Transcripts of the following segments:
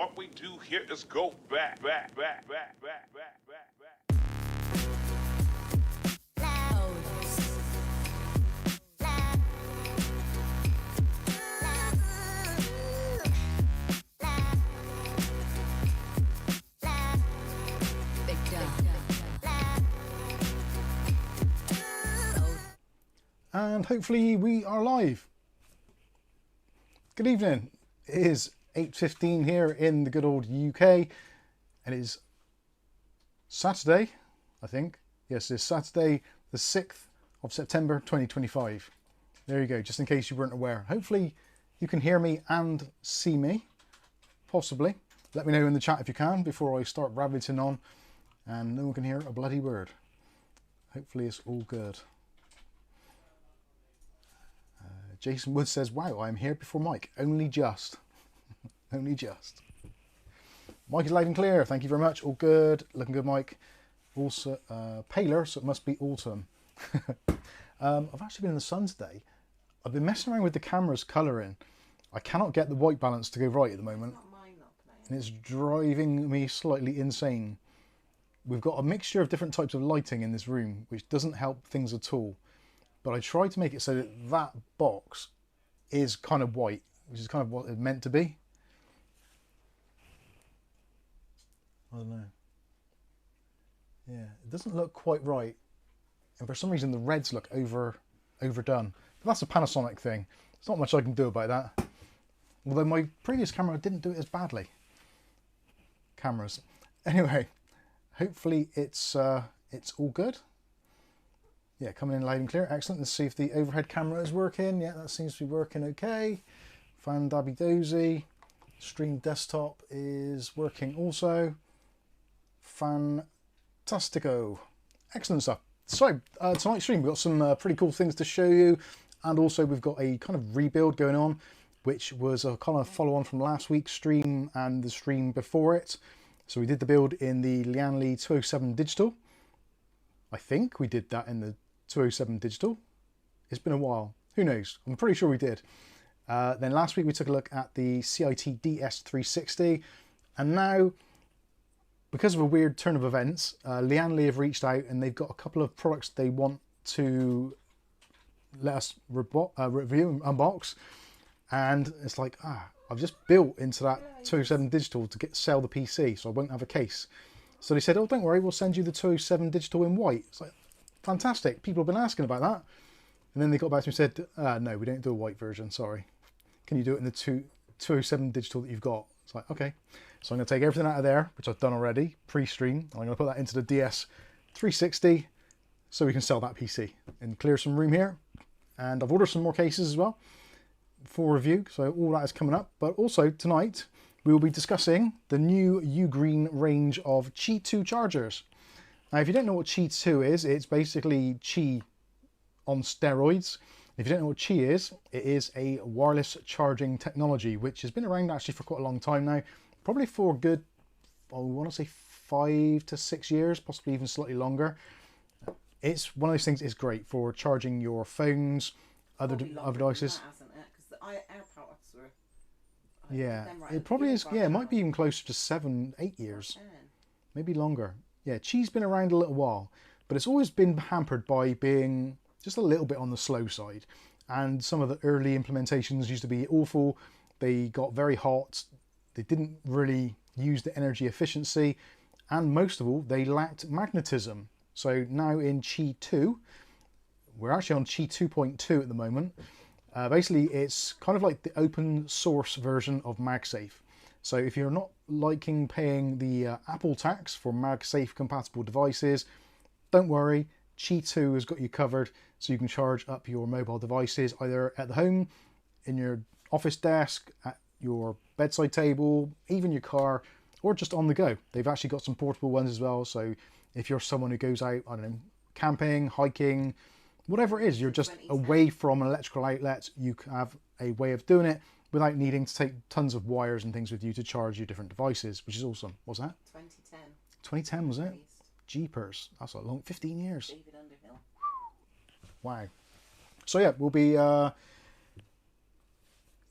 What we do here is go back. And hopefully we are live. Good evening. It is 8:15 here in the good old UK. And it is Saturday, I think. Yes, it's Saturday the 6th of September 2025. There you go, just in case you weren't aware. Hopefully you can hear me and see me. Possibly. Let me know in the chat if you can before I start rabbiting on and no one can hear a bloody word. Hopefully it's all good. Jason Wood says, wow, I'm here before Mike. Only just. Only just. Mike is live and clear. Thank you very much. All good. Looking good, Mike. Also, paler, so it must be autumn. I've actually been in the sun today. I've been messing around with the camera's colouring. I cannot get the white balance to go right at the moment. And it's driving me slightly insane. We've got a mixture of different types of lighting in this room, which doesn't help things at all. But I tried to make it so that that box is kind of white, which is kind of what it's meant to be. I don't know. Yeah, it doesn't look quite right. And for some reason the reds look overdone. But that's a Panasonic thing. There's not much I can do about that. Although my previous camera didn't do it as badly. Cameras. Anyway, hopefully it's all good. Yeah, coming in loud and clear. Excellent. Let's see if the overhead camera is working. Yeah, that seems to be working okay. Fan dabby dozy. Stream desktop is working also. Fantastico. Excellent stuff. So, tonight's stream, we've got some pretty cool things to show you. And also we've got a kind of rebuild going on, which was a kind of follow on from last week's stream and the stream before it. So we did the build in the Lianli 207 Digital. I think we did that in the 207 Digital. It's been a while. Who knows? I'm pretty sure we did. Then last week we took a look at the CIT DS360. And now, because of a weird turn of events, Lianli have reached out and they've got a couple of products they want to let us review and unbox. And it's like, I've just built into that 207 Digital to sell the PC, so I won't have a case. So they said, oh, don't worry, we'll send you the 207 Digital in white. It's like, fantastic. People have been asking about that. And then they got back to me and said, no, we don't do a white version, sorry. Can you do it in the 207 Digital that you've got? It's like, okay. So I'm going to take everything out of there, which I've done already, pre-stream. I'm going to put that into the DS360 so we can sell that PC and clear some room here. And I've ordered some more cases as well for review. So all that is coming up. But also tonight, we will be discussing the new Ugreen range of Qi2 chargers. Now, if you don't know what Qi2 is, it's basically Qi on steroids. If you don't know what Qi is, it is a wireless charging technology, which has been around actually for quite a long time now. Probably for a good, I want to say 5 to 6 years, possibly even slightly longer. It's one of those things, it's great for charging your phones, other devices. Yeah, it probably is. Yeah, it might be even closer to 7, 8 years, maybe longer. Yeah, Qi's been around a little while, but it's always been hampered by being just a little bit on the slow side. And some of the early implementations used to be awful. They got very hot. They didn't really use the energy efficiency. And most of all, they lacked magnetism. So now in Qi2, we're actually on Qi 2.2 at the moment. Basically, it's kind of like the open source version of MagSafe. So if you're not liking paying the Apple tax for MagSafe compatible devices, don't worry, Qi2 has got you covered so you can charge up your mobile devices either at the home, in your office desk, at your bedside table, even your car, or just on the go. They've actually got some portable ones as well, so if you're someone who goes out, I don't know, camping, hiking, whatever it is, you're just away from an electrical outlet, you have a way of doing it without needing to take tons of wires and things with you to charge your different devices, which is awesome. What's that? 2010. 2010 was it? Jeepers. That's a long 15 years. David Underhill. Wow. So yeah, we'll be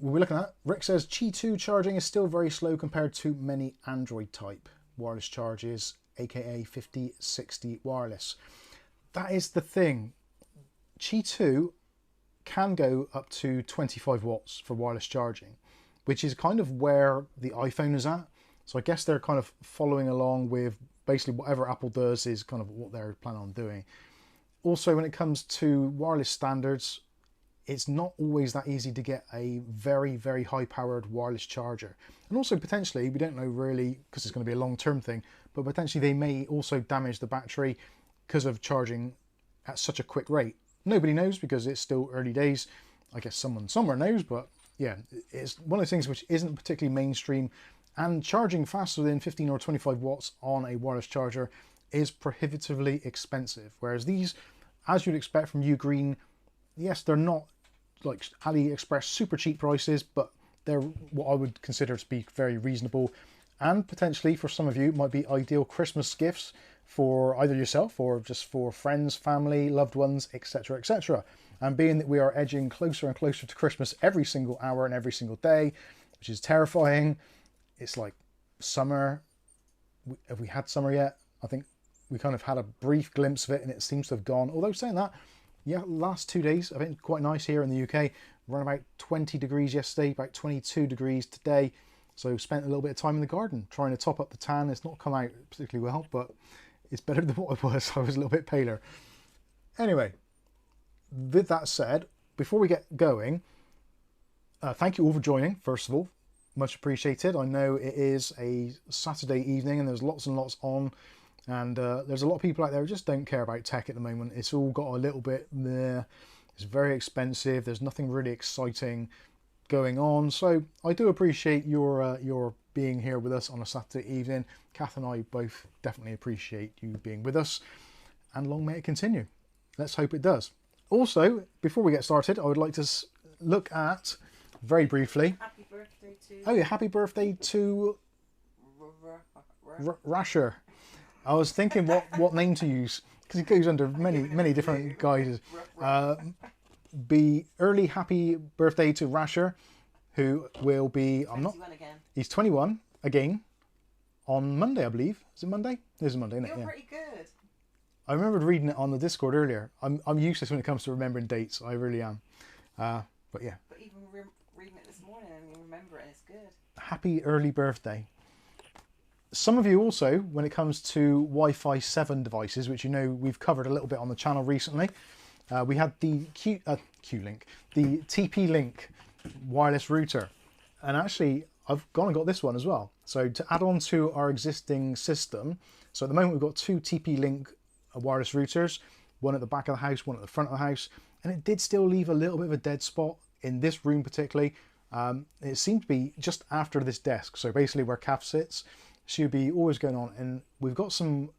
we're looking at, Rick says Qi2 charging is still very slow compared to many Android type wireless charges, aka 50-60 wireless. That is the thing. Qi2 can go up to 25 watts for wireless charging, which is kind of where the iPhone is at. So I guess they're kind of following along with basically whatever Apple does is kind of what they're planning on doing. Also, when it comes to wireless standards, it's not always that easy to get a very, very high-powered wireless charger. And also, potentially, we don't know really, because it's going to be a long-term thing, but potentially they may also damage the battery because of charging at such a quick rate. Nobody knows because it's still early days. I guess someone somewhere knows, but yeah, it's one of those things which isn't particularly mainstream. And charging faster than 15 or 25 watts on a wireless charger is prohibitively expensive. Whereas these, as you'd expect from Ugreen, yes, they're not like AliExpress super cheap prices, but they're what I would consider to be very reasonable, and potentially for some of you might be ideal Christmas gifts for either yourself or just for friends, family, loved ones, etc, etc. And being that we are edging closer and closer to Christmas every single hour and every single day, which is terrifying. It's like summer. Have we had summer yet? I think we kind of had a brief glimpse of it and it seems to have gone. Although saying that, yeah, last 2 days have been quite nice here in the UK. Around about 20 degrees yesterday, about 22 degrees today. So spent a little bit of time in the garden trying to top up the tan. It's not come out particularly well, but it's better than what it was. I was a little bit paler. Anyway, with that said, before we get going, thank you all for joining, first of all. Much appreciated. I know it is a Saturday evening and there's lots and lots on, and there's a lot of people out there who just don't care about tech at the moment. It's all got a little bit there. It's very expensive. There's nothing really exciting going on. So I do appreciate your being here with us on a Saturday evening. Kath and I both definitely appreciate you being with us, and long may it continue. Let's hope it does. Also, before we get started, I would like to look at, very briefly, Happy birthday to... Oh yeah, happy birthday to Rasher. I was thinking what name to use, because it goes under many different guises. Be early happy birthday to Rasher, who will be, he's 21 again on Monday, I believe. Is it Monday? It is Monday, isn't it? You're yeah. pretty good. I remembered reading it on the Discord earlier. I'm useless when it comes to remembering dates. I really am. But yeah. But even reading it this morning and you remember it, it's good. Happy early birthday. Some of you also, when it comes to Wi-Fi 7 devices, which you know we've covered a little bit on the channel recently, we had the Q-Link, the TP-Link wireless router. And actually, I've gone and got this one as well. So to add on to our existing system, so at the moment we've got two TP-Link wireless routers, one at the back of the house, one at the front of the house, and it did still leave a little bit of a dead spot in this room particularly. It seemed to be just after this desk, so basically where Kath sits, she would be always going on. And we've got some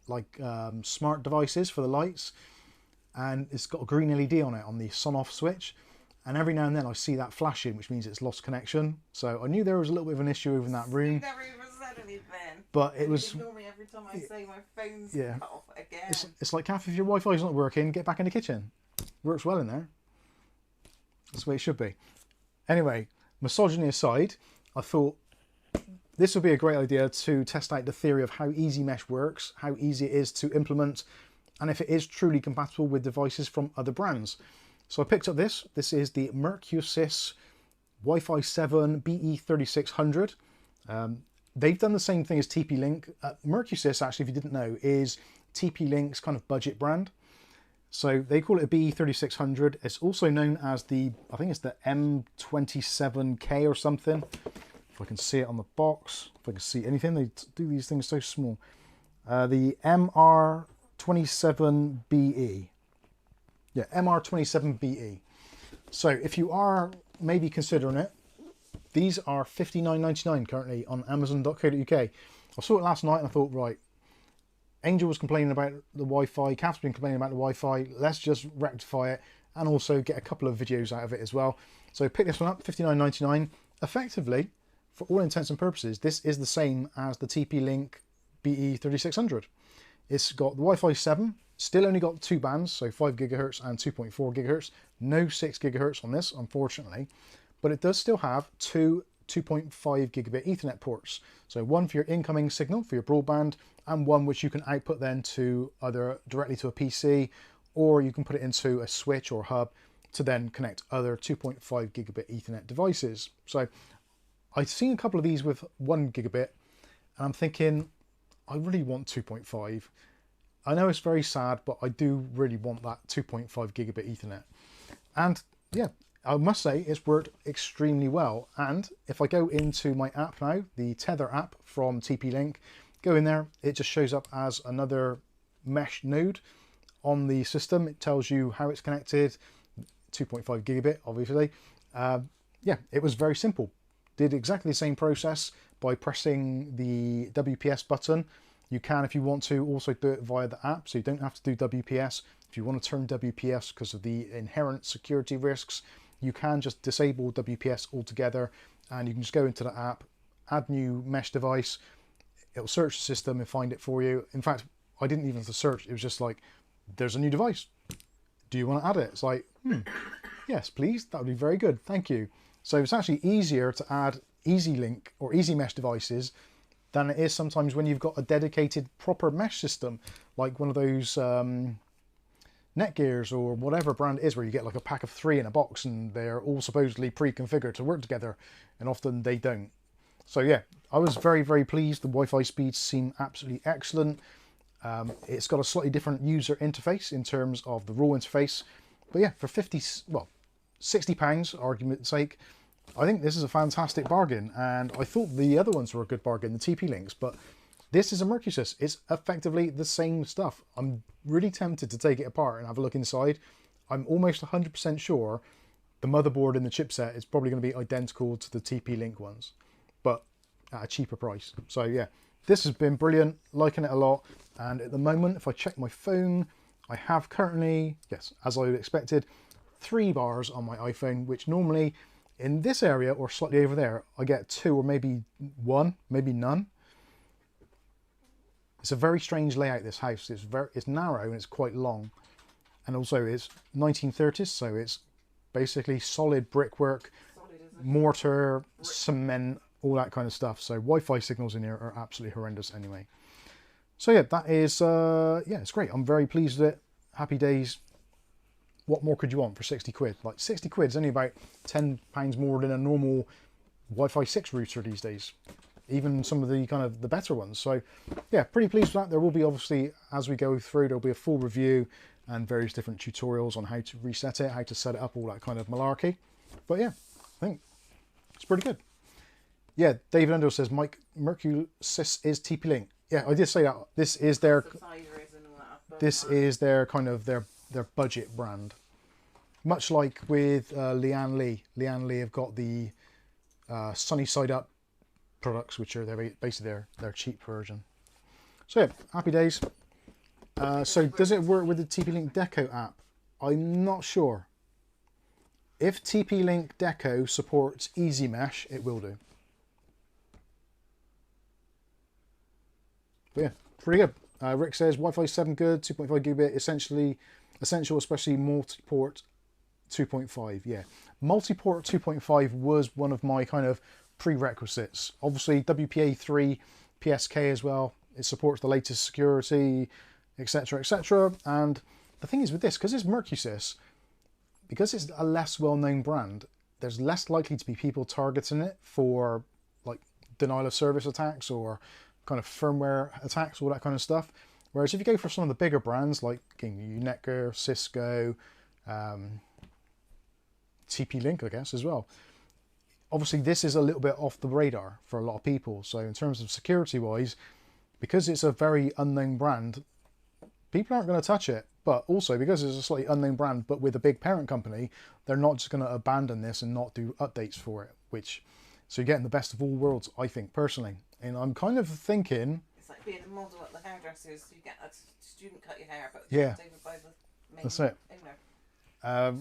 like smart devices for the lights, and it's got a green LED on it on the sun-off switch, and every now and then I see that flashing, which means it's lost connection. So I knew there was a little bit of an issue over in that room. You never even said anything. But it was... Ignore me every time I say my phone's yeah. cut off again. It's like, Kath, if your Wi-Fi's not working, get back in the kitchen. Works well in there. That's the way it should be. Anyway, misogyny aside, I thought this would be a great idea to test out the theory of how Easy Mesh works, how easy it is to implement, and if it is truly compatible with devices from other brands. So I picked up this. This is the Mercusys Wi-Fi 7 BE3600. They've done the same thing as TP-Link. Mercusys, actually, if you didn't know, is TP-Link's kind of budget brand. So they call it a BE3600. It's also known as the, I think it's the M27K or something. If I can see it on the box, if I can see anything, they do these things so small. The MR27BE. Yeah, MR27BE. So if you are maybe considering it, these are $59.99 currently on Amazon.co.uk. I saw it last night and I thought, right, Angel was complaining about the Wi-Fi, Kath's been complaining about the Wi-Fi, let's just rectify it and also get a couple of videos out of it as well. So pick this one up, $59.99. Effectively, for all intents and purposes, this is the same as the TP-Link BE3600. It's got the Wi-Fi 7, still only got two bands, so 5 GHz and 2.4 GHz. No 6 GHz on this, unfortunately. but it does still have two 2.5 gigabit Ethernet ports. So one for your incoming signal for your broadband, and one which you can output then to either directly to a PC, or you can put it into a switch or hub to then connect other 2.5 gigabit Ethernet devices. So I've seen a couple of these with 1 gigabit, and I'm thinking, I really want 2.5. I know it's very sad, but I do really want that 2.5 gigabit Ethernet. And yeah, I must say it's worked extremely well. And if I go into my app now, the Tether app from TP-Link, go in there, it just shows up as another mesh node on the system. It tells you how it's connected, 2.5 gigabit, obviously. Yeah, it was very simple. Did exactly the same process by pressing the WPS button. You can, if you want to, also do it via the app, so you don't have to do WPS. If you want to turn WPS because of the inherent security risks, you can just disable WPS altogether, and you can just go into the app, add new mesh device. It'll search the system and find it for you. In fact, I didn't even have to search. It was just like, there's a new device. Do you want to add it? It's like, yes, please. That would be very good. Thank you. So it's actually easier to add EasyLink or Easy Mesh devices than it is sometimes when you've got a dedicated proper mesh system, like one of those Netgears or whatever brand it is, where you get like a pack of 3 in a box and they're all supposedly pre-configured to work together, and often they don't. So yeah, I was very, very pleased. The Wi-Fi speeds seem absolutely excellent. It's got a slightly different user interface in terms of the raw interface, but yeah, for £60, argument's sake, I think this is a fantastic bargain. And I thought the other ones were a good bargain, the TP-Links, but this is a Mercusys. It's effectively the same stuff. I'm really tempted to take it apart and have a look inside. I'm almost 100% sure the motherboard and the chipset is probably going to be identical to the TP-Link ones, but at a cheaper price. So yeah, this has been brilliant, liking it a lot. And at the moment, if I check my phone, I have currently, yes, as I expected, 3 bars on my iPhone, which normally in this area or slightly over there, I get 2 or maybe 1, maybe none. It's a very strange layout, this house. It's narrow and it's quite long. And also it's 1930s, so it's basically solid brickwork, mortar, cement, all that kind of stuff. So Wi-Fi signals in here are absolutely horrendous anyway. So yeah, that is, yeah, it's great. I'm very pleased with it. Happy days. What more could you want for 60 quid? Like 60 quid is only about £10 more than a normal Wi-Fi 6 router these days. Even some of the kind of the better ones. So yeah, pretty pleased with that. There will be, obviously, as we go through, there'll be a full review and various different tutorials on how to reset it, how to set it up, all that kind of malarkey. But yeah, I think it's pretty good. Yeah, David Endo says, Mike, Mercusys is TP-Link. Yeah, I did say that. This is their kind of their budget brand. Much like with Lian Li. Lian Li have got the Sunny Side Up products, which are basically their cheap version. So yeah, happy days. So does it work with the TP-Link Deco app? I'm not sure. If TP-Link Deco supports Easy Mesh, it will do. But yeah, pretty good. Rick says Wi-Fi 7 good, 2.5 gigabit, essential, especially multi-port 2.5. Yeah, multi-port 2.5 was one of my kind of prerequisites. Obviously WPA3 PSK as well. It supports the latest security, etc., etc. And the thing is with this, because it's Mercusys, because it's a less well-known brand, there's less likely to be people targeting it for like denial of service attacks or kind of firmware attacks, all that kind of stuff. Whereas if you go for some of the bigger brands like Netgear, Cisco, TP-Link, I guess, as well, obviously this is a little bit off the radar for a lot of people. So in terms of security wise, because it's a very unknown brand, people aren't going to touch it. But also because it's a slightly unknown brand, but with a big parent company, they're not just going to abandon this and not do updates for it. So you're getting the best of all worlds, I think, personally. And I'm kind of thinking, it's like being a model at the hairdressers. You get a student cut your hair, but yeah, by the main that's it. owner.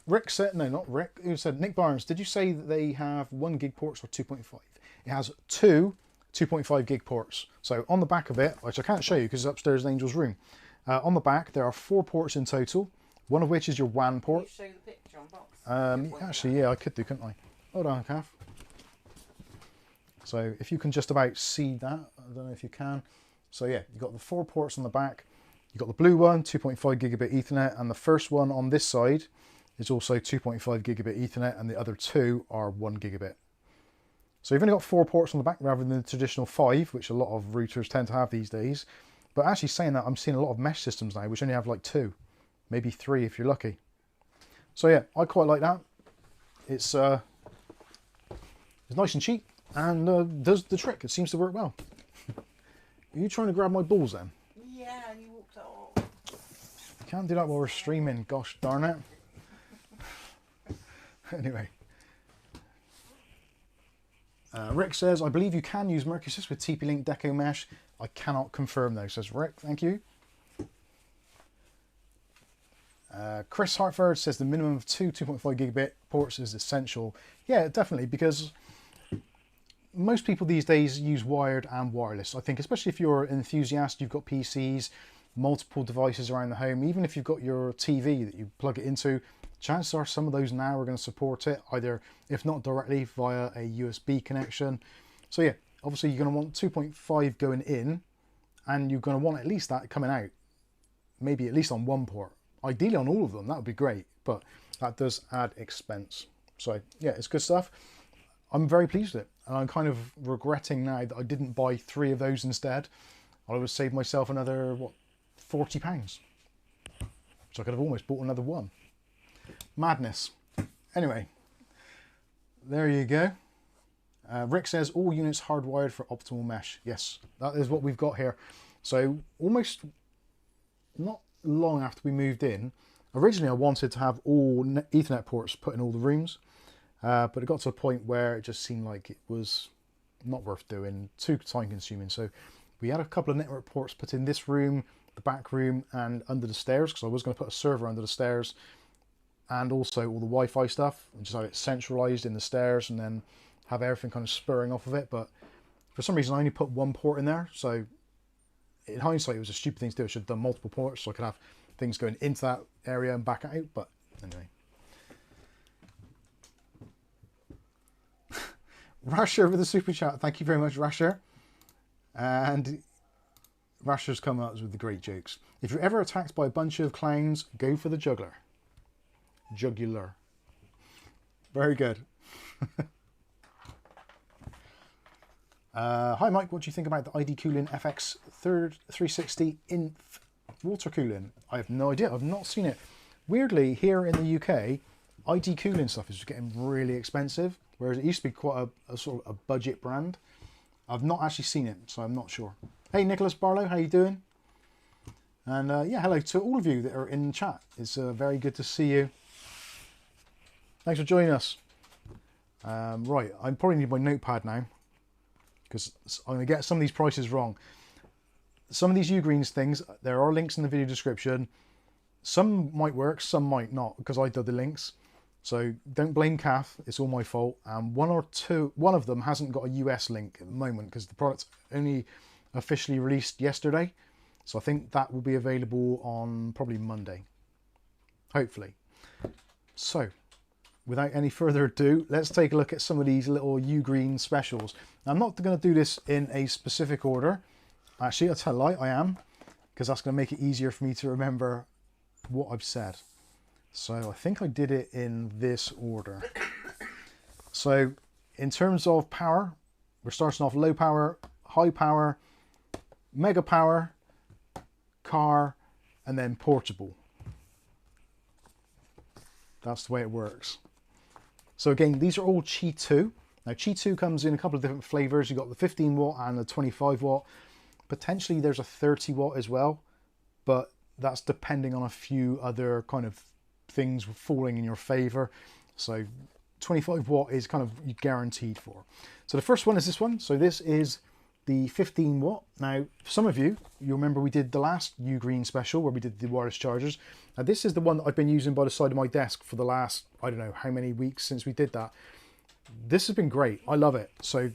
Rick said, no, not Rick, who said, Nick Barnes, did you say that they have 1 gig ports or 2.5? It has 2 2.5 gig ports. So on the back of it, which I can't show you because it's upstairs in Angel's room, on the back there are 4 ports in total, one of which is your WAN port. Can you show the picture on box? Actually, yeah, I could do, couldn't I? Hold on, Kath. So if you can just about see that, I don't know if you can. So yeah, you've got the 4 ports on the back. You've got the blue one, 2.5 gigabit Ethernet, and the first one on this side is also 2.5 gigabit Ethernet, and the other 2 are 1 gigabit. So you've only got 4 ports on the back rather than the traditional 5, which a lot of routers tend to have these days. But actually saying that, I'm seeing a lot of mesh systems now which only have like 2, maybe 3 if you're lucky. So yeah, I quite like that. It's nice and cheap and does the trick. It seems to work well. Are you trying to grab my balls then? Yeah, and you walked it off. You can't do that while we're streaming, gosh darn it. Anyway. Rick says, I believe you can use Mercusys with TP-Link Deco Mesh. I cannot confirm though, says Rick. Thank you. Chris Hartford says the minimum of 2 2.5 gigabit ports is essential. Yeah, definitely, because most people these days use wired and wireless. I think especially if you're an enthusiast, you've got PCs, multiple devices around the home, even if you've got your TV that you plug it into, chances are some of those now are going to support it, either, if not directly, via a USB connection. So yeah, obviously you're going to want 2.5 going in, and you're going to want at least that coming out. Maybe at least on one port. Ideally on all of them, that would be great, but that does add expense. So yeah, it's good stuff. I'm very pleased with it, and I'm kind of regretting now that I didn't buy 3 of those instead. I would have saved myself another, what, £40, which I could have almost bought another one. Madness. Anyway, there you go. Rick says all units hardwired for optimal mesh. Yes, that is what we've got here. So almost not long after we moved in, originally I wanted to have all Ethernet ports put in all the rooms, but it got to a point where it just seemed like it was not worth doing, too time consuming. So we had a couple of network ports put in this room, the back room, and under the stairs, because I was going to put a server under the stairs, and also all the Wi-Fi stuff, and just have it centralized in the stairs and then have everything kind of spurring off of it. But for some reason I only put 1 port in there, so in hindsight it was a stupid thing to do. I should have done multiple ports so I could have things going into that area and back out, but anyway. Rasher with the super chat, thank you very much, Rasher. And Rasher's come up with the great jokes. If you're ever attacked by a bunch of clowns, go for the juggler. Jugular. Very good. Hi Mike, what do you think about the ID Cooling FX 360 Inf water cooling? I have no idea, I've not seen it. Weirdly, here in the UK, ID Cooling stuff is getting really expensive, whereas it used to be quite a sort of a budget brand. I've not actually seen it, so I'm not sure. Hey Nicholas Barlow, how you doing? And yeah, hello to all of you that are in chat. It's very good to see you. Thanks for joining us. Right, I probably need my notepad now, because I'm going to get some of these prices wrong. Some of these Ugreens things, there are links in the video description. Some might work, some might not, because I did the links. So don't blame Kath, it's all my fault. And one of them hasn't got a US link at the moment, because the product's only officially released yesterday. So I think that will be available on probably Monday, hopefully. So without any further ado, let's take a look at some of these little Ugreen specials. Now, I'm not going to do this in a specific order. Actually, I'll tell a lie, I am, because that's going to make it easier for me to remember what I've said. So I think I did it in this order. So in terms of power, we're starting off low power, high power, mega power, car, and then portable. That's the way it works. So again, these are all Qi2. Now Qi2 comes in a couple of different flavors. You've got the 15 watt and the 25 watt. Potentially there's a 30 watt as well, but that's depending on a few other kind of things falling in your favor. So 25 watt is kind of guaranteed for. So the first one is this one. So this is the 15 watt. Now, for some of you, you'll remember we did the last Ugreen special where we did the wireless chargers. Now this is the one that I've been using by the side of my desk for the last, I don't know how many weeks since we did that. This has been great. I love it. So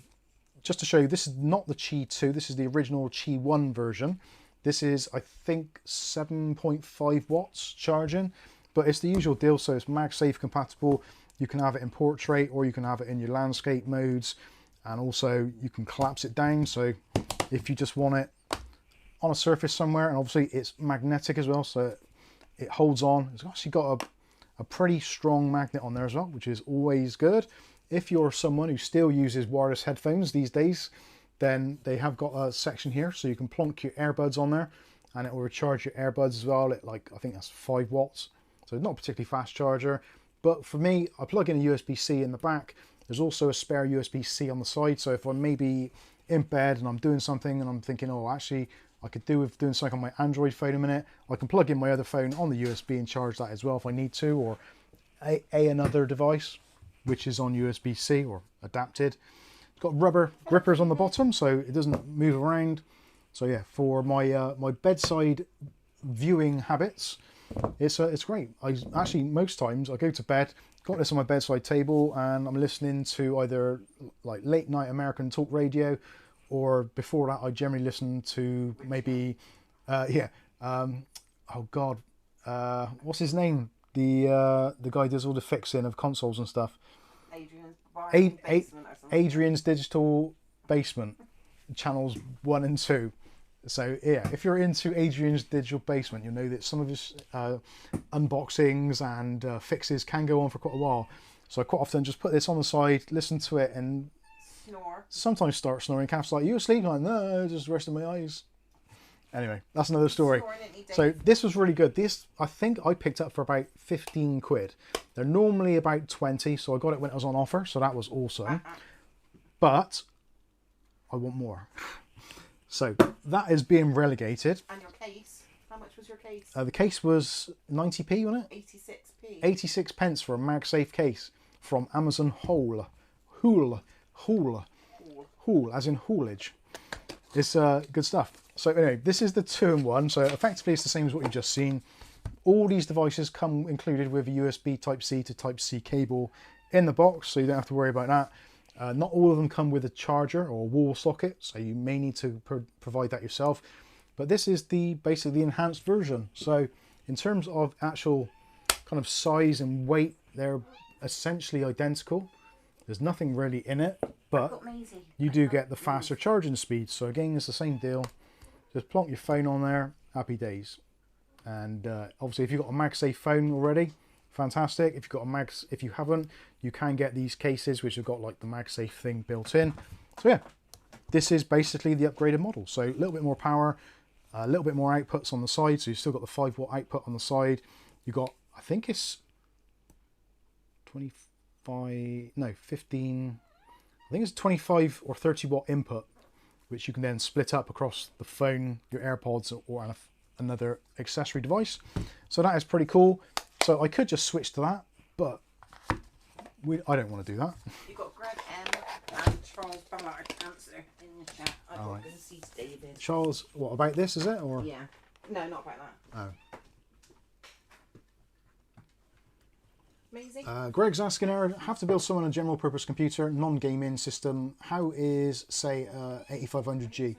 just to show you, this is not the Qi2. This is the original Qi1 version. This is, I think, 7.5 watts charging, but it's the usual deal. So it's MagSafe compatible. You can have it in portrait, or you can have it in your landscape modes, and also you can collapse it down. So if you just want it on a surface somewhere, and obviously it's magnetic as well, so it holds on. It's actually got a pretty strong magnet on there as well, which is always good. If you're someone who still uses wireless headphones these days, then they have got a section here, so you can plonk your earbuds on there, and it will recharge your earbuds as well at, like, I think that's 5 watts. So not a particularly fast charger, but for me, I plug in a USB-C in the back. There's also a spare USB-C on the side, so if I'm maybe in bed and I'm doing something and I'm thinking, oh, actually I could do with doing something on my Android phone a minute, I can plug in my other phone on the USB and charge that as well if I need to, or another device which is on USB-C or adapted. It's got rubber grippers on the bottom so it doesn't move around. So yeah, for my my bedside viewing habits, it's great. I actually, most times I go to bed, got this on my bedside table, and I'm listening to either like late night American talk radio, or before that I generally listen to maybe oh god, what's his name, the guy who does all the fixing of consoles and stuff. Adrian's Digital Basement, channels 1 and 2. So yeah, if you're into Adrian's Digital Basement, you'll know that some of his unboxings and fixes can go on for quite a while. So I quite often just put this on the side, listen to it, and snore. Sometimes start snoring. Kath's like, "You asleep?" I'm like, "No, just resting my eyes." Anyway, that's another story. So this was really good. This, I think I picked up for about 15 quid. They're normally about 20, so I got it when it was on offer, so that was awesome. But I want more. So that is being relegated. And your case? How much was your case? The case was 90p, wasn't it? 86p. 86 pence for a MagSafe case from Amazon Haul. Haul, as in haulage. It's good stuff. So anyway, this is the 2-in-1. So effectively it's the same as what you've just seen. All these devices come included with a USB Type-C to Type-C cable in the box, so you don't have to worry about that. Not all of them come with a charger or a wall socket, so you may need to provide that yourself. But this is basically the enhanced version. So in terms of actual kind of size and weight, they're essentially identical. There's nothing really in it, but you do get the faster charging speed. So again, it's the same deal. Just plonk your phone on there, happy days. And obviously if you've got a MagSafe phone already, fantastic. If you haven't, you can get these cases which have got like the MagSafe thing built in. So yeah, this is basically the upgraded model. So a little bit more power, a little bit more outputs on the side. So you've still got the 5-watt output on the side. You've got, I think it's 15, I think it's 25 or 30 watt input, which you can then split up across the phone, your AirPods, or another accessory device. So that is pretty cool. So I could just switch to that, but I don't want to do that. You've got Greg M and Charles Ballard answer in the chat. I got to see David. Charles, what about this, is it? Or? Yeah. No, not about that. Oh. Amazing. Greg's asking her, have to build someone a general purpose computer, non-gaming system. How is, say, 8500G?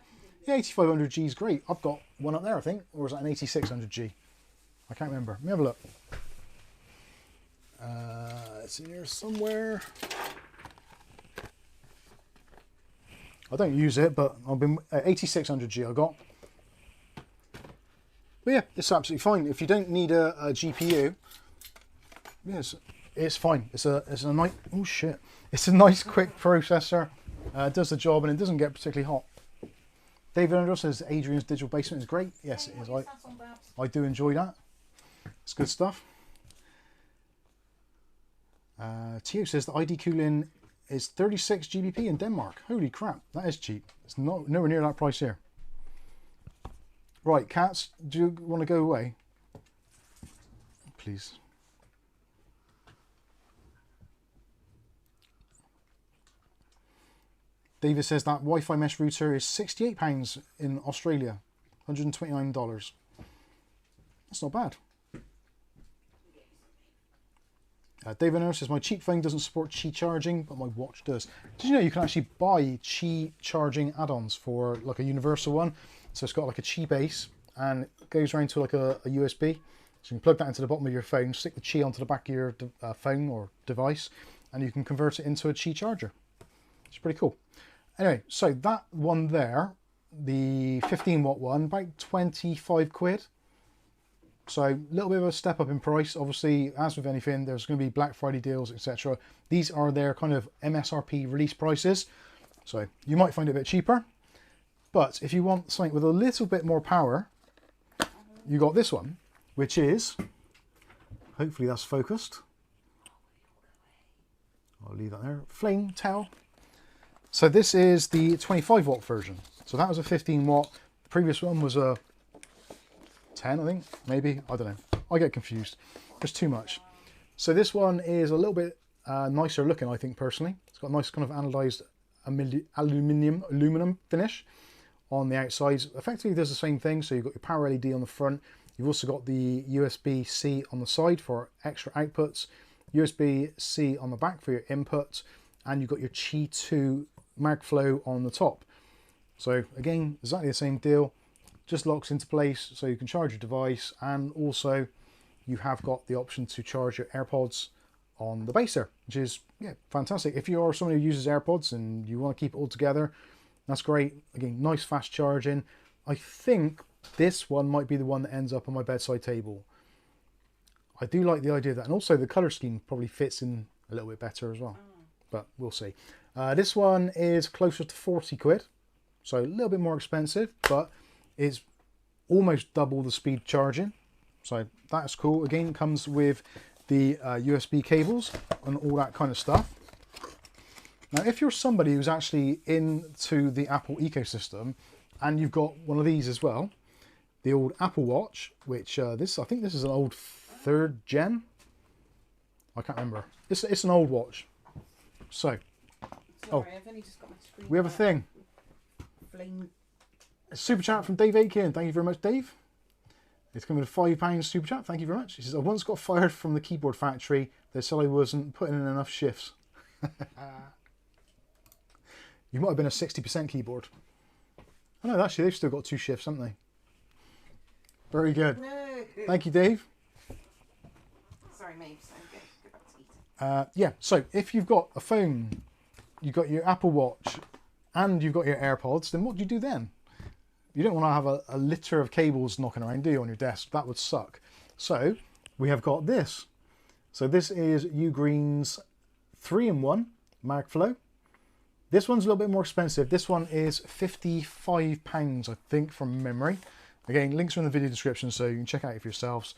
Yeah, 8500G is great. I've got one up there, I think. Or is that an 8600G? I can't remember. Let me have a look. It's in here somewhere. I don't use it, but I've been 8600G I got. But yeah, it's absolutely fine. If you don't need a GPU, yes, it's fine. It's a nice, oh shit, it's a nice quick processor. It does the job and it doesn't get particularly hot. David Andrew says Adrian's Digital Basement is great. Yes, it is. I do enjoy that. It's good stuff. Tio says the ID cooling is 36 GBP in Denmark. Holy crap, that is cheap. It's not nowhere near that price here. Right, cats, do you want to go away? Please. David says that Wi-Fi mesh router is £68 in Australia, $129. That's not bad. David Nurse says, my cheap phone doesn't support Qi charging, but my watch does. Did you know you can actually buy Qi charging add-ons for like a universal one? So it's got like a Qi base and it goes around to like a USB. So you can plug that into the bottom of your phone, stick the Qi onto the back of your phone or device, and you can convert it into a Qi charger. It's pretty cool. Anyway, so that one there, the 15 watt one, about 25 quid. So a little bit of a step up in price. Obviously, as with anything, there's going to be Black Friday deals, etc. These are their kind of MSRP release prices. So you might find it a bit cheaper. But if you want something with a little bit more power, you got this one, which is, hopefully that's focused. I'll leave that there. Flame Tail. So this is the 25 watt version. So that was a 15 watt. The previous one was a 10, I think, maybe. I don't know. I get confused. There's too much. So this one is a little bit nicer looking, I think, personally. It's got a nice kind of anodized aluminum finish on the outsides. Effectively does the same thing. So you've got your power LED on the front. You've also got the USB-C on the side for extra outputs, USB-C on the back for your inputs, and you've got your Qi2 Magflow on the top. So again, exactly the same deal, just locks into place so you can charge your device, and also you have got the option to charge your AirPods on the base there, which is, yeah, fantastic. If you are someone who uses AirPods and you want to keep it all together, that's great. Again, nice fast charging. I think this one might be the one that ends up on my bedside table. I do like the idea of that, and also the color scheme probably fits in a little bit better as well, but we'll see. This one is closer to 40 quid, so a little bit more expensive, but it's almost double the speed charging, so that's cool. Again, comes with the USB cables and all that kind of stuff. Now, if you're somebody who's actually into the Apple ecosystem and you've got one of these as well, the old Apple Watch, which I think this is an old 3rd gen. I can't remember. It's an old watch. So, Sorry, I've only just got my screen. We have a thing. Flame. A super chat from Dave Aitken. Thank you very much, Dave. It's coming with a £5 super chat. Thank you very much. He says, I once got fired from the keyboard factory. They said I wasn't putting in enough shifts. You might have been a 60% keyboard. Oh no, actually, they've still got 2 shifts, haven't they? Very good. No. Thank you, Dave. Sorry, mate. So go back to eating. Yeah, so if you've got a phone, you've got your Apple Watch, and you've got your AirPods, then what do you do then? You don't want to have a litter of cables knocking around, do you, on your desk? That would suck. So we have got this. So this is Ugreen's 3-in-1 Magflow. This one's a little bit more expensive. This one is £55, I think, from memory. Again, links are in the video description, so you can check out it for yourselves.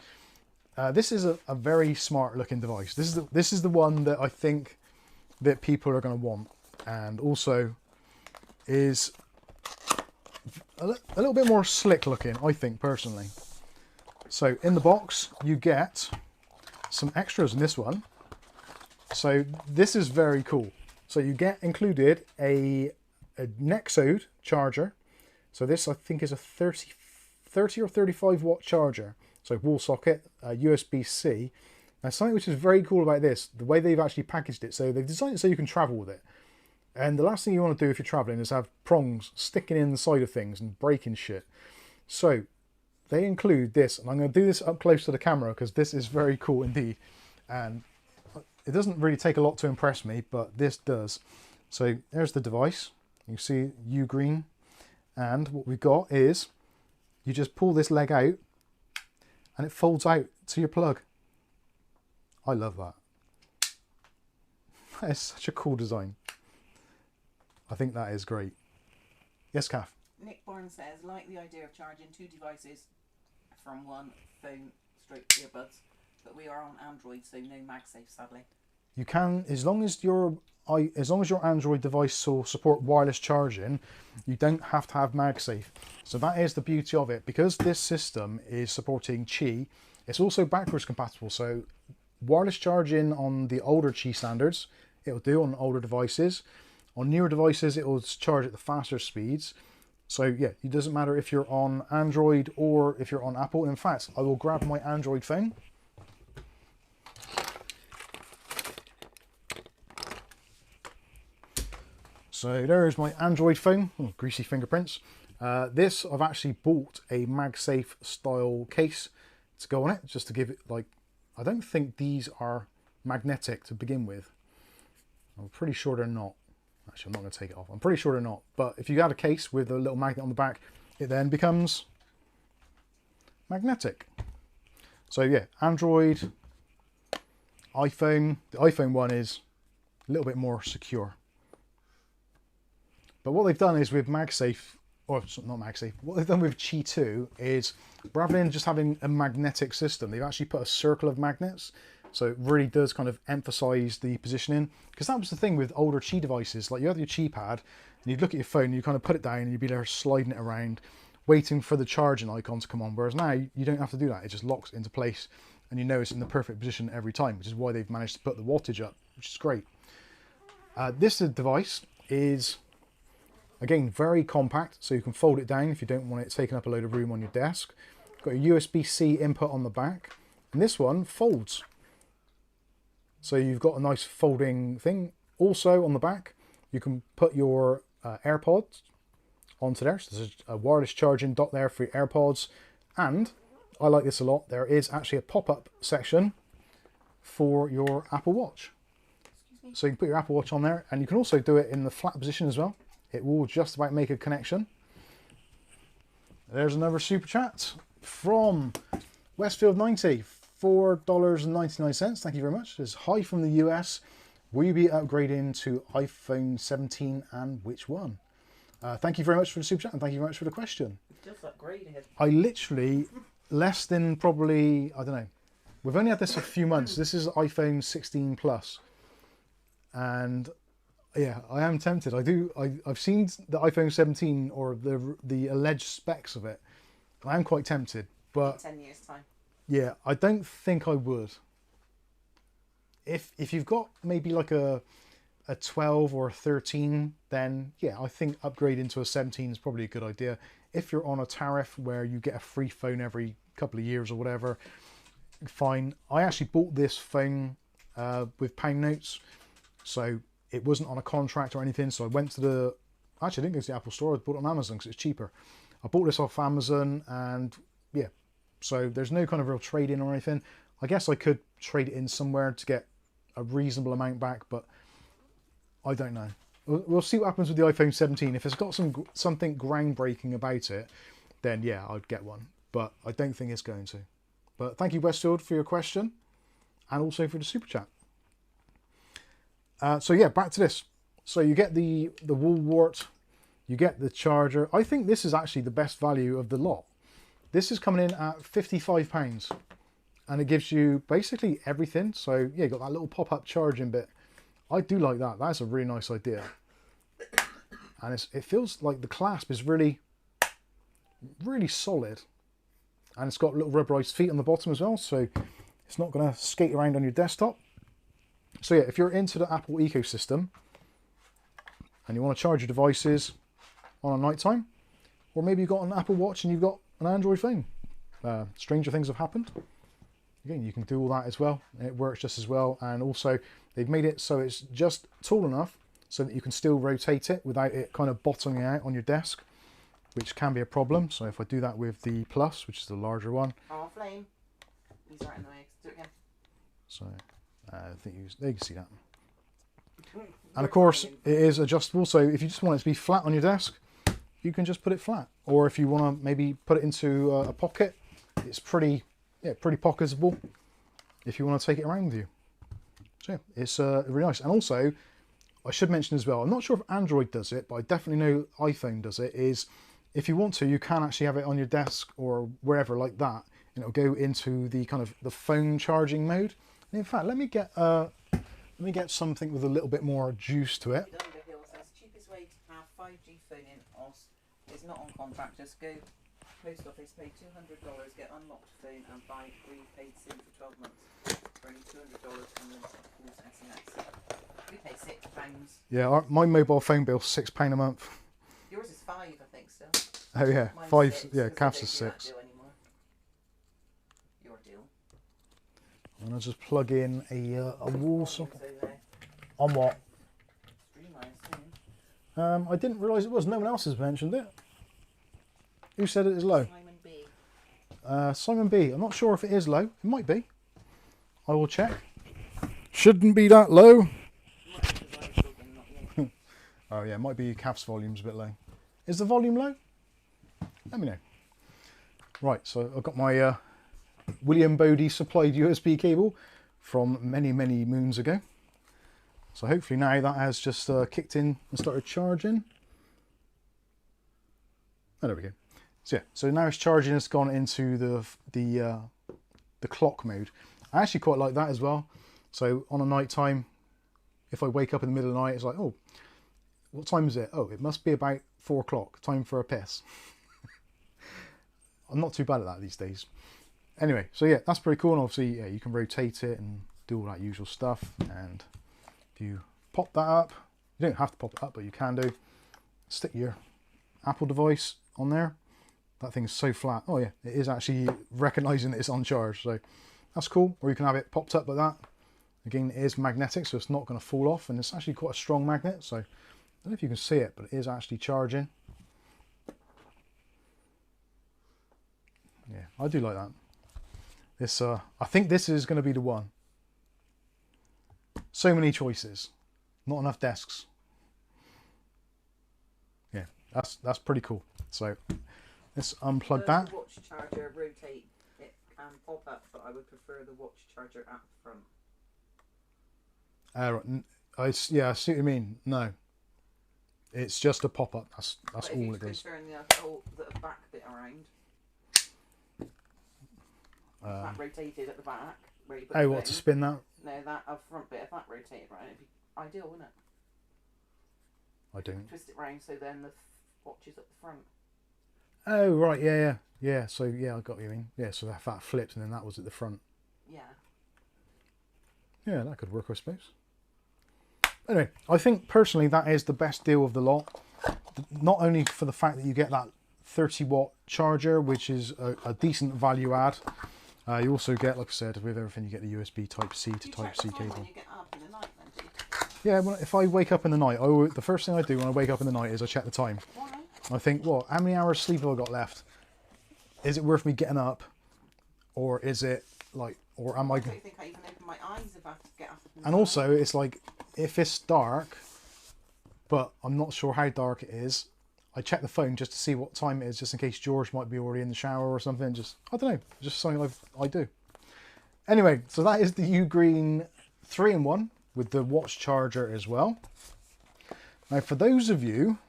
This is a very smart looking device. This is the one that I think that people are going to want, and also is a little bit more slick looking, I think, personally. So in the box you get some extras in this one. So this is very cool. So you get included a Nexode charger. So this, I think, is a 30 or 35 watt charger. So wall socket, USB-C. Now something which is very cool about this, the way they've actually packaged it. So they've designed it so you can travel with it. And the last thing you want to do if you're traveling is have prongs sticking in the side of things and breaking shit. So they include this, and I'm going to do this up close to the camera because this is very cool indeed. And it doesn't really take a lot to impress me, but this does. So there's the device. You see Ugreen. And what we've got is you just pull this leg out and it folds out to your plug. I love that. That is such a cool design. I think that is great. Yes, Kath? Nick Bourne says, like the idea of charging 2 devices from one phone straight earbuds, but we are on Android, so no MagSafe, sadly. You can, as long as your Android device will support wireless charging, you don't have to have MagSafe. So that is the beauty of it. Because this system is supporting Qi, it's also backwards compatible. So wireless charging on the older Qi standards, it'll do on older devices. On newer devices, it will charge at the faster speeds. So yeah, it doesn't matter if you're on Android or if you're on Apple. In fact, I will grab my Android phone. So there's my Android phone. Oh, greasy fingerprints. This, I've actually bought a MagSafe style case to go on it, just to give it like, I don't think these are magnetic to begin with. I'm pretty sure they're not. Actually, I'm not going to take it off. I'm pretty sure they're not. But if you add a case with a little magnet on the back, it then becomes magnetic. So yeah, Android, iPhone. The iPhone one is a little bit more secure. But what they've done is with MagSafe, or not MagSafe, what they've done with Qi2 is, rather than just having a magnetic system, they've actually put a circle of magnets. So it really does kind of emphasize the positioning, because that was the thing with older Qi devices. Like, you have your Qi pad and you'd look at your phone and you kind of put it down and you'd be there sliding it around, waiting for the charging icon to come on. Whereas now you don't have to do that. It just locks into place and you know it's in the perfect position every time, which is why they've managed to put the wattage up, which is great. This device is, again, very compact, so you can fold it down if you don't want it taking up a load of room on your desk. Got a USB-C input on the back, and this one folds. So you've got a nice folding thing. Also on the back, you can put your AirPods onto there. So there's a wireless charging dot there for your AirPods. And I like this a lot. There is actually a pop-up section for your Apple Watch. So you can put your Apple Watch on there, and you can also do it in the flat position as well. It will just about make a connection. There's another super chat from Westfield90. $4.99. Thank you very much. It's hi from the US. Will you be upgrading to iPhone 17 and which one? Thank you very much for the super chat, and thank you very much for the question. Just upgraded. I literally, less than probably, I don't know, we've only had this a few months. This is iPhone 16 Plus. And yeah, I am tempted. I've seen the iPhone 17 or the alleged specs of it. I am quite tempted, but 10 years time. Yeah, I don't think I would. If you've got maybe like a 12 or a 13, then yeah, I think upgrading to a 17 is probably a good idea. If you're on a tariff where you get a free phone every couple of years or whatever, fine. I actually bought this phone with pound notes, so it wasn't on a contract or anything. So I went to the, actually I didn't go to the Apple store, I bought it on Amazon because it's cheaper. I bought this off Amazon, and yeah, so there's no kind of real trade-in or anything. I guess I could trade it in somewhere to get a reasonable amount back, but I don't know. We'll see what happens with the iPhone 17. If it's got something groundbreaking about it, then yeah, I'd get one. But I don't think it's going to. But thank you, Westfield, for your question, and also for the super chat. So yeah, back to this. So you get the wall wart, you get the charger. I think this is actually the best value of the lot. This is coming in at £55, and it gives you basically everything. So yeah, you got that little pop-up charging bit. I do like that. That's a really nice idea. And it feels like the clasp is really, really solid. And it's got little rubberized feet on the bottom as well, so it's not going to skate around on your desktop. So yeah, if you're into the Apple ecosystem and you want to charge your devices on a night time, or maybe you've got an Apple Watch and you've got an Android phone, stranger things have happened. Again, you can do all that as well. It works just as well. And also they've made it so it's just tall enough so that you can still rotate it without it kind of bottoming out on your desk, which can be a problem. So if I do that with the Plus, which is the larger one. Oh, flame. He's right in the way. Do it again. So I think you can see that. And of course it is adjustable. So if you just want it to be flat on your desk, you can just put it flat. Or if you want to maybe put it into a pocket, it's pretty pocketable if you want to take it around with you. So yeah, it's really nice. And also, I should mention as well, I'm not sure if Android does it, but I definitely know iPhone does it, is if you want to, you can actually have it on your desk or wherever like that, and it'll go into the kind of the phone charging mode. And in fact, let me get something with a little bit more juice to it. Underhill says cheapest way to have 5G phone in Oz is not on contract. Just go post office, pay $200, get unlocked phone, and buy free paid SIM for 12 months for only $200 and then calls SMS. We pay £6. Yeah, my mobile phone bill's £6 a month. Yours is 5, I think, still. Oh yeah, Mine's 5. 6, Yeah, 'cause caps they is don't do that 6. deal anymore. Your deal. And I'll just plug in a wall socket. So there. On what? Stream, I assume. I didn't realise it was. No one else has mentioned it. Who said it is low? Simon B. Simon B, I'm not sure if it is low. It might be. I will check. Shouldn't be that low. Oh yeah, it might be Cav's volume's a bit low. Is the volume low? Let me know. Right, so I've got my William Bodie supplied USB cable from many moons ago. So hopefully now that has just kicked in and started charging. Oh, there we go. So yeah, so now it's charging. It's gone into the clock mode. I actually quite like that as well. So on a night time, if I wake up in the middle of the night, it's like, oh, what time is it? Oh, it must be about 4 o'clock. Time for a piss. I'm not too bad at that these days. Anyway, so yeah, that's pretty cool. And obviously, yeah, you can rotate it and do all that usual stuff. And if you pop that up, you don't have to pop it up, but you can do. Stick your Apple device on there. That thing is so flat. Oh yeah, it is actually recognizing that it's on charge. So that's cool. Or you can have it popped up like that. Again, it is magnetic, so it's not going to fall off. And it's actually quite a strong magnet. So I don't know if you can see it, but it is actually charging. Yeah, I do like that. This, I think this is going to be the one. So many choices, not enough desks. Yeah, that's pretty cool. So let's unplug that. The watch charger rotate, it can pop up, but I would prefer the watch charger at the front. Yeah, I see what you mean. No, it's just a pop up. That's all it is. Turn the back bit around. That rotated at the back. Where you put Oh, what, to spin that? No, that front bit, if that rotated right, it'd be ideal, wouldn't it? I don't. Twist it round so then the watch is at the front. Oh, right, yeah. So, yeah, I got what you mean. Yeah, so that flipped and then that was at the front. Yeah. Yeah, that could work, I suppose. Anyway, I think personally that is the best deal of the lot. Not only for the fact that you get that 30-watt charger, which is a decent value add. You also get, like I said, with everything, you get the USB Type-C to Type-C cable. When you get up in the night, then, yeah, well, if I wake up in the night, the first thing I do when I wake up in the night is I check the time. Why? I think, what, how many hours sleep have I got left? Is it worth me getting up? Or is it, like, or am I... I don't think I even open my eyes if I have to get up. And also, it's like, if it's dark, but I'm not sure how dark it is, I check the phone just to see what time it is, just in case George might be already in the shower or something. Just, I don't know, just something I do. Anyway, so that is the Ugreen 3-in-1 with the watch charger as well. Now, for those of you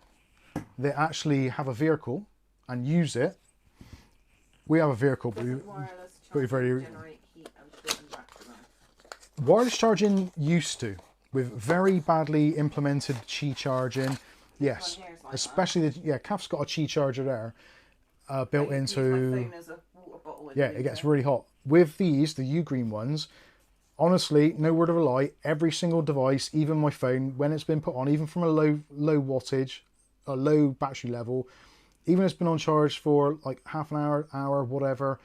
that actually have a vehicle and use it, we have a vehicle, but we very... Wireless charging used to, with very badly implemented Qi charging. Yes, like especially Caf's got a Qi charger there, built into. Yeah, it gets really hot. With these, the Ugreen ones, honestly, no word of a lie, every single device, even my phone, when it's been put on, even from a low wattage, a low battery level, even if it's been on charge for like half an hour, whatever,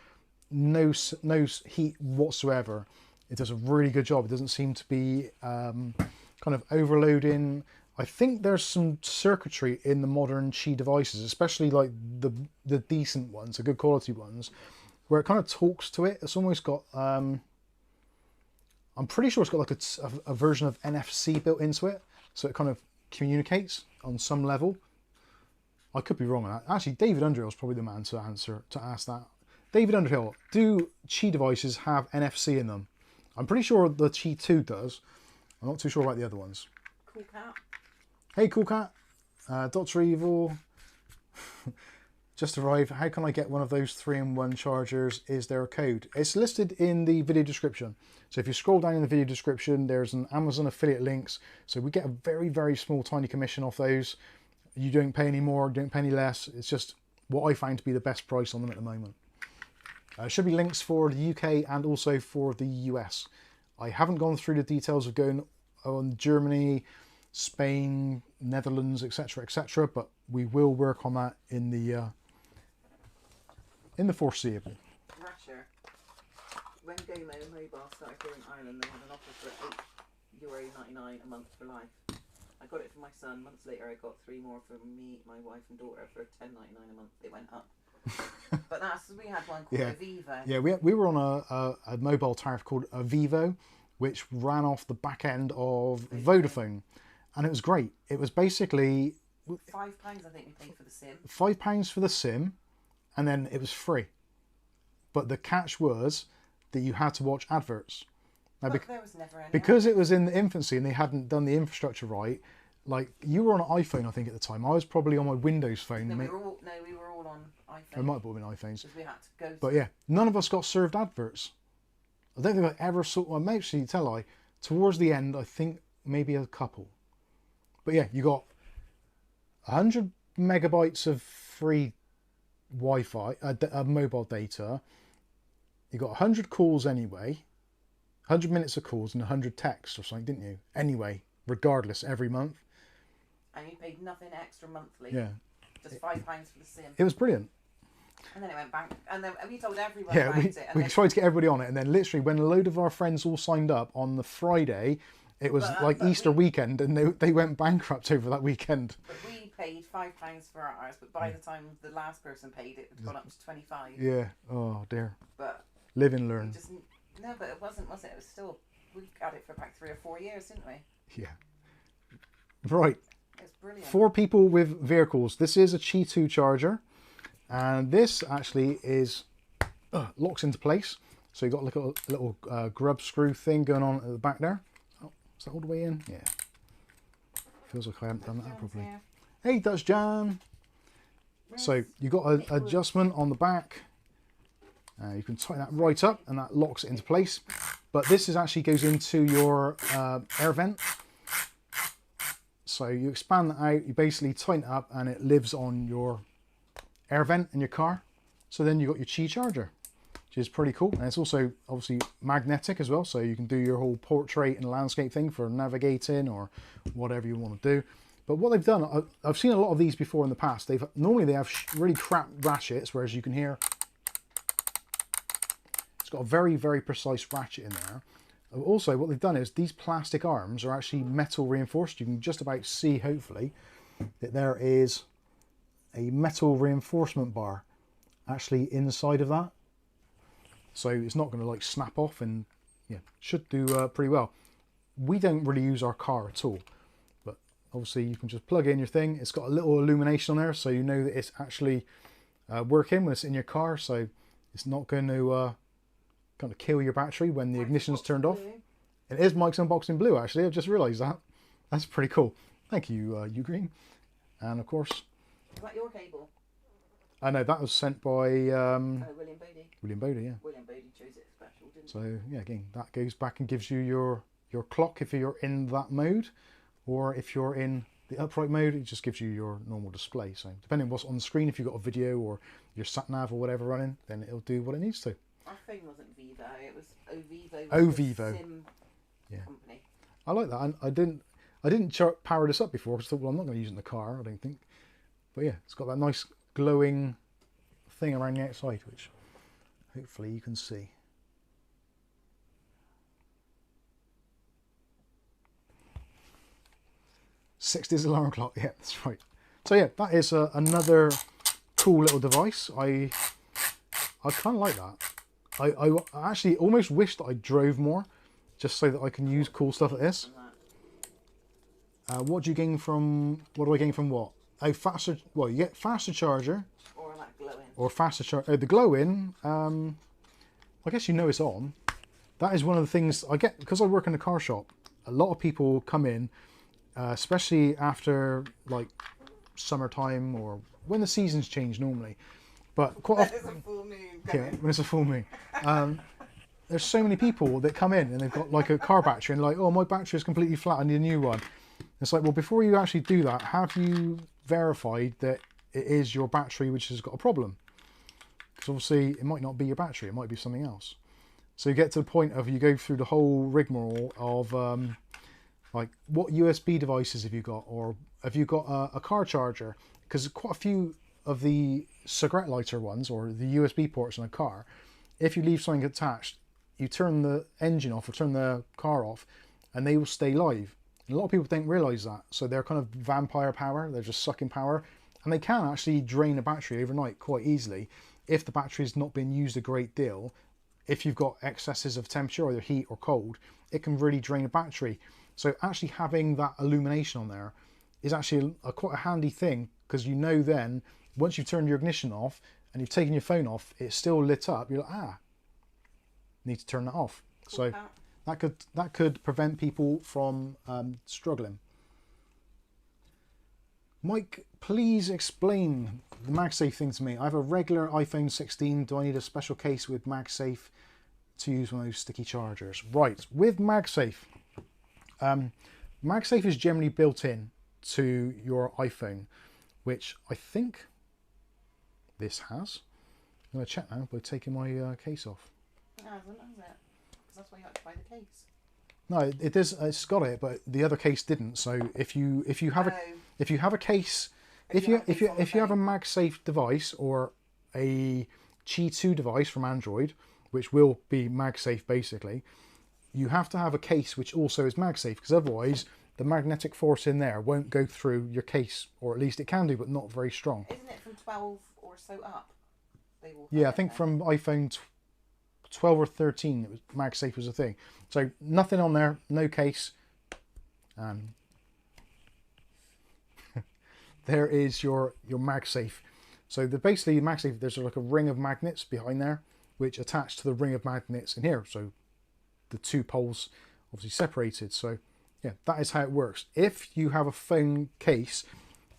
no heat whatsoever. It does a really good job. It doesn't seem to be kind of overloading. I think there's some circuitry in the modern Qi devices, especially like the decent ones, the good quality ones, where it kind of talks to it. It's almost got, I'm pretty sure it's got like a version of NFC built into it, so it kind of communicates on some level. I could be wrong on that. Actually, David Underhill is probably the man to ask that. David Underhill, do Qi devices have NFC in them? I'm pretty sure the Qi2 does. I'm not too sure about the other ones. Cool cat. Hey, Cool Cat. Dr. Evil. Just arrived. How can I get one of those 3-in-1 chargers? Is there a code? It's listed in the video description. So if you scroll down in the video description, there's an Amazon affiliate links. So we get a very, very small, tiny commission off those. You don't pay any more, don't pay any less. It's just what I find to be the best price on them at the moment. Should be links for the UK and also for the US. I haven't gone through the details of going on Germany, Spain, Netherlands, etc., but we will work on that in the foreseeable. Rasher. When Gomo Mobile started here in Ireland, they had an offer for €8.99 a month for life. I got it for my son. Months later, I got 3 more for me, my wife, and daughter for $10.99 a month. It went up. But we had one called Yeah. Avivo. Yeah, we were on a mobile tariff called Avivo, which ran off the back end of Vodafone, and it was great. It was basically £5 I think we paid for the SIM. £5 for the SIM, and then it was free. But the catch was that you had to watch adverts. Now, But there was never any because it was in the infancy and they hadn't done the infrastructure right, like you were on an iPhone, I think at the time. I was probably on my Windows phone. No, we were all on iPhone. It might have been iPhones. Because we had to go. But yeah, none of us got served adverts. I don't think I ever saw. Well, maybe tell I. Towards the end, I think maybe a couple. But yeah, you got 100 megabytes of free Wi-Fi, mobile data. You got 100 calls anyway, 100 minutes of calls and 100 texts or something, didn't you? Anyway, regardless, every month. And you paid nothing extra monthly. Yeah. Just £5 for the SIM. It was brilliant. And then it went bank. And then we told everyone Yeah, about it. And we tried to get everybody on it, and then literally when a load of our friends all signed up on the Friday, it was like Easter weekend, and they went bankrupt over that weekend. But we paid £5 for ours, but by the time the last person paid it, had gone up to 25. Yeah. Oh dear. But live and learn. no, but it wasn't, was it? It was still. We had it for about 3 or 4 years, didn't we? Yeah. Right. It's brilliant. 4 people with vehicles. This is a Qi2 charger, and this actually is locks into place. So you've got like a little grub screw thing going on at the back there. Oh, is that all the way in? Yeah. Feels like I haven't done that properly. Yeah. Hey, Dutch Jan. So you've got an adjustment on the back. You can tighten that right up, and that locks it into place. But this is actually goes into your air vent. So you expand that out, you basically tighten it up, and it lives on your air vent in your car. So then you've got your Qi charger, which is pretty cool. And it's also obviously magnetic as well, so you can do your whole portrait and landscape thing for navigating or whatever you want to do. But what they've done, I've seen a lot of these before in the past. Normally they have really crap ratchets, whereas you can hear it's got a very, very precise ratchet in there. Also, what they've done is these plastic arms are actually metal reinforced. You can just about see, hopefully, that there is a metal reinforcement bar actually inside of that. So it's not going to like snap off, and yeah, should do pretty well. We don't really use our car at all, but obviously you can just plug in your thing. It's got a little illumination on there, so you know that it's actually working when it's in your car. So it's not going to kind of kill your battery when the ignition's turned off. It is Mike's Unboxing Blue, actually. I've just realised that. That's pretty cool. Thank you, Ugreen. And of course... Is that your cable? I know, that was sent by... William Bodie. William Bodie, yeah. William Bodie chose it special, didn't he? So, yeah, again, that goes back and gives you your clock if you're in that mode. Or if you're in the upright mode, it just gives you your normal display. So, depending on what's on the screen, if you've got a video or your sat-nav or whatever running, then it'll do what it needs to. Our phone wasn't Vivo, it was Ovivo. Ovivo. SIM company. I like that. And I didn't power this up before because I thought, well, I'm not going to use it in the car, I don't think. But yeah, it's got that nice glowing thing around the outside, which hopefully you can see. '60s alarm clock, yeah, that's right. So yeah, that is another cool little device. I kind of like that. I actually almost wish that I drove more, just so that I can use cool stuff like this. What do you gain from? What do I gain from what? Oh, faster. Well, you get faster charger. Or that glowing. Or faster charger. The glow-in. I guess you know it's on. That is one of the things I get because I work in a car shop. A lot of people come in, especially after like summertime or when the seasons change normally. But quite often, It's a full moon. yeah, when it's a full moon. There's so many people that come in and they've got like a car battery and like, oh, my battery is completely flat, I need a new one. It's like, well, before you actually do that, have you verified that it is your battery which has got a problem? Because obviously it might not be your battery, it might be something else. So you get to the point of you go through the whole rigmarole of like what USB devices have you got, or have you got a car charger? Because quite a few of the cigarette lighter ones or the USB ports in a car, if you leave something attached, you turn the engine off or turn the car off and they will stay live. And a lot of people don't realise that. So they're kind of vampire power, they're just sucking power, and they can actually drain a battery overnight quite easily. if the battery's not been used a great deal, if you've got excesses of temperature, either heat or cold, it can really drain a battery. So actually having that illumination on there is actually quite a handy thing, because you know then, once you've turned your ignition off and you've taken your phone off, it's still lit up. You're like, need to turn that off. So that could prevent people from struggling. Mike, please explain the MagSafe thing to me. I have a regular iPhone 16. Do I need a special case with MagSafe to use one of those sticky chargers? Right, with MagSafe, MagSafe is generally built in to your iPhone, which I think this has. I'm going to check now by taking my case off. It hasn't, has it? Because that's why you have to buy the case. No, it is. It's got it, but the other case didn't. So if you have a case, if you have a MagSafe device or a Qi2 device from Android, which will be MagSafe basically, you have to have a case which also is MagSafe, because otherwise the magnetic force in there won't go through your case, or at least it can do, but not very strong. Isn't it from 12 or so up? Yeah, I think from iPhone 12 or 13, it was MagSafe was a thing. So nothing on there, no case. There is your MagSafe. So basically MagSafe, there's like a ring of magnets behind there, which attach to the ring of magnets in here. So the two poles obviously separated. So yeah, that is how it works. If you have a phone case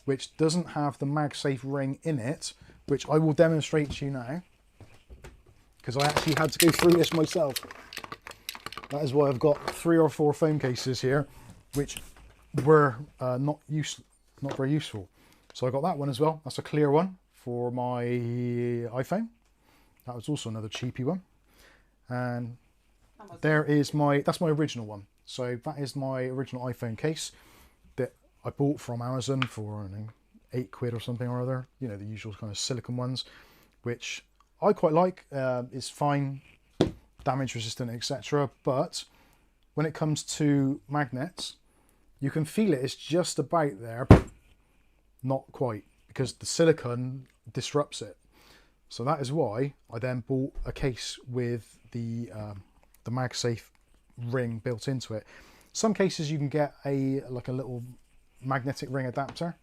which doesn't have the MagSafe ring in it, which I will demonstrate to you now, because I actually had to go through this myself. That is why I've got 3 or 4 phone cases here, which were not very useful. So I got that one as well. That's a clear one for my iPhone. That was also another cheapy one. And that's my original one. So that is my original iPhone case that I bought from Amazon for, I don't know, £8 or something or other. You know, the usual kind of silicone ones, which I quite like. It's fine, damage resistant, etc. But when it comes to magnets, you can feel it. It's just about there, but not quite, because the silicone disrupts it. So that is why I then bought a case with the MagSafe ring built into it. Some cases you can get like a little magnetic ring adapter.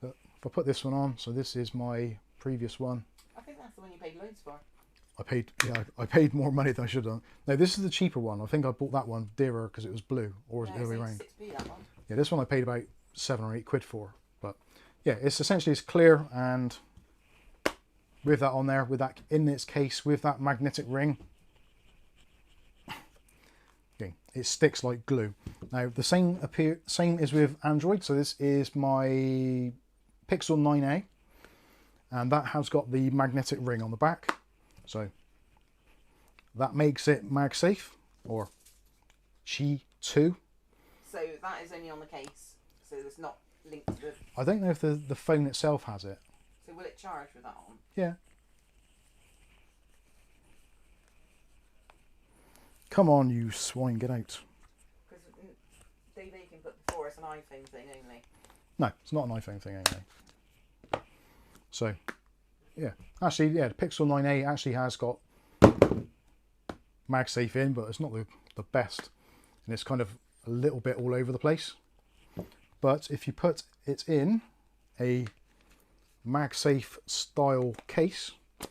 But if I put this one on, so this is my previous one. I think that's the one you paid loads for. I paid more money than I should have done. No, this is the cheaper one. I think I bought that one dearer because it was blue, or the other way around. 6p, that one. Yeah, this one I paid about £7 or £8 for. But yeah, it's essentially clear, and with that on there, with that in its case, with that magnetic ring, okay, it sticks like glue. Now the same is with Android. So this is my Pixel 9a, and that has got the magnetic ring on the back. So that makes it MagSafe, or Qi2. So that is only on the case, so it's not linked to the... I don't know if the phone itself has it. So will it charge with that on? Yeah. Come on, you swine, get out. Because they can put before it's an iPhone thing only. No, it's not an iPhone thing only. So, yeah. Actually, yeah, the Pixel 9a actually has got MagSafe in, but it's not the best. And it's kind of a little bit all over the place. But if you put it in a MagSafe style case, which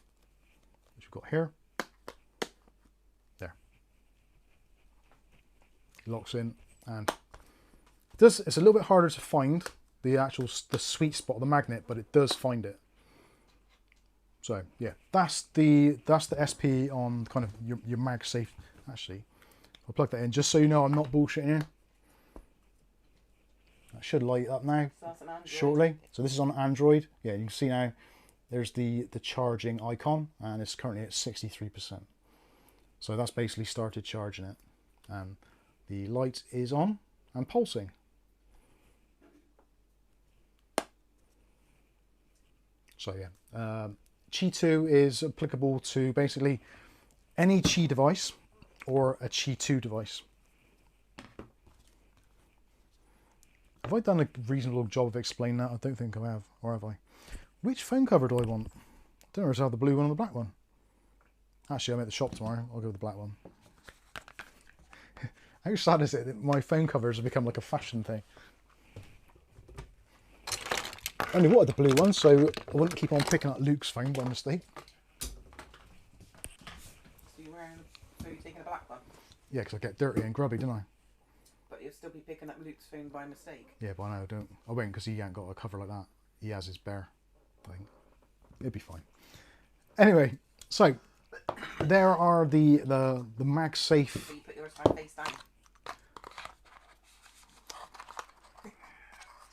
we've got here, there, it locks in, and it's a little bit harder to find the sweet spot of the magnet, but it does find it. So yeah, that's the SP on kind of your MagSafe. Actually, I'll plug that in just so you know I'm not bullshitting you. That should light up now shortly. So this is on Android. Yeah, you can see now there's the charging icon, and it's currently at 63%. So that's basically started charging it, and the light is on and pulsing. So yeah, Qi2 is applicable to basically any Qi device or a Qi2 device. Have I done a reasonable job of explaining that? I don't think I have, or have I? Which phone cover do I want? Don't know if I have the blue one or the black one. Actually, I'm at the shop tomorrow. I'll go with the black one. How sad is it that my phone covers have become like a fashion thing? I only wanted the blue one, so I wouldn't keep on picking up Luke's phone by mistake. So you're taking a black one? Yeah, because I get dirty and grubby, don't I? But you'll still be picking up Luke's phone by mistake. Yeah, but I know I don't. I won't because he ain't got a cover like that. He has his bare thing. It'll be fine. Anyway, so there are the MagSafe. So you put yours face down.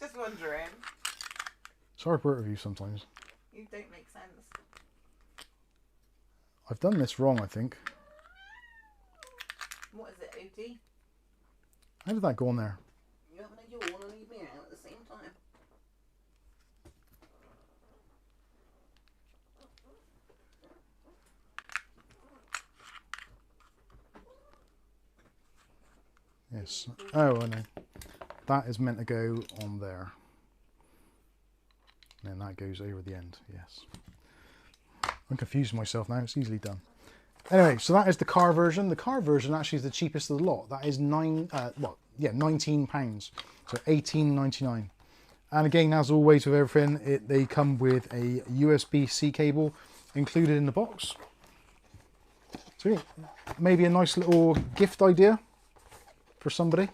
Just wondering. It's hard work with you sometimes. You don't make sense. I've done this wrong, I think. What is it, OT? How did that go on there? You're having a yawn and eat me out at the same time. Yes. Oh, I know. That is meant to go on there. And then that goes over the end, yes. I'm confusing myself now, it's easily done. Anyway, so that is the car version. The car version actually is the cheapest of the lot. That is £19. So $18.99. And again, as always with everything, they come with a USB-C cable included in the box. So yeah, maybe a nice little gift idea for somebody.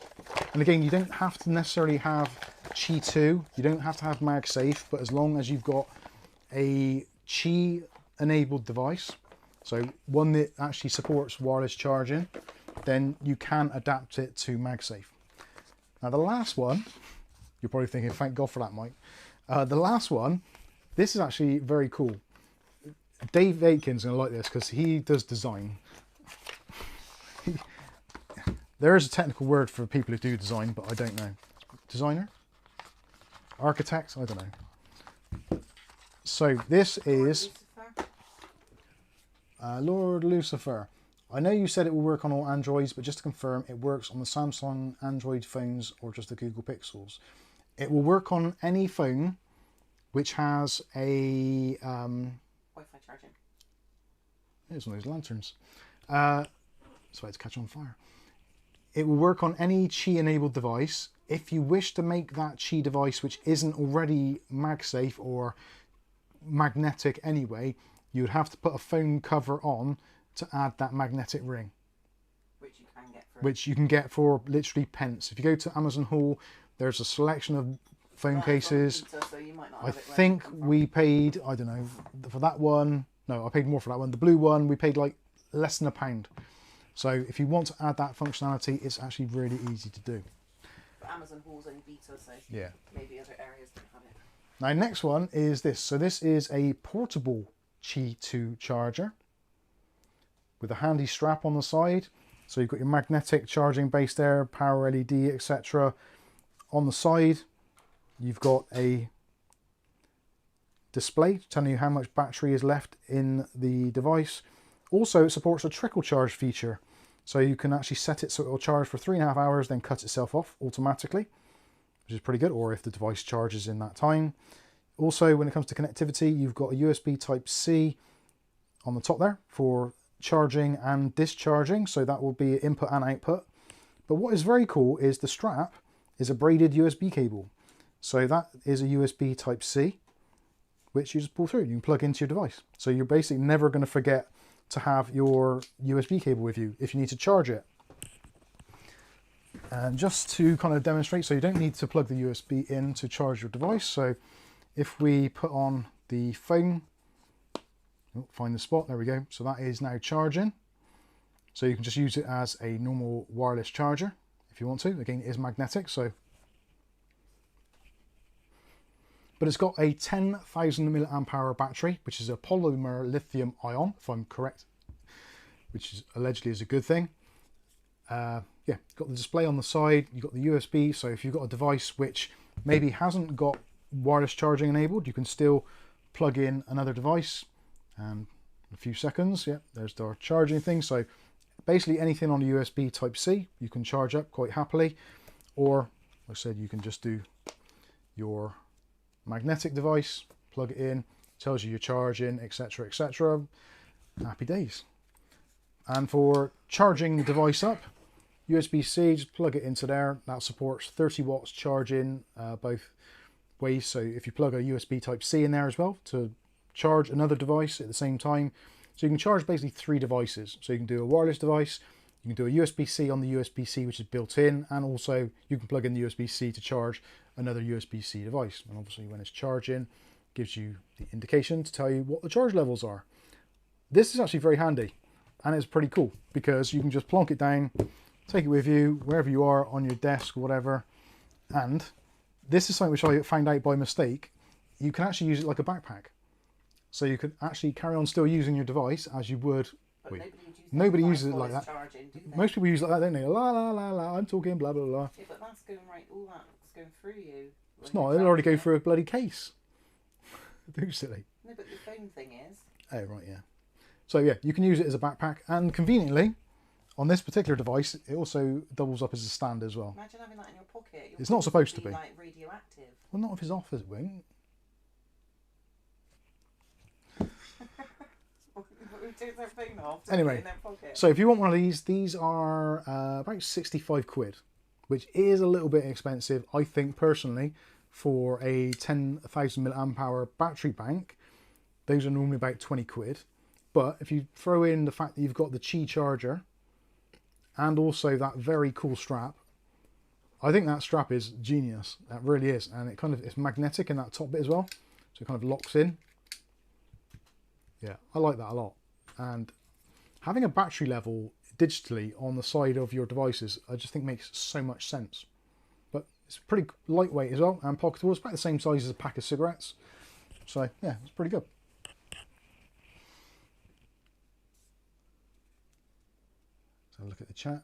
And again, you don't have to necessarily have Qi2, you don't have to have MagSafe, but as long as you've got a Qi enabled device, so one that actually supports wireless charging, then you can adapt it to MagSafe. Now the last one, you're probably thinking, thank God for that, Mike. The last one, this is actually very cool. Dave Aitken's gonna like this because he does design. There is a technical word for people who do design, but I don't know. Designer? Architect? I don't know. So this is Lord Lucifer. I know you said it will work on all Androids, but just to confirm, it works on the Samsung Android phones or just the Google Pixels. It will work on any phone which has a Wi-Fi charging. Here's one of those lanterns. So it's catch on fire. It will work on any Qi enabled device. If you wish to make that Qi device, which isn't already MagSafe or magnetic anyway, you would have to put a phone cover on to add that magnetic ring. Which you can get for... Which you can get for literally pence. If you go to Amazon Haul, there's a selection of phone cases. Pizza, so you might not I have it think we paid, I don't know, for that one. No, I paid more for that one. The blue one, we paid like less than £1. So if you want to add that functionality, it's actually really easy to do. But Amazon Haul's only beta, so yeah, maybe other areas don't have it. Now next one is this. So this is a portable Qi2 charger with a handy strap on the side. So you've got your magnetic charging base there, power LED, etc. On the side, you've got a display telling you how much battery is left in the device. Also, it supports a trickle charge feature. So you can actually set it so it will charge for 3.5 hours, then cut itself off automatically, which is pretty good, or if the device charges in that time. Also, when it comes to connectivity, you've got a USB Type-C on the top there for charging and discharging, so that will be input and output. But what is very cool is the strap is a braided USB cable. So that is a USB Type-C, which you just pull through. You can plug into your device. So you're basically never going to forget to have your USB cable with you if you need to charge it. And just to kind of demonstrate, so you don't need to plug the USB in to charge your device. So if we put on the phone, find the spot, there we go. So that is now charging. So you can just use it as a normal wireless charger if you want to. Again, it is magnetic, so. But it's got a 10,000 milliamp hour battery, which is a polymer lithium ion, if I'm correct, which is allegedly is a good thing. Yeah, got the display on the side, you've got the USB, so if you've got a device which maybe hasn't got wireless charging enabled, you can still plug in another device, and in a few seconds, yeah, there's our charging thing. So basically anything on a USB Type-C, you can charge up quite happily, or like I said, you can just do your magnetic device, plug it in, tells you you're charging, etc, etc. Happy days. And for charging the device up, USB-C, just plug it into there. That supports 30 watts charging both ways. So if you plug a USB Type-C in there as well to charge another device at the same time, so you can charge basically 3 devices. So you can do a wireless device, you can do a USB-C on the USB-C which is built in, and also you can plug in the USB-C to charge another USB-C device. And obviously when it's charging, it gives you the indication to tell you what the charge levels are. This is actually very handy, and it's pretty cool because you can just plonk it down, take it with you wherever you are, on your desk or whatever. And this is something which I found out by mistake. You can actually use it like a backpack. So you could actually carry on still using your device as you would. But nobody uses it like that. Charging, Most people use it like that, don't they? La la la la, I'm talking blah blah blah. Yeah, but that's going right, all that's going through you. It's not, it'll already go through a bloody case. Too silly. No, but the phone thing is. Oh, right, yeah. So yeah, you can use it as a backpack, and conveniently, on this particular device, it also doubles up as a stand as well. Imagine having that in your pocket. It's not supposed to be. Like radioactive. Well, not if it's off, it won't. Anyway, so if you want one of these are about 65 quid, which is a little bit expensive, I think, personally, for a 10,000 milliamp hour battery bank. Those are normally about 20 quid. But if you throw in the fact that you've got the Qi charger and also that very cool strap, I think that strap is genius. That really is. And it kind of, it's magnetic in that top bit as well. So it kind of locks in. Yeah, I like that a lot. And having a battery level digitally on the side of your devices, I just think makes so much sense. But it's pretty lightweight as well, and pocketable. It's about the same size as a pack of cigarettes. So yeah, it's pretty good. So look at the chat.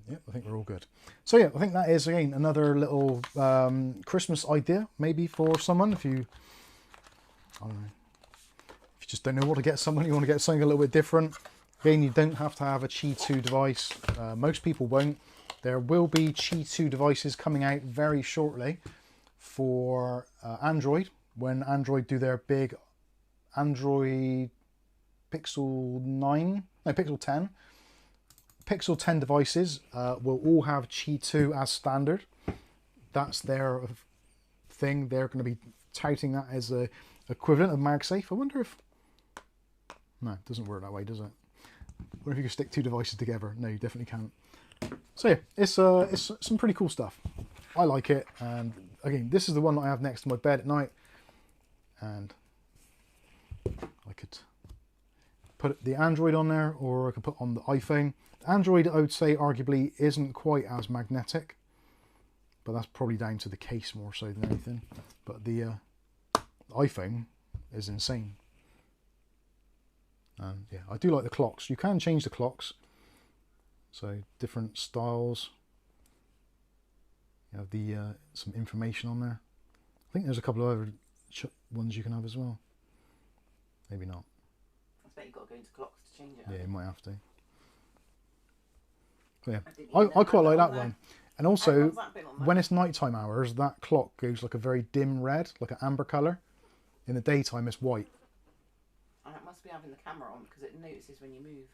Yep, I think we're all good. So yeah, I think that is, again, another little Christmas idea, maybe for someone. If you, I don't know, if you just don't know what to get someone, you want to get something a little bit different. Again, you don't have to have a Qi2 device. Most people won't. There will be Qi2 devices coming out very shortly for Android, when Android do their big Android Pixel 9, no, Pixel 10. Pixel 10 devices will all have Qi2 as standard. That's their thing. They're going to be touting that as a equivalent of MagSafe. I wonder if... No, it doesn't work that way, does it? I wonder if you can stick 2 devices together. No, you definitely can't. So yeah, it's some pretty cool stuff. I like it. And again, this is the one that I have next to my bed at night. And I could put the Android on there, or I could put on the iPhone. Android, I would say, arguably isn't quite as magnetic, but that's probably down to the case more so than anything. But the iPhone is insane. And yeah, I do like the clocks. You can change the clocks, so different styles. You have the some information on there. I think there's a couple of other ones you can have as well. Maybe not. I bet you've got to go into clocks to change it. Yeah, you might have to. So yeah, I quite like that one. And also, when it's nighttime hours, that clock goes like a very dim red, like an amber colour. In the daytime, it's white. And it must be having the camera on, because it notices when you move.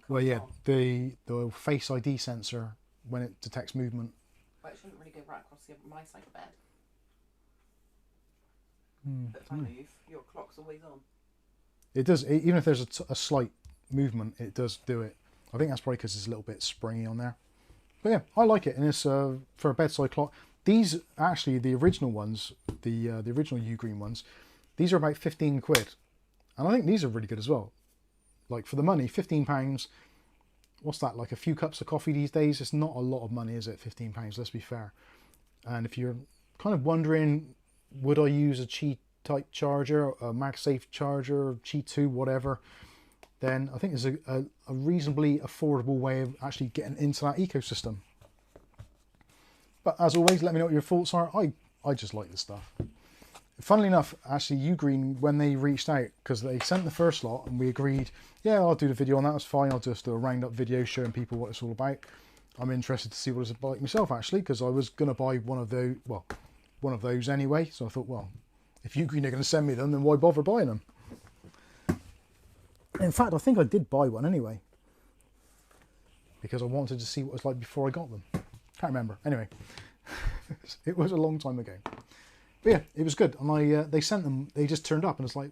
Well, yeah, the Face ID sensor, when it detects movement. Well, it shouldn't really go right across my side of the bed. But if I move, your clock's always on. It does, even if there's a slight movement, it does do it. I think that's probably because it's a little bit springy on there. But yeah, I like it, and it's for a bedside clock. These, actually, the original ones, the original Ugreen ones, these are about 15 quid. And I think these are really good as well. Like, for the money, £15, what's that, like a few cups of coffee these days? It's not a lot of money, is it, £15, let's be fair. And if you're kind of wondering, would I use a Qi-type charger, a MagSafe charger, Qi2, whatever, then I think it's a reasonably affordable way of actually getting into that ecosystem. But as always, let me know what your thoughts are. I just like this stuff. Funnily enough, actually, Ugreen, when they reached out, because they sent the first lot and we agreed, yeah, I'll do the video on that, that's fine. I'll just do a roundup video showing people what it's all about. I'm interested to see what it's about myself, actually, because I was going to buy one of those, well, one of those anyway. So I thought, well, if Ugreen are going to send me them, then why bother buying them? In fact, I think I did buy one anyway, because I wanted to see what it was like before I got them. Can't remember. Anyway, it was a long time ago. But yeah, it was good. And they sent them, they just turned up, and it's like,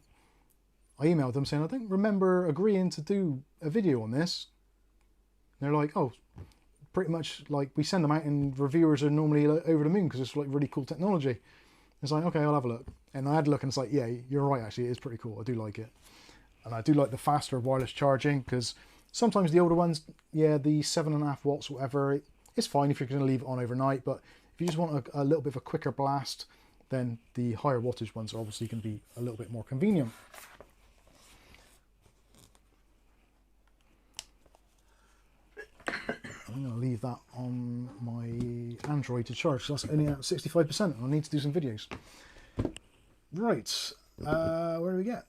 I emailed them saying, I don't remember agreeing to do a video on this. And they're like, oh, pretty much like we send them out and reviewers are normally over the moon because it's like really cool technology. It's like, okay, I'll have a look. And I had a look and it's like, yeah, you're right, actually, it is pretty cool. I do like it. And I do like the faster wireless charging, because sometimes the older ones, yeah, the 7.5 watts, whatever, it's fine if you're going to leave it on overnight. But if you just want a little bit of a quicker blast, then the higher wattage ones are obviously going to be a little bit more convenient. I'm going to leave that on my Android to charge. So that's only at 65%. And I need to do some videos. Right, where do we get?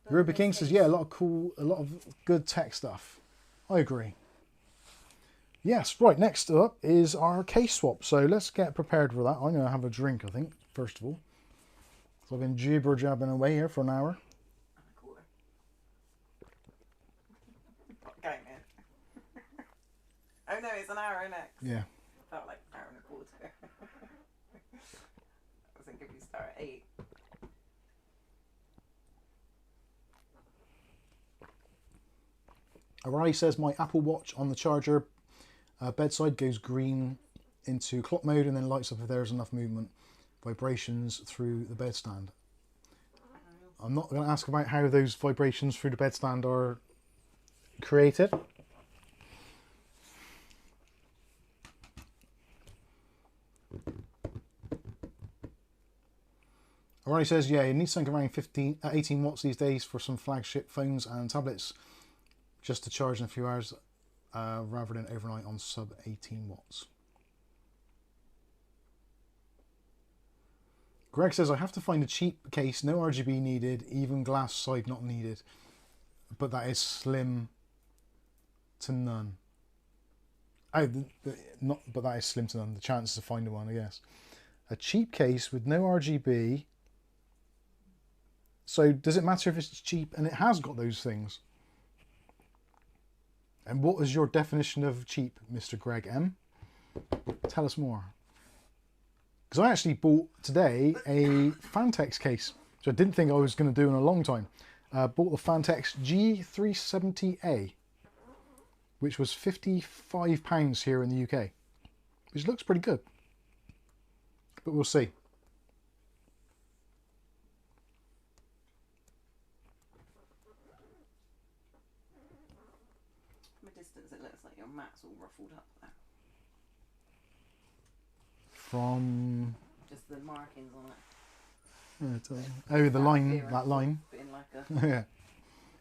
Ruby King says, yeah, a lot of good tech stuff. I agree. Yes, right, next up is our case swap. So let's get prepared for that. I'm going to have a drink, I think, first of all. So I've been jibber-jabbing away here for an hour. Okay, man. Oh no, it's an hour, isn't it? Yeah. Felt like an hour and a quarter. I was thinking we start at 8. O'Reilly says, my Apple Watch on the charger bedside goes green into clock mode and then lights up if there's enough movement, vibrations through the bedstand. I'm not going to ask about how those vibrations through the bedstand are created. O'Reilly says, yeah, you need something around 18 watts these days for some flagship phones and tablets, just to charge in a few hours rather than overnight on sub 18 watts. Greg says, I have to find a cheap case, no RGB needed, even glass side not needed, but that is slim to none. Oh, but that is slim to none, the chances of finding one, I guess. A cheap case with no RGB. So does it matter if it's cheap and it has got those things? And what is your definition of cheap, Mr. Greg M? Tell us more. Because I actually bought today a Fantex case, which I didn't think I was going to do in a long time. Bought the Fantex G360A, which was £55 here in the UK, which looks pretty good. But we'll see. From a distance, it looks like your mat's all ruffled up there. From just the markings on it. Yeah, it does. Oh, the line, that line. In like a, Yeah.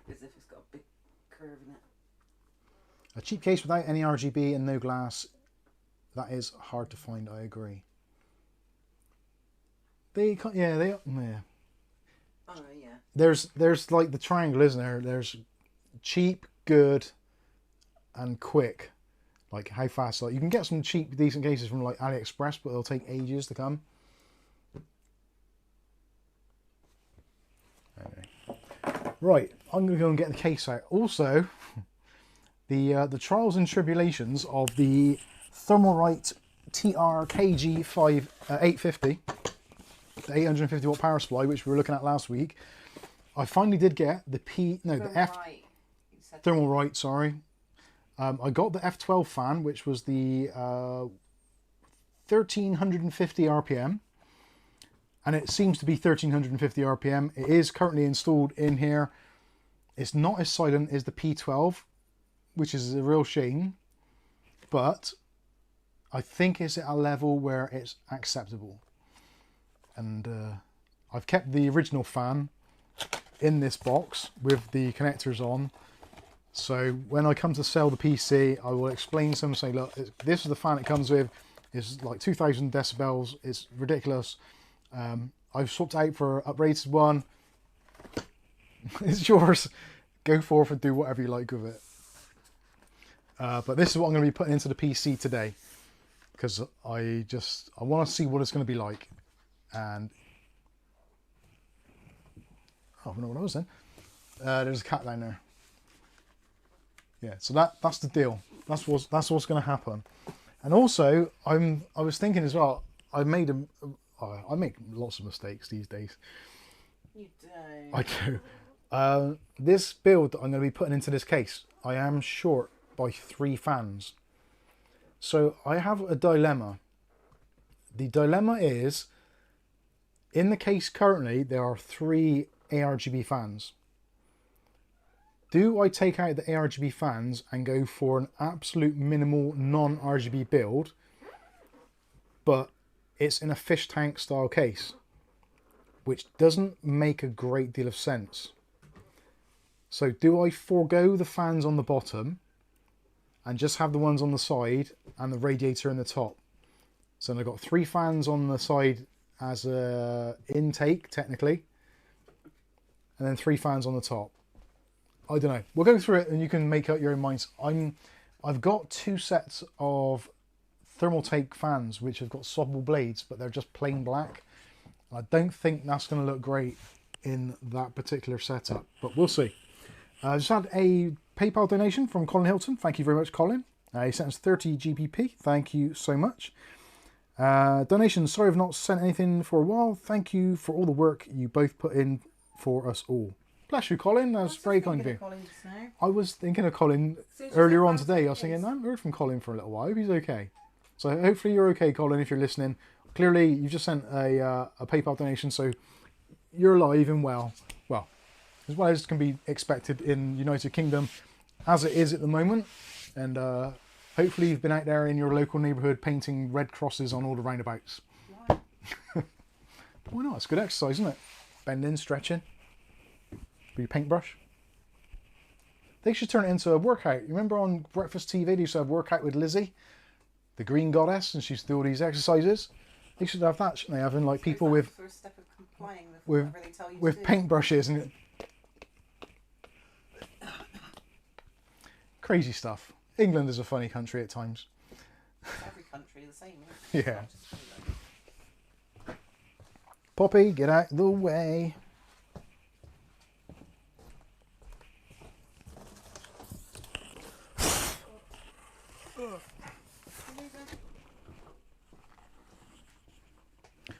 As if it's got a big curve in it. A cheap case without any RGB and no glass, that is hard to find, I agree. They can't, yeah, they, yeah. Oh, yeah. There's like the triangle, isn't there? There's cheap, good, and quick. Like how fast, like you can get some cheap, decent cases from like AliExpress, but they'll take ages to come. Anyway. Right, I'm going to go and get the case out. Also, the trials and tribulations of the Thermalright TRKG5 850, the 850 watt power supply, which we were looking at last week. I finally did get the Thermalright, sorry. I got the F12 fan, which was the 1350 RPM, and it seems to be 1350 RPM. It is currently installed in here. It's not as silent as the P12, which is a real shame, but I think it's at a level where it's acceptable. And I've kept the original fan in this box with the connectors on. So when I come to sell the PC, I will explain to them, say, look, this is the fan it comes with. It's like 2000 decibels. It's ridiculous. I've swapped out for an uprated one. It's yours. Go forth and do whatever you like with it. But this is what I'm going to be putting into the PC today, because I want to see what it's going to be like. And oh, I don't know what I was in. There's a cat down there. Yeah, so that's the deal. That's what's going to happen. And also, I was thinking as well. I make lots of mistakes these days. You do. I do. This build that I'm going to be putting into this case, I am short by 3 fans. So I have a dilemma. The dilemma is, in the case currently, there are 3 ARGB fans. Do I take out the ARGB fans and go for an absolute minimal non-RGB build, but it's in a fish tank style case, which doesn't make a great deal of sense. So do I forego the fans on the bottom and just have the ones on the side and the radiator in the top? So I've got 3 fans on the side as a intake technically, and then 3 fans on the top. I don't know. We'll go through it and you can make up your own minds. I've got 2 sets of Thermalright fans which have got swappable blades, but they're just plain black. I don't think that's going to look great in that particular setup, but we'll see. I just had a PayPal donation from Colin Hilton. Thank you very much, Colin. He sent us 30 GBP. Thank you so much. Donation. Sorry I've not sent anything for a while. Thank you for all the work you both put in for us all. Bless you, Colin. That's very kind of you. I was thinking of Colin earlier on today. I was thinking, I haven't heard from Colin for a little while. He's okay. So hopefully you're okay, Colin, if you're listening. Clearly, you just sent a PayPal donation, so you're alive and well. Well, as well as can be expected in United Kingdom, as it is at the moment. And hopefully you've been out there in your local neighbourhood painting red crosses on all the roundabouts. Why? Why not? It's good exercise, isn't it? Bending, stretching. With your paintbrush. They should turn it into a workout. You remember on Breakfast TV they used to have workout with Lizzie, the green goddess, and she used to do all these exercises. They should have that, shouldn't they? Having like people with First step of complying with whatever they tell you with to do. paintbrushes and crazy stuff. England is a funny country at times. Every country the same. Isn't it? Yeah. Poppy, get out of the way.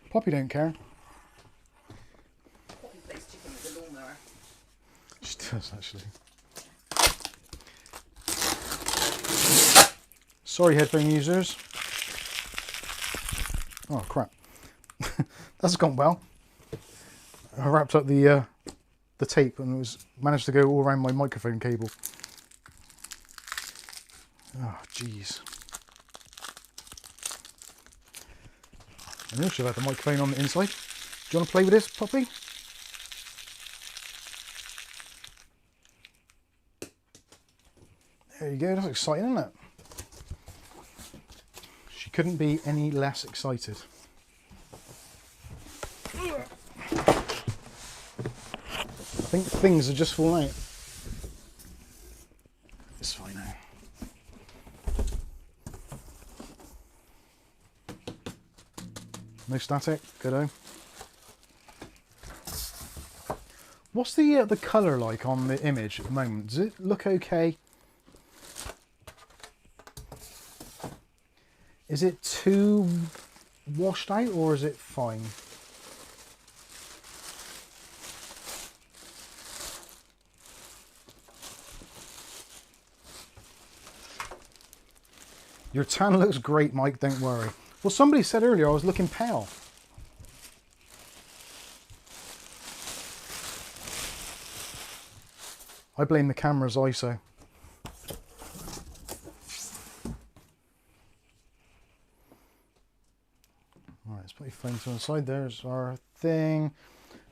Poppy don't care. Poppy plays chicken with the lawnmower. She does, actually. Sorry, headphone users. Oh, crap. That's gone well. I wrapped up the tape and it was managed to go all around my microphone cable. Oh, jeez. I really should have had the microphone on the inside. Do you want to play with this, Poppy? There you go, that's exciting, isn't it? She couldn't be any less excited. I think things are just falling out. It's fine now. No static, good-o. What's the colour like on the image at the moment? Does it look okay? Is it too washed out or is it fine? Your tan looks great, Mike, don't worry. Well, somebody said earlier I was looking pale. I blame the camera's ISO. Alright, let's put your phone to one side. There's our thing.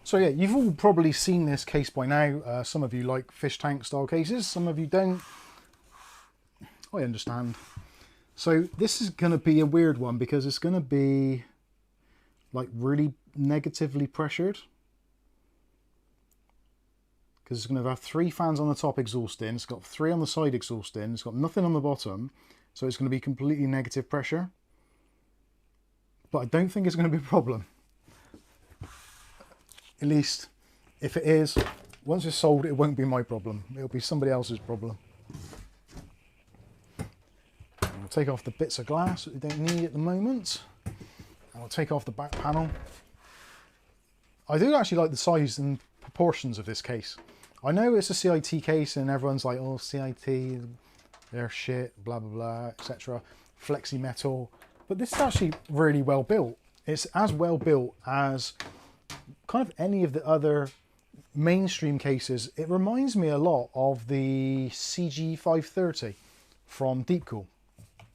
So yeah, you've all probably seen this case by now. Some of you like fish tank style cases, some of you don't. I understand. So this is going to be a weird one because it's going to be like really negatively pressured, because it's going to have 3 fans on the top exhausting, it's got 3 on the side exhausting, it's got nothing on the bottom, so it's going to be completely negative pressure. But I don't think it's going to be a problem. At least, if it is, once it's sold, it won't be my problem. It'll be somebody else's problem. I'll take off the bits of glass that we don't need at the moment. I'll take off the back panel. I do actually like the size and proportions of this case. I know it's a CIT case and everyone's like, oh, CIT, they're shit, blah, blah, blah, etc. Flexi metal. But this is actually really well built. It's as well built as kind of any of the other mainstream cases. It reminds me a lot of the CG530 from Deepcool,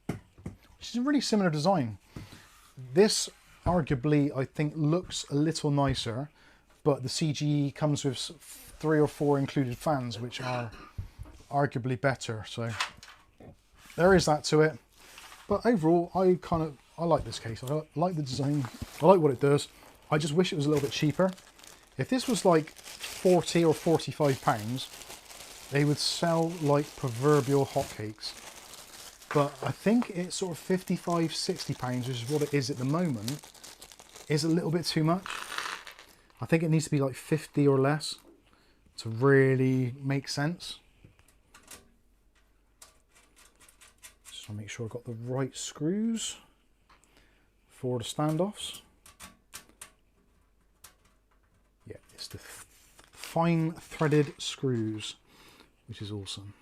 which is a really similar design. This arguably, I think, looks a little nicer, but the CG comes with 3 or 4 included fans, which are arguably better. So there is that to it. But overall, I like this case. I like the design. I like what it does. I just wish it was a little bit cheaper. If this was like 40 or 45 pounds, they would sell like proverbial hotcakes. But I think it's sort of 55, 60 pounds, which is what it is at the moment, is a little bit too much. I think it needs to be like 50 or less to really make sense. Just want to make sure I've got the right screws for the standoffs. Yeah, it's the fine threaded screws, which is awesome.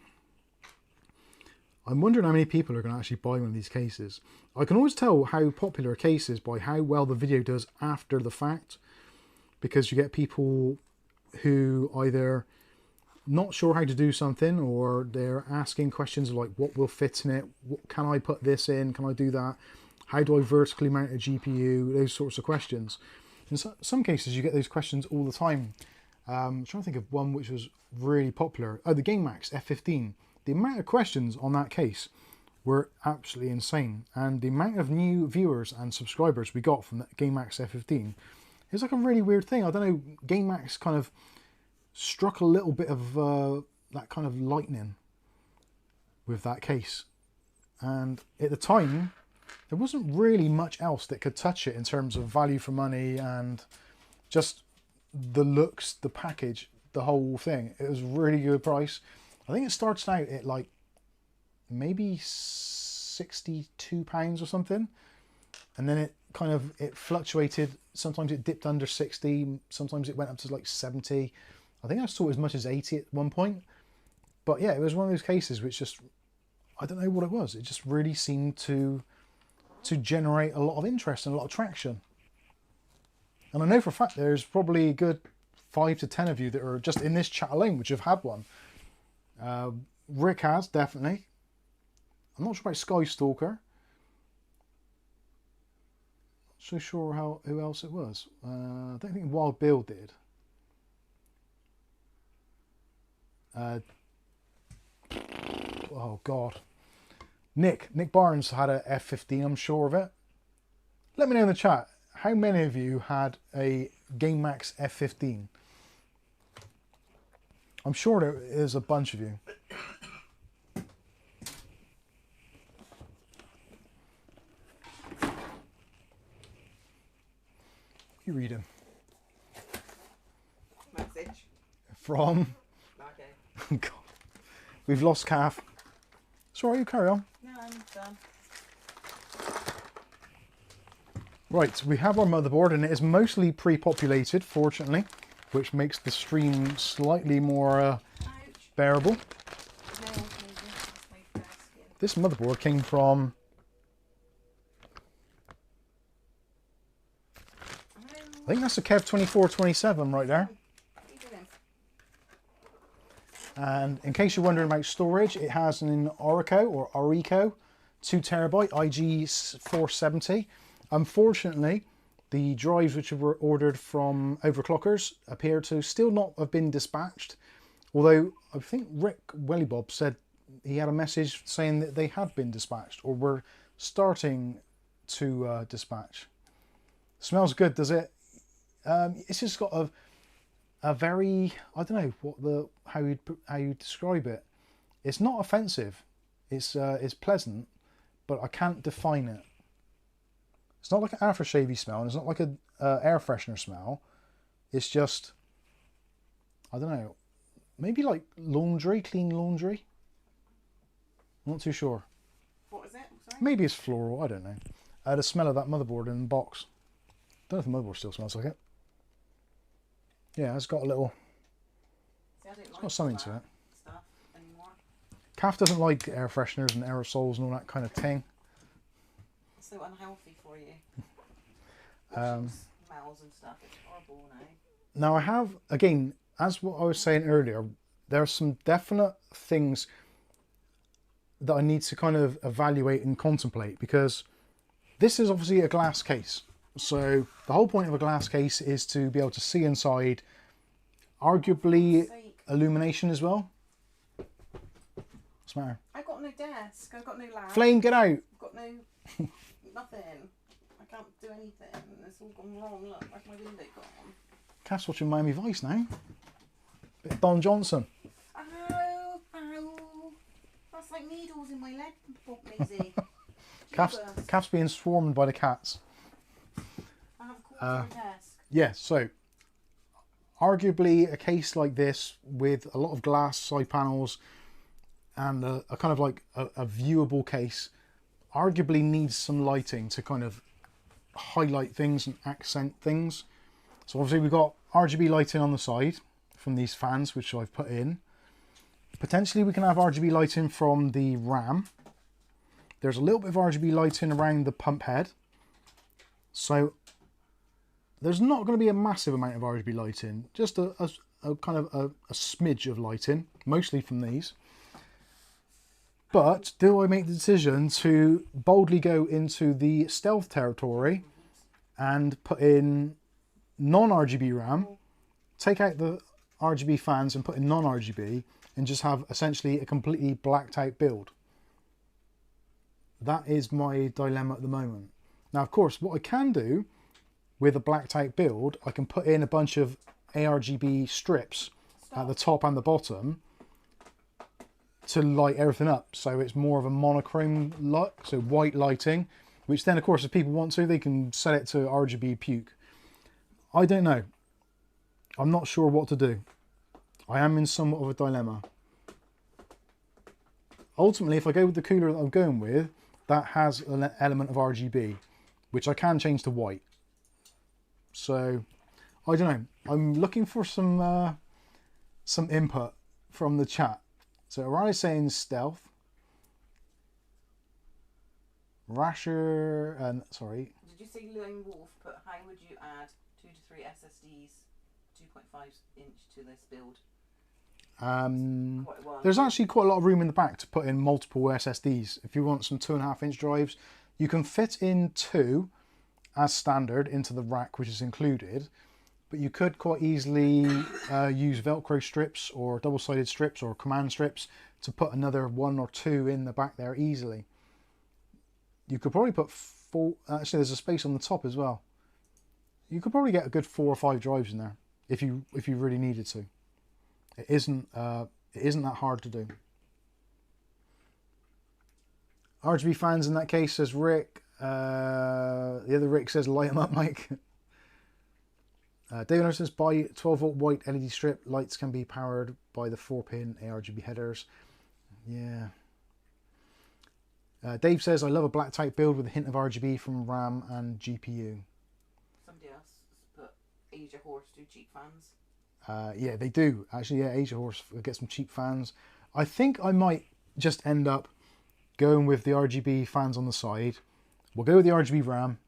I'm wondering how many people are going to actually buy one of these cases. I can always tell how popular a case is by how well the video does after the fact, because you get people who either not sure how to do something, or they're asking questions like what will fit in it, what, can I put this in, can I do that, how do I vertically mount a GPU, those sorts of questions. In some cases you get those questions all the time. I'm trying to think of one which was really popular. Oh, the GameMax F15. The amount of questions on that case were absolutely insane, and the amount of new viewers and subscribers we got from that GameMax F15 is like a really weird thing. I don't know, GameMax kind of struck a little bit of that kind of lightning with that case, and at the time there wasn't really much else that could touch it in terms of value for money and just the looks, the package, the whole thing. It was a really good price. I think it starts out at like maybe £62 or something, and then it fluctuated. Sometimes it dipped under 60, sometimes it went up to like 70. I think I saw as much as 80 at one point. But yeah, it was one of those cases which just, I don't know what it was. It just really seemed to generate a lot of interest and a lot of traction. And I know for a fact there's probably a good 5 to 10 of you that are just in this chat alone which have had one. Rick has, definitely. I'm not sure about Skystalker. Not so sure who else it was. I don't think Wild Bill did. Oh God. Nick Barnes had a F15, I'm sure of it. Let me know in the chat, how many of you had a GameMax F15? I'm sure there is a bunch of you. You reading? Message. From? Okay. God. We've lost Calf. Sorry, you carry on. No, I'm done. Right, we have our motherboard, and it is mostly pre-populated, fortunately, which makes the stream slightly more bearable. This motherboard came from... I think that's a Kev2427 right there. And in case you're wondering about storage, it has an Orico 2TB IG740. Unfortunately, the drives which were ordered from overclockers appear to still not have been dispatched. Although I think Rick Wellybob said he had a message saying that they had been dispatched or were starting to dispatch. Smells good, does it? It's just got a very, I don't know how you describe it. It's not offensive. It's pleasant, but I can't define it. It's not like an aftershave smell, and it's not like a air freshener smell. It's just, I don't know, maybe like laundry, clean laundry. I'm not too sure. What is it? Sorry? Maybe it's floral, I don't know. The smell of that motherboard in the box. Don't know if the motherboard still smells like it. Yeah, it's got a little, See, I don't it's like got something to it. stuff anymore. Calf doesn't like air fresheners and aerosols and all that kind of thing. It's so unhealthy for you. Um, Smells and stuff. It's horrible now. Now I have, again, as what I was saying earlier, there are some definite things that I need to kind of evaluate and contemplate, because this is obviously a glass case. So the whole point of a glass case is to be able to see inside, arguably illumination as well. What's the matter? I've got no desk, I've got no lamp. Flame, get out! I've got no, nothing. I can't do anything. It's all gone wrong. Look, where's my window gone? Cass watching Miami Vice now. Bit of Don Johnson. Ow, ow. That's like needles in my leg, Bob Maisie. Caff's being swarmed by the cats. I have a quarter desk. Yeah, so arguably a case like this with a lot of glass side panels and a kind of like a viewable case arguably needs some lighting to kind of highlight things and accent things. So obviously we've got RGB lighting on the side from these fans which I've put in. Potentially we can have RGB lighting from the RAM. There's a little bit of RGB lighting around the pump head. So there's not going to be a massive amount of RGB lighting, just a kind of a smidge of lighting, mostly from these. But do I make the decision to boldly go into the stealth territory and put in non-RGB RAM, take out the RGB fans and put in non-RGB, and just have essentially a completely blacked out build? That is my dilemma at the moment. Now, of course, what I can do with a blacked out build, I can put in a bunch of ARGB strips at the top and the bottom to light everything up. So it's more of a monochrome look, so white lighting, which then, of course, if people want to, they can set it to RGB puke. I don't know. I'm not sure what to do. I am in somewhat of a dilemma. Ultimately, if I go with the cooler that I'm going with, that has an element of RGB, which I can change to white. So, I don't know. I'm looking for some input from the chat. So, Orion is saying stealth. Rasher, and sorry. Did you see Lone Wolf put, how would you add 2 to 3 SSDs 2.5 inch to this build? There's actually quite a lot of room in the back to put in multiple SSDs. If you want some 2.5 inch drives, you can fit in 2 as standard into the rack, which is included, but you could quite easily use Velcro strips or double-sided strips or command strips to put another 1 or 2 in the back there easily. You could probably put 4, actually there's a space on the top as well. You could probably get a good 4 or 5 drives in there if you really needed to. It isn't that hard to do. RGB fans in that case, says Rick. The other Rick says light them up, Mike. David says buy 12 volt white LED strip. Lights can be powered by the 4-pin ARGB headers. Yeah. Dave says I love a black type build with a hint of RGB from RAM and GPU. Somebody else put Asia Horse do cheap fans. Yeah, they do. Actually, yeah, Asia Horse get some cheap fans. I think I might just end up going with the RGB fans on the side. We'll go with the RGB RAM,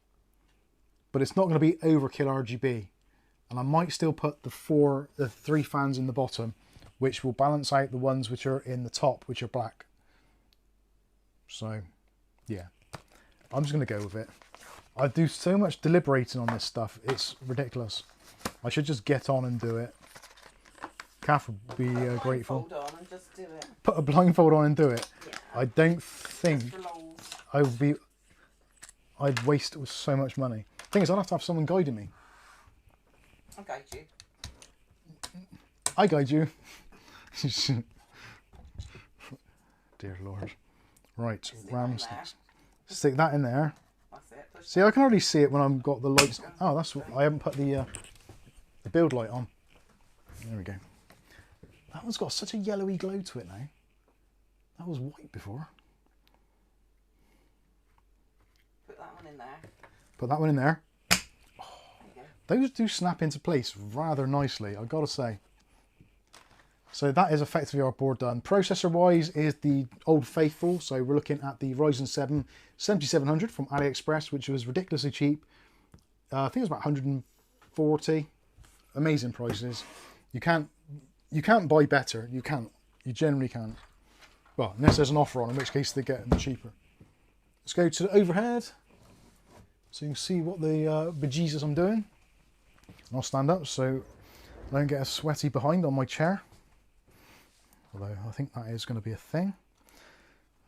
but it's not going to be overkill RGB. And I might still put the 3 fans in the bottom, which will balance out the ones which are in the top, which are black. So, yeah, I'm just going to go with it. I do so much deliberating on this stuff. It's ridiculous. I should just get on and do it. Kath would be grateful. Put a blindfold on and just do it. Put a blindfold on and do it. Yeah. I don't think Just for lols. I'd waste so much money. Thing is, I'd have to have someone guiding me. I'll guide you. I guide you. Dear Lord. Right, RAM sticks. Stick that in there. That's it. Push See, I can already see it when I've got the lights. Oh, that's what I haven't put the build light on. There we go. That one's got such a yellowy glow to it now. That was white before. Put that one in there. Put that one in there. There you go. Those do snap into place rather nicely, I've got to say. So that is effectively our board done. Processor wise is the old faithful. So we're looking at the Ryzen 7 7700 from AliExpress, which was ridiculously cheap. I think it was about 140. Amazing prices. You can't buy better. You can't. You generally can't. Well, unless there's an offer on, in which case they get them cheaper. Let's go to the overhead, so you can see what the bejesus I'm doing. And I'll stand up so I don't get a sweaty behind on my chair. Although I think that is going to be a thing.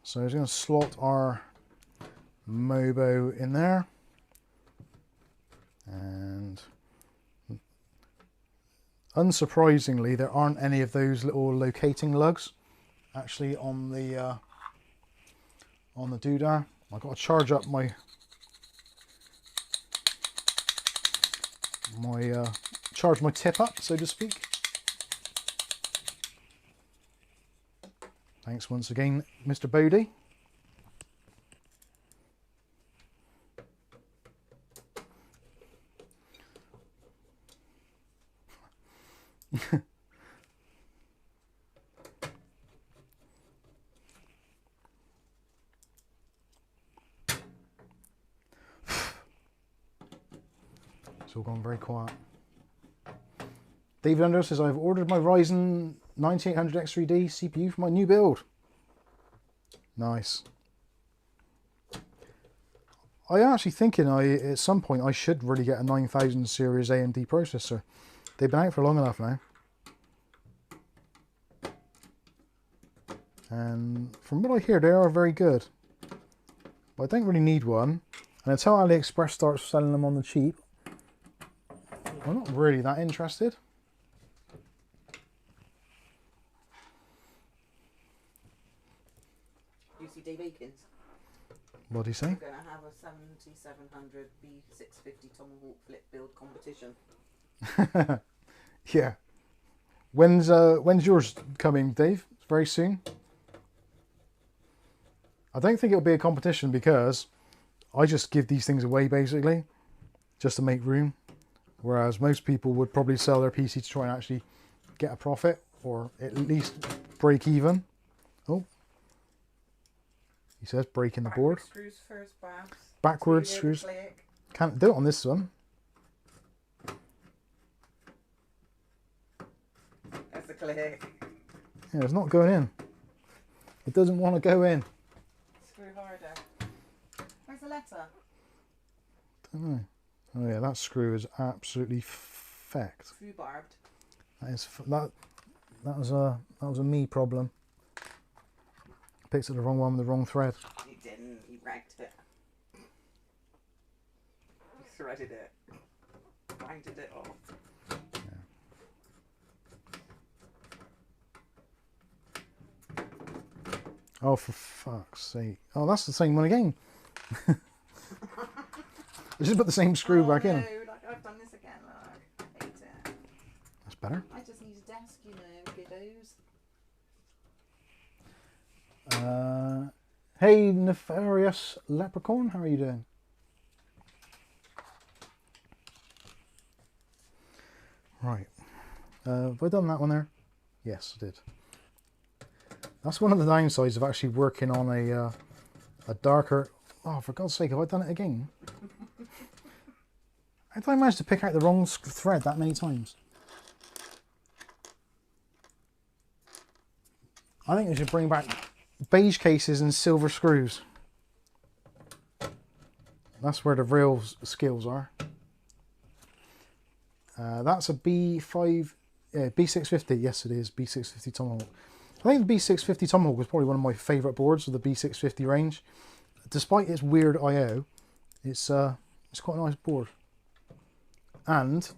So I'm going to slot our Mobo in there. And unsurprisingly, there aren't any of those little locating lugs actually on the doodah. I've got to charge up charge my tip up, so to speak. Thanks once again, Mr. Bodie. It's all gone very quiet. David Under says, I've ordered my Ryzen 9800 X3D CPU for my new build. Nice. I'm actually thinking at some point I should really get a 9000 series AMD processor. They've been out for long enough now. And from what I hear, they are very good. But I don't really need one. And until AliExpress starts selling them on the cheap, I'm not really that interested. You see Dave Akins? What do you say? We're going to have a 7700 B650 Tomahawk flip build competition. Yeah. When's yours coming, Dave? Very soon? I don't think it'll be a competition because I just give these things away basically just to make room. Whereas most people would probably sell their PC to try and actually get a profit or at least break even. Oh. He says breaking the board. Screws first, Babs. Backwards screws. Can't do it on this one. That's a click. Yeah, it's not going in. It doesn't want to go in. Screw harder. Where's the letter? Don't know. Oh yeah, that screw is absolutely fecked. Screw barbed. That was a me problem. Picked up the wrong one with the wrong thread. He didn't. He ragged it. He threaded it. Winded it off. Yeah. Oh, for fuck's sake! Oh, that's the same one again. I just put the same screw back in. No, like I've done this again. Look, I hate it. That's better. I just need a desk, you know, kiddos. Hey, Nefarious Leprechaun, how are you doing? Right. Have I done that one there? Yes, I did. That's one of the downsides of actually working on a darker... Oh, for God's sake, have I done it again? How did I manage to pick out the wrong thread that many times? I think we should bring back beige cases and silver screws. That's where the real skills are. That's a B650. Yes, it is B650 Tomahawk. I think the B650 Tomahawk was probably one of my favourite boards of the B650 range. Despite its weird I/O, it's quite a nice board. And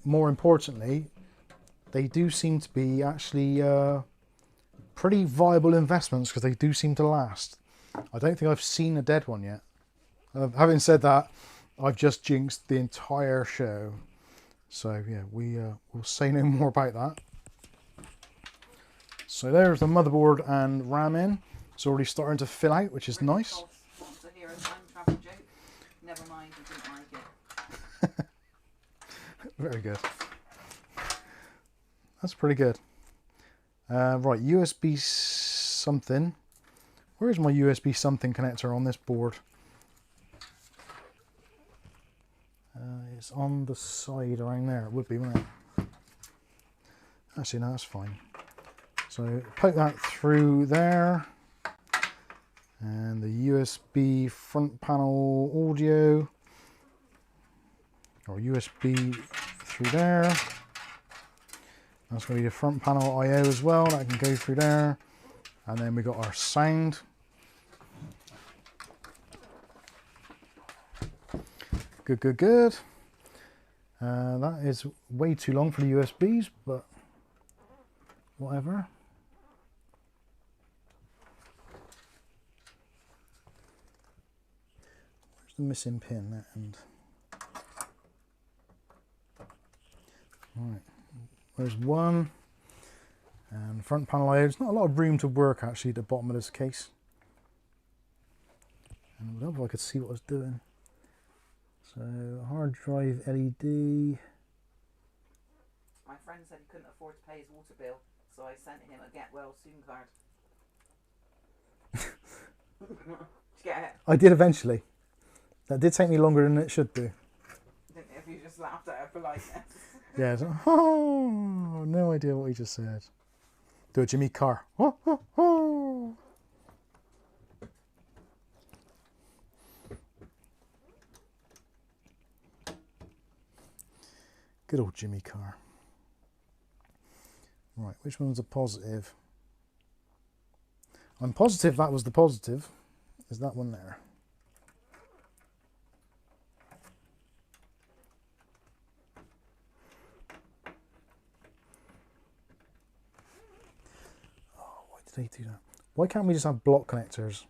more importantly, they do seem to be actually pretty viable investments because they do seem to last. I don't think I've seen a dead one yet. Having said that, I've just jinxed the entire show. So yeah, we'll say no more about that. So there's the motherboard and RAM in. It's already starting to fill out, which is nice. Wants to hear a time travel joke. Never mind, he didn't like it. Very good. That's pretty good. Right, USB something. Where's my USB something connector on this board? It's on the side around there. It would be, wouldn't it? Actually, no, that's fine. So poke that through there. And the USB front panel audio. Or USB through there. That's going to be the front panel I/O as well. That can go through there. And then we got our sound. Good, good, good. That is way too long for the USBs, but whatever. Where's the missing pin? That end. Right. There's one. And front panel I/O. There's not a lot of room to work actually at the bottom of this case. And I would hope I could see what I was doing. So hard drive LED. My friend said he couldn't afford to pay his water bill, so I sent him a get well soon card. Did you get it? I did eventually. That did take me longer than it should do. Didn't you? If you just laughed at her politeness. Yeah, it's like, oh, no idea what he just said. Do a Jimmy Carr. Oh, oh, oh. Good old Jimmy Carr. Right, which one's a positive? I'm positive that was the positive. Is that one there? Oh, why did they do that? Why can't we just have block connectors?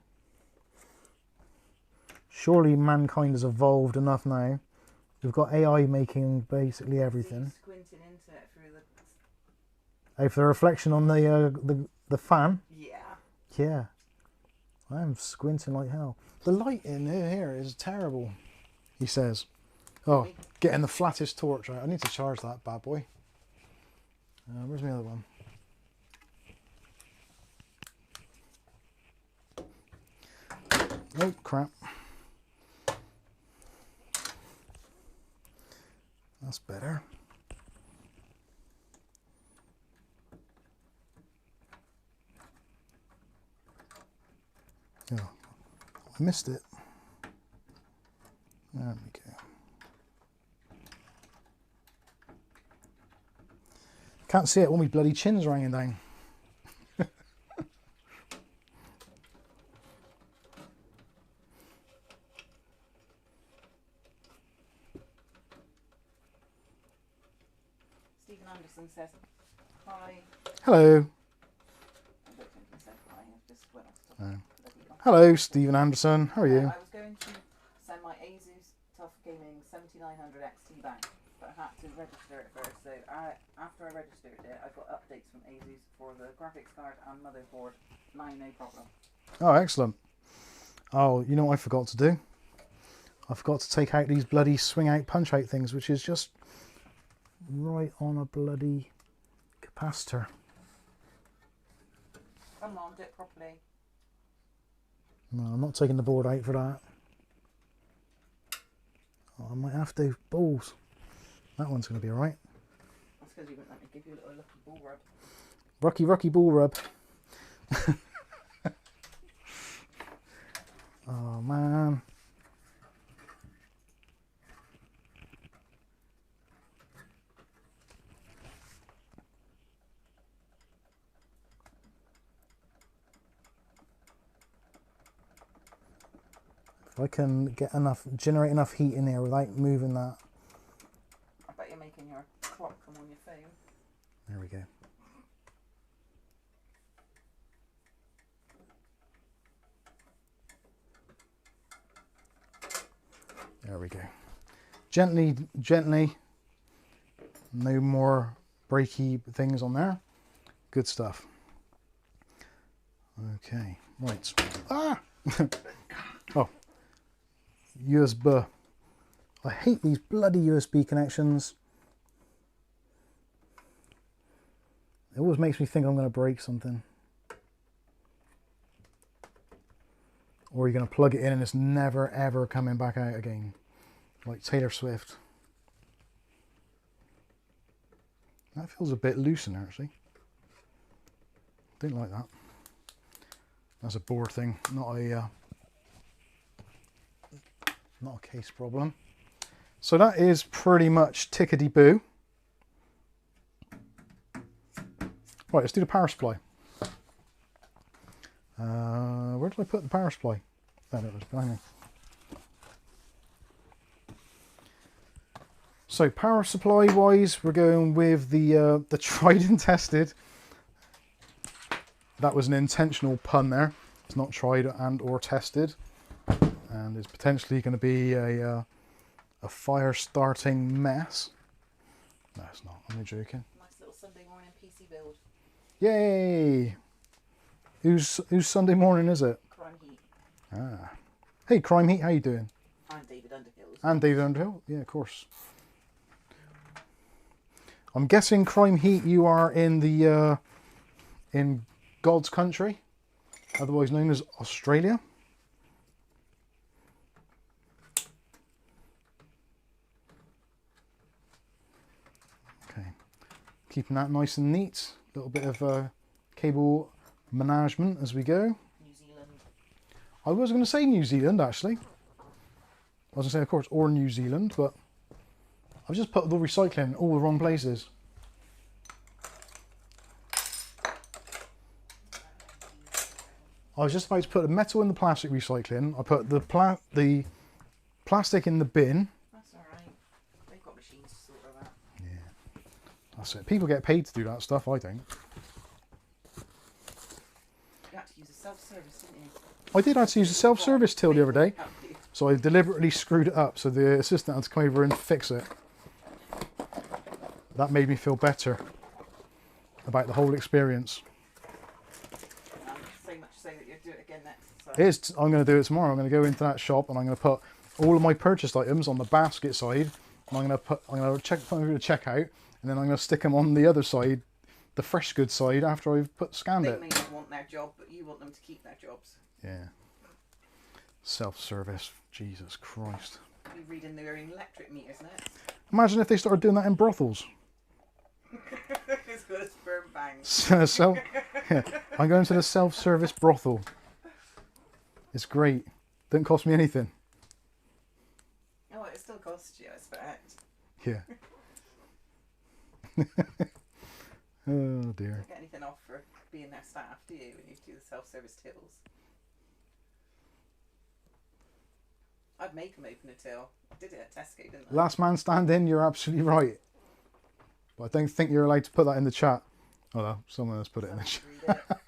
Surely mankind has evolved enough now. We've got AI making basically everything. Squinting into it through the... Oh, for the reflection on the fan? Yeah. Yeah. I am squinting like hell. The light in here is terrible, he says. Oh, getting the flattest torch. I need to charge that bad boy. Where's my other one? Oh, crap. That's better. Oh, I missed it. There we go. Can't see it when my bloody chin's hanging down. Stephen Anderson says, hi. Hello. I don't think he said hi, I just went off to Oh. bloody off. Hello, Stephen Anderson. How are you? I was going to send my Asus Tough Gaming 7900 XT back, but I had to register it first. So after I registered it, I got updates from Asus for the graphics card and motherboard. Now no problem. Oh, excellent. Oh, you know what I forgot to do? I forgot to take out these bloody swing out punch out things, which is just right on a bloody capacitor. Come on, do it properly. No, I'm not taking the board out for that. Oh, I might have to. Balls. That one's going to be alright. That's because you wouldn't let me give you a little lucky ball rub. Rocky ball rub. Oh, man. If I can get enough, generate enough heat in there without moving that. I bet you're making your crop come on your phone. There we go. There we go. Gently, gently. No more breaky things on there. Good stuff. Okay, right. Ah! Oh. USB. I hate these bloody USB connections. It always makes me think I'm going to break something. Or you're going to plug it in and it's never ever coming back out again. Like Taylor Swift. That feels a bit loose in there actually. Don't like that. That's a board thing, not a case problem. So that is pretty much tickety-boo. Right, let's do the power supply. Where did I put the power supply? There it was, behind me. So power supply wise, we're going with the tried and tested. That was an intentional pun there. It's not tried and or tested, and it's potentially going to be a fire starting mess. No, it's not. I'm joking. Nice little Sunday morning PC build. Yay! Whose Sunday morning is it? Crime Heat. Ah. Hey, Crime Heat, how you doing? I'm David Underhill. And David Underhill? Yeah, of course. I'm guessing Crime Heat, you are in the in God's country, otherwise known as Australia. Okay, keeping that nice and neat. A little bit of cable management as we go. New Zealand. I was going to say New Zealand actually. I was going to say, of course, or New Zealand, but I've just put the recycling in all the wrong places. I was just about to put the metal in the plastic recycling. I put the plastic in the bin. That's alright. They've got machines to sort of that. Yeah, that's it. People get paid to do that stuff, I don't. You had to use a self-service, didn't you? I did actually use a self-service till the other day. So I deliberately screwed it up so the assistant had to come over and fix it. That made me feel better about the whole experience. So much so that you'll do it again next. So. It is, I'm going to do it tomorrow. I'm going to go into that shop and I'm going to put all of my purchased items on the basket side. And I'm going to check out, and then I'm going to stick them on the other side, the fresh goods side, after I've scanned They it. may not want their job, but you want them to keep their jobs. Yeah. Self-service. Jesus Christ. You're reading their own electric meters next. Imagine if they started doing that in brothels. It's got a sperm bang. So, yeah, I'm going to the self-service brothel. It's great. Don't cost me anything. Oh, it still costs you, I expect. Yeah. Oh dear. You don't get anything off for being their staff, do you, when you do the self-service tills? I'd make them open a till. I did it at Tesco, didn't I? Last man standing, you're absolutely right. But I don't think you're allowed to put that in the chat. Oh no, someone else put it in the chat.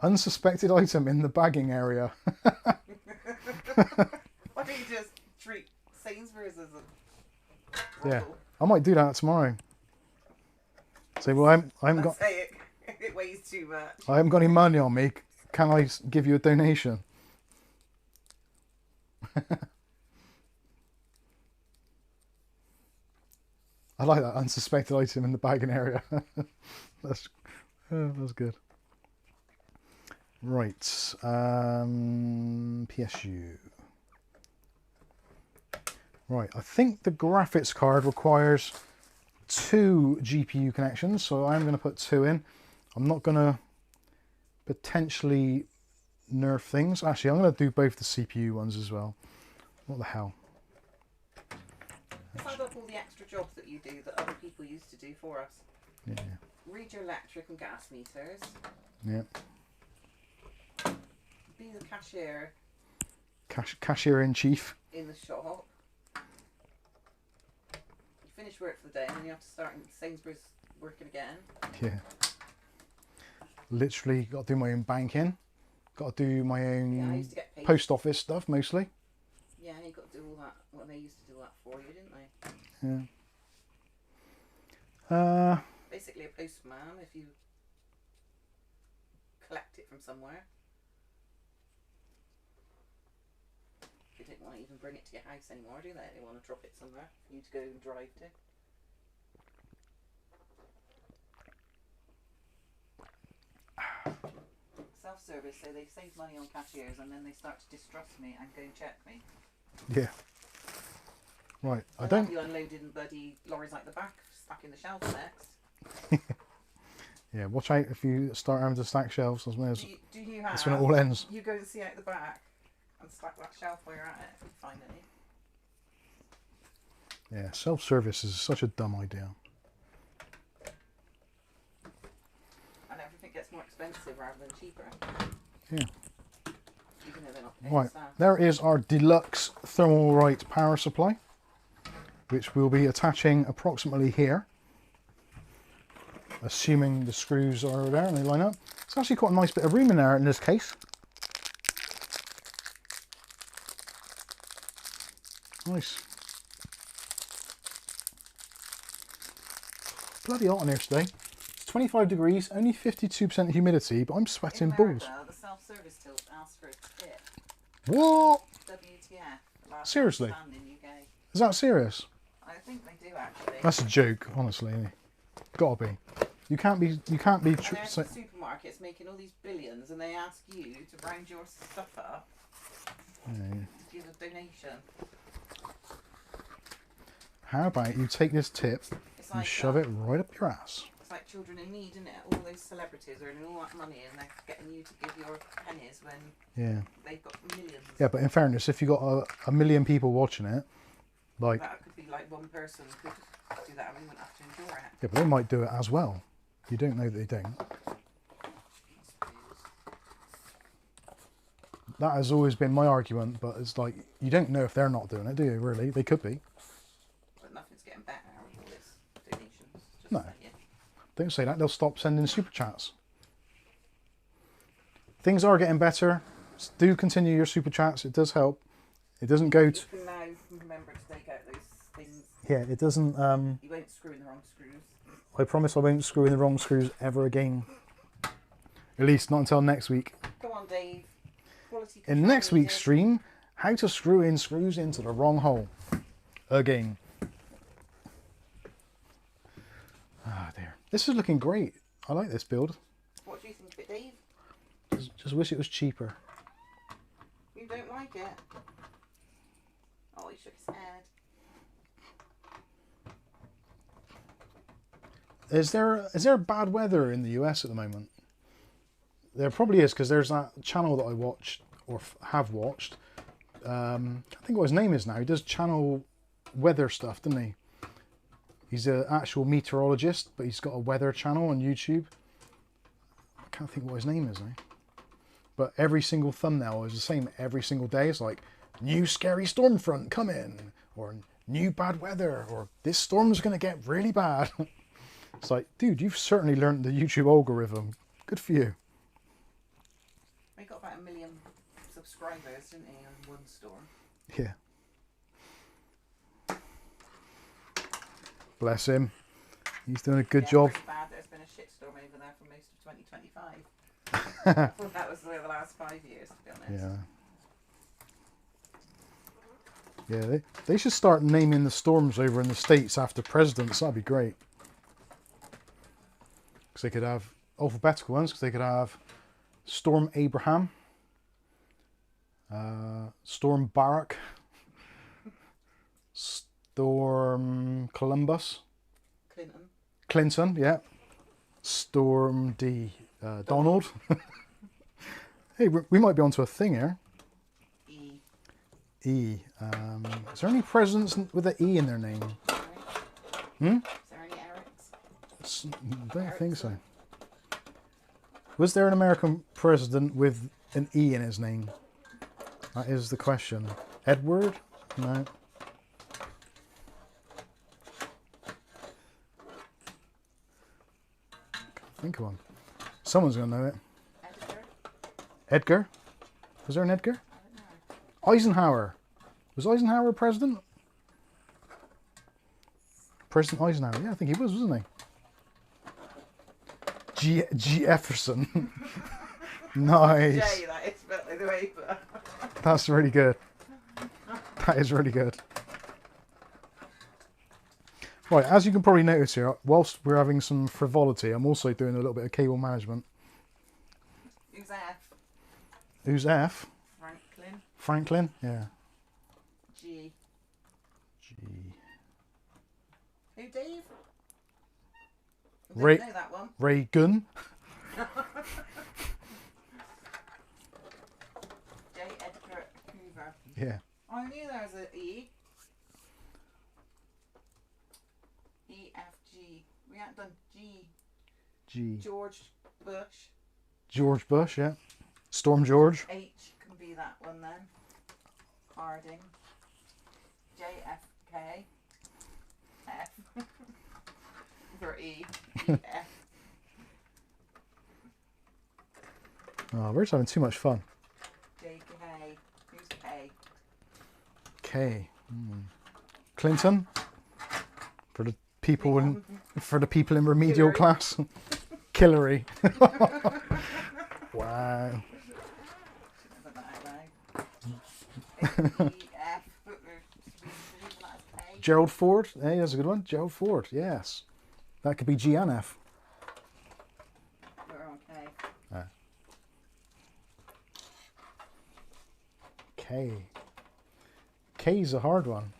Unsuspected item in the bagging area. Why don't you just treat Sainsbury's as a Yeah, I might do that tomorrow. Say, well, I haven't got. Say it. It weighs too much. I haven't got any money on me. Can I give you a donation? I like that unsuspected item in the bagging area. that's good. Right, PSU. Right, I think the graphics card requires 2 GPU connections, so I'm going to put 2 in. I'm not going to potentially nerf things. Actually, I'm going to do both the CPU ones as well. What the hell? Let's add up all the extra jobs that you do that other people used to do for us. Yeah. Read your electric and gas meters. Yeah. Be the cashier. Cashier in chief. In the shop. finish work for the day and then you have to start in Sainsbury's working again. Yeah. Literally got to do my own banking. Got to do my Yeah, I own used to get paid. post office stuff mostly. Yeah, you got to do all that. Well, they used to do that for you, didn't they? Yeah. Basically a postman if you collect it from somewhere. They didn't want to even bring it to your house anymore, do they? They want to drop it somewhere for you to go and drive to. Self-service, so they save money on cashiers and then they start to distrust me and go and check me. Yeah. Right. I And don't. You unloading bloody lorries like the back, stuck in the shelves next. Yeah. Watch out if you start having to stack shelves. Do you have? That's when it all ends. You go and see out the back and stack that shelf while you're at it. Finally. Yeah. Self-service is such a dumb idea. And everything gets more expensive rather than cheaper. Yeah. Even though they're not paying Right. staff. There is our deluxe Thermalright power supply, which we'll be attaching approximately here, assuming the screws are there and they line up. It's actually quite a nice bit of room in there in this case. Nice. Bloody hot in here today. It's 25 degrees, only 52% humidity, but I'm sweating In America, balls. the self-service tilt asks for a tip. What? WTF. Last Seriously? stand in UK. Is that serious? I think they do actually. That's a joke, honestly. Gotta be. You can't be. And there's the supermarkets making all these billions, and they ask you to round your stuff up to give a donation. How about you take this tip It's and like shove it right up your ass? It's like children in need, isn't it? All those celebrities earning all that money, and they're getting you to give your pennies when Yeah. they've got millions. Yeah, but in fairness, if you got a million people watching it, like, That could be like one person could do that, and we wouldn't have to endure it. yeah, but they might do it as well. You don't know that they don't. I suppose. That has always been my argument, but it's like you don't know if they're not doing it, do you? Really, they could be. But nothing's getting better with all this donations. Just No. like, yeah. Don't say that. They'll stop sending super chats. Things are getting better. Do continue your super chats. It does help. It doesn't go You to. can now remember to take out those things. Yeah, it doesn't. You won't screw in the wrong screws. I promise I won't screw in the wrong screws ever again. At least not until next week. Go on, Dave. Quality In control next week's needed. stream, how to screw in screws into the wrong hole. Again. Ah, dear. This is looking great. I like this build. What do you think of it, Dave? Just wish it was cheaper. You don't like it? Oh, he shook his head. Is there bad weather in the US at the moment? There probably is, because there's that channel that I watched or have watched. I think what his name is now. He does channel weather stuff, doesn't he? He's an actual meteorologist, but he's got a weather channel on YouTube. I can't think what his name is now. But every single thumbnail is the same every single day. It's like, new scary storm front coming, or new bad weather, or this storm's going to get really bad. It's like, dude, you've certainly learned the YouTube algorithm. Good for you. He got about 1 million subscribers, didn't he, on one storm? Yeah. Bless him. He's doing a good job. Pretty bad. There's been a shitstorm over there for most of 2025. I thought that was the last 5 years, to be honest. Yeah. Yeah, they should start naming the storms over in the States after presidents. That'd be great. Because they could have alphabetical ones, because they could have Storm Abraham, Storm Barack, Storm Columbus, Clinton, yeah, Storm D, Donald. Hey, we might be onto a thing here. E. Is there any presidents with an E in their name? Hmm? Is there any Erics? I don't think so. Was there an American president with an E in his name? That is the question. Edward? No. think of one. Someone's going to know it. Editor? Edgar? Was there an Edgar? I don't know. Eisenhower. Was Eisenhower president? President Eisenhower. Yeah, I think he was, wasn't he? G. Jefferson. Nice. J, that is spelled the way, but... That's really good. That is really good. Right, as you can probably notice here, whilst we're having some frivolity, I'm also doing a little bit of cable management. Who's F? Who's F? Franklin. Franklin? Yeah. G. G. Who, Dave? I Ray- don't know that one. Reagan. J. Edgar Hoover. Yeah. I knew there was a E. E, F, G. We haven't done G. G. George Bush. George Bush, yeah. Storm George. H can be that one then. Harding. J, F, K. F. For E. E, F. Oh, we're just having too much fun. J, K. Who's K? K. Clinton. For the people in remedial Hillary. class. Hillary. Wow. Put that out loud. E, F. Gerald Ford. Hey, that's a good one. Gerald Ford. Yes. That could be G and F. We're on K. K. K's a hard one.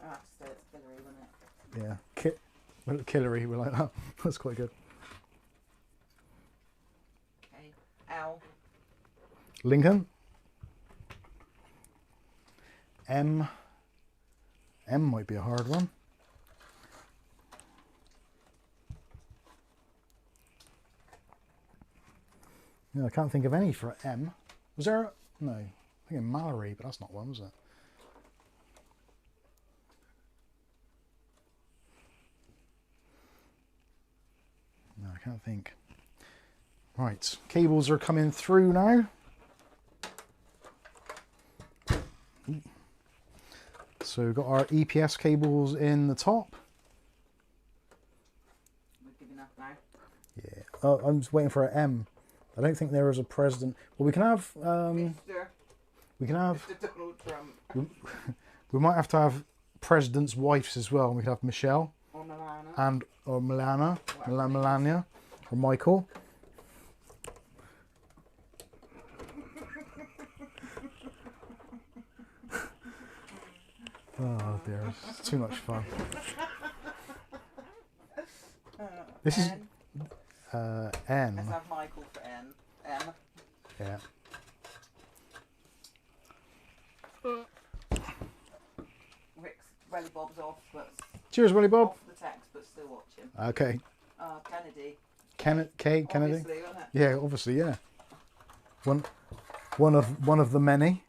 Ah, so it's Hillary, wasn't it? Yeah. Hillary, we like that. That's quite good. K. L. Lincoln. M. M might be a hard one. Yeah, I can't think of any for M. Was there a, no, I think of Mallory, but that's not one, was it? No, I can't think. Right, cables are coming through now. So we've got our EPS cables in the top. We're giving up now. Yeah. Oh, I'm just waiting for an M. I don't think there is a president. Well, we can have. Mr. We can have. Mr. Donald Trump. We might have to have presidents' wives as well. We could have Michelle Or Milana. and or Milana, Whatever. Melania, or Michael. Oh dear, it's too much fun. This is N. N. Let's have Michael for N. M. Yeah. Rick's Welly Bob's off, but Cheers, Willie Bob. off the text, but still watching. Okay. Kennedy. Kennedy. Obviously, wasn't it? Yeah, obviously, yeah. One of the many.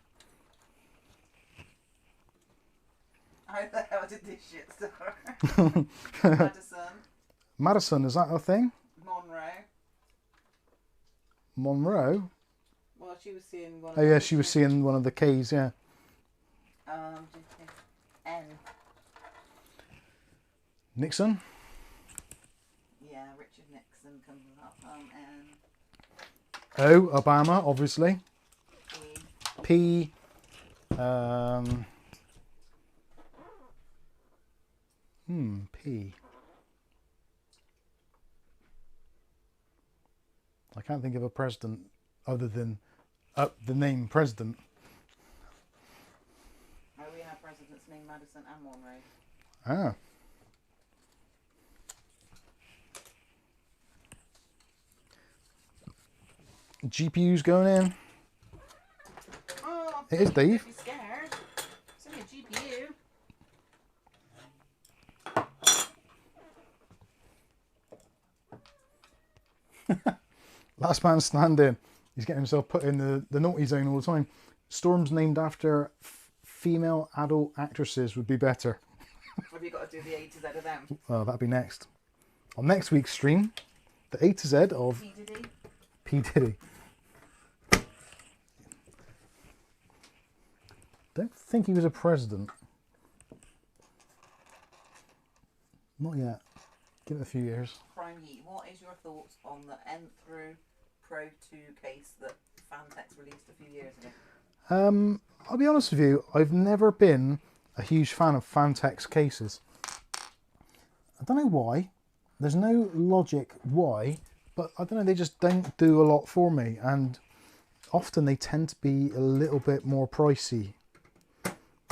How the hell did this shit start? Madison. Madison, is that a thing? Monroe. Monroe? Well, she was seeing one. Oh yeah, she was seeing one of the K's, yeah. N. Nixon? Yeah, Richard Nixon comes up. N. O, Obama, obviously. E. P, P. I can't think of a president other than the name president. Oh, we have presidents named Madison and Monroe. Ah. GPU's going in. Oh, It is Dave. Don't be scared. It's only a GPU. Last man standing. He's getting himself put in the naughty zone all the time. Storms named after female adult actresses would be better. Have you got to do the A to Z of them? Well, that'd be next. On next week's stream, The A to Z of P. Diddy. P. Diddy. Don't think he was a president. Not yet. Give it a few years. Prime Heat, what is your thoughts on the Nthru Pro 2 case that Fantex released a few years ago? I'll be honest with you, I've never been a huge fan of Fantex cases. I don't know why. There's no logic why, but I don't know, they just don't do a lot for me, and often they tend to be a little bit more pricey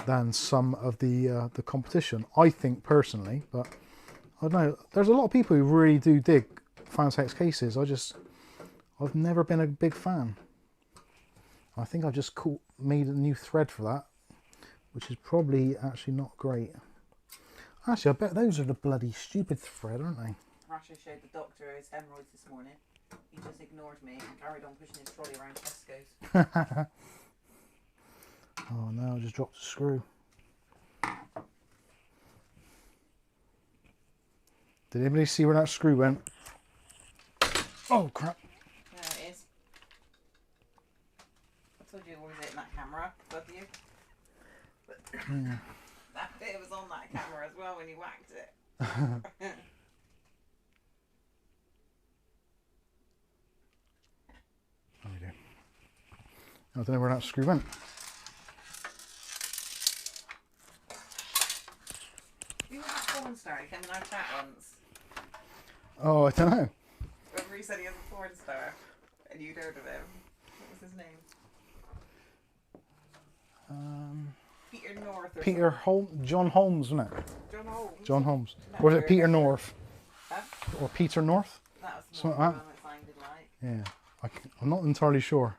than some of the competition, I think personally, but I don't know. There's a lot of people who really do dig Fantex cases. I've never been a big fan. I think I've just made a new thread for that, which is probably actually not great. Actually, I bet those are the bloody stupid thread, aren't they? Rasha showed the doctor his hemorrhoids this morning. He just ignored me and carried on pushing his trolley around Tesco's. Oh no, I just dropped a screw. Did anybody see where that screw went? Oh crap. There it is. I told you always hit that camera above you. But that bit was on that camera as well when you whacked it. Oh dear. I don't know where that screw went. Who was that porn star who came in our chat once? Oh, I don't know. Remember he said he was a porn star and you'd heard of him. What was his name? Peter North or Peter Holmes, John Holmes, wasn't it? John Holmes. John Holmes. Or was it Peter North? Huh? Or Peter North? That was the Something one like that. that sounded like. Yeah, I'm not entirely sure.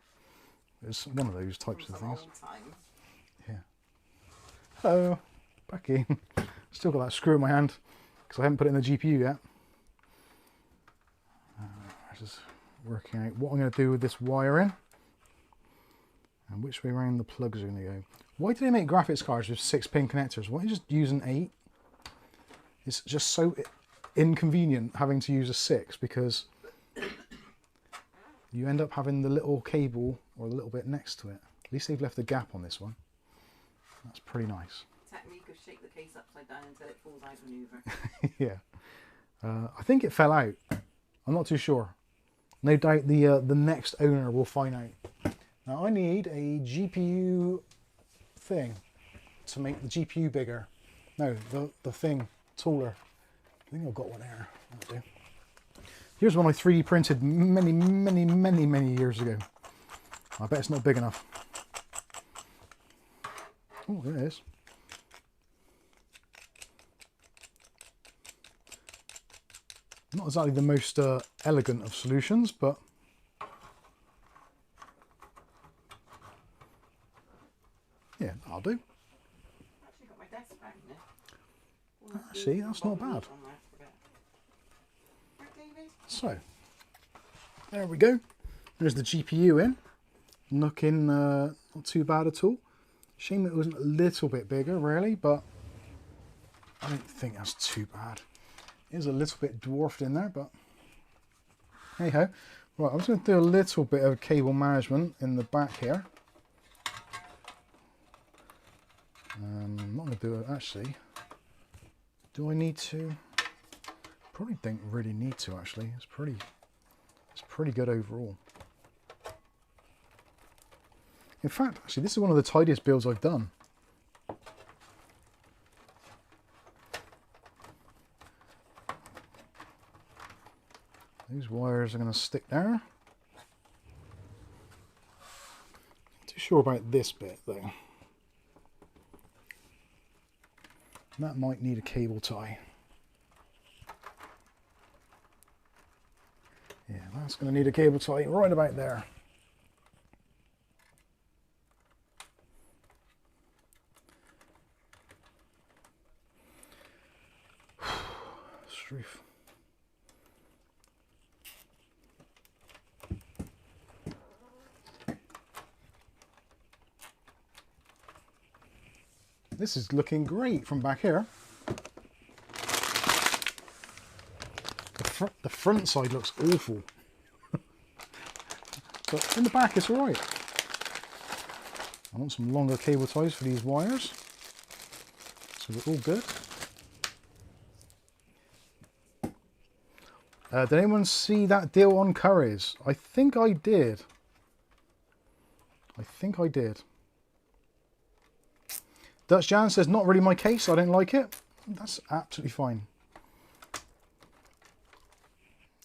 It's one of those types of Some things. old times. Yeah. Hello, back in. Still got that screw in my hand because I haven't put it in the GPU yet. Just working out what I'm going to do with this wiring and which way around the plugs are going to go. Why do they make graphics cards with 6-pin connectors? Why don't you just use an 8? It's just so inconvenient having to use a 6 because you end up having the little cable or a little bit next to it. At least they've left a gap on this one. That's pretty nice. Technique of shake the case upside down until it falls out maneuver. Yeah. I think it fell out. I'm not too sure. No doubt the next owner will find out. Now I need a GPU thing to make the GPU bigger. No, the thing taller. I think I've got one there. That'll do. Here's one I 3D printed many years ago. I bet it's not big enough. Oh, there it is. Not exactly the most elegant of solutions, but yeah, I'll do. Actually got my desk back now. See, that's not bad. So, there we go. There's the GPU in. Looking not too bad at all. Shame it wasn't a little bit bigger, really, but I don't think that's too bad. It is a little bit dwarfed in there, but hey ho. Right, I'm just going to do a little bit of cable management in the back here. I'm not going to do it actually. Do I need to? Probably don't really need to actually. It's pretty good overall. In fact, actually, this is one of the tidiest builds I've done. These wires are going to stick there. Not too sure about this bit though. That might need a cable tie. Yeah, that's going to need a cable tie right about there. Stroof. This is looking great from back here. the front side looks awful. But in the back it's alright. I want some longer cable ties for these wires. So we're all good. Did anyone see that deal on curries? I think I did. I think I did. Dutch Jan says, not really my case, I don't like it. That's absolutely fine.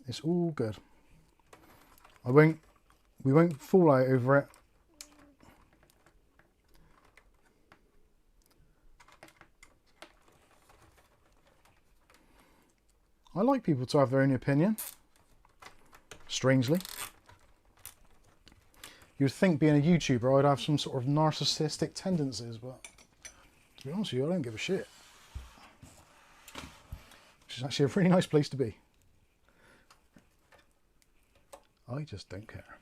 It's all good. We won't fall out over it. I like people to have their own opinion. Strangely. You'd think being a YouTuber I'd have some sort of narcissistic tendencies, but to be honest with you, I don't give a shit. Which is actually a really nice place to be. I just don't care.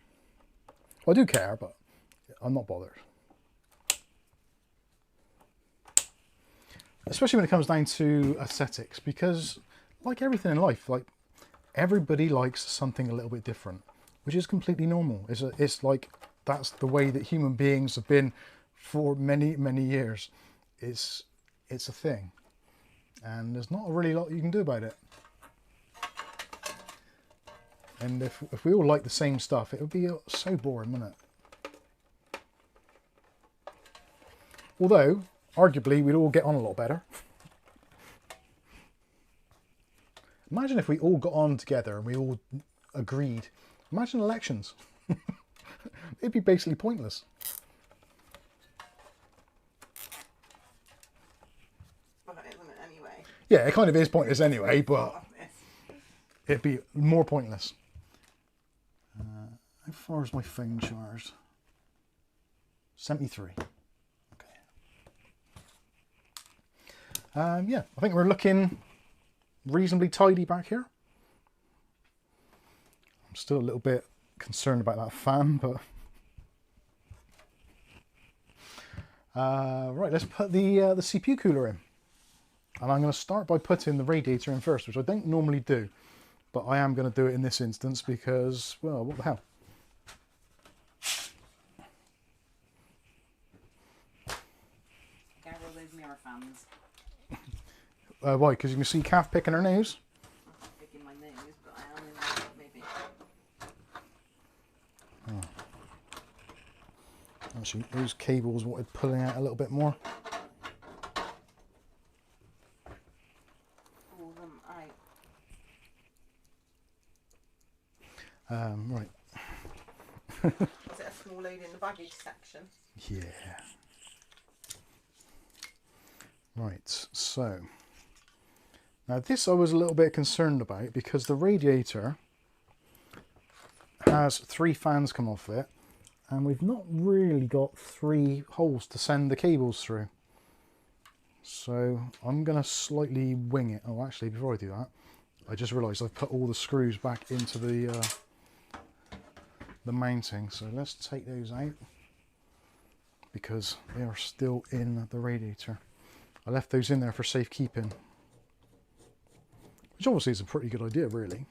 Well, I do care, but I'm not bothered. Especially when it comes down to aesthetics, because like everything in life, like everybody likes something a little bit different, which is completely normal. It's like that's the way that human beings have been for many, many years. It's a thing, and there's not really a lot you can do about it. And if we all like the same stuff, it would be so boring, wouldn't it? Although, arguably, we'd all get on a lot better. Imagine if we all got on together and we all agreed. Imagine elections. It'd be basically pointless. Well, it isn't it anyway? Yeah, it kind of is pointless anyway, but it'd be more pointless. How far is my phone charged? 73. Okay. Yeah, I think we're looking reasonably tidy back here. I'm still a little bit concerned about that fan, but right, let's put the CPU cooler in, and I'm going to start by putting the radiator in first, which I don't normally do, but I am going to do it in this instance because, well, what the hell. Get rid of those mirror fans. Why? Because you can see Kath picking her nose. I'm not picking my nose, but I am in there, maybe. Oh. Actually, those cables wanted pulling out a little bit more. Pull them out. Right. Was it a small load in the baggage section? Yeah. Right, so now this I was a little bit concerned about because the radiator has 3 fans come off it, and we've not really got 3 holes to send the cables through. So I'm going to slightly wing it. Oh, actually, before I do that, I just realised I've put all the screws back into the mounting. So let's take those out because they are still in the radiator. I left those in there for safekeeping, which obviously is a pretty good idea, really.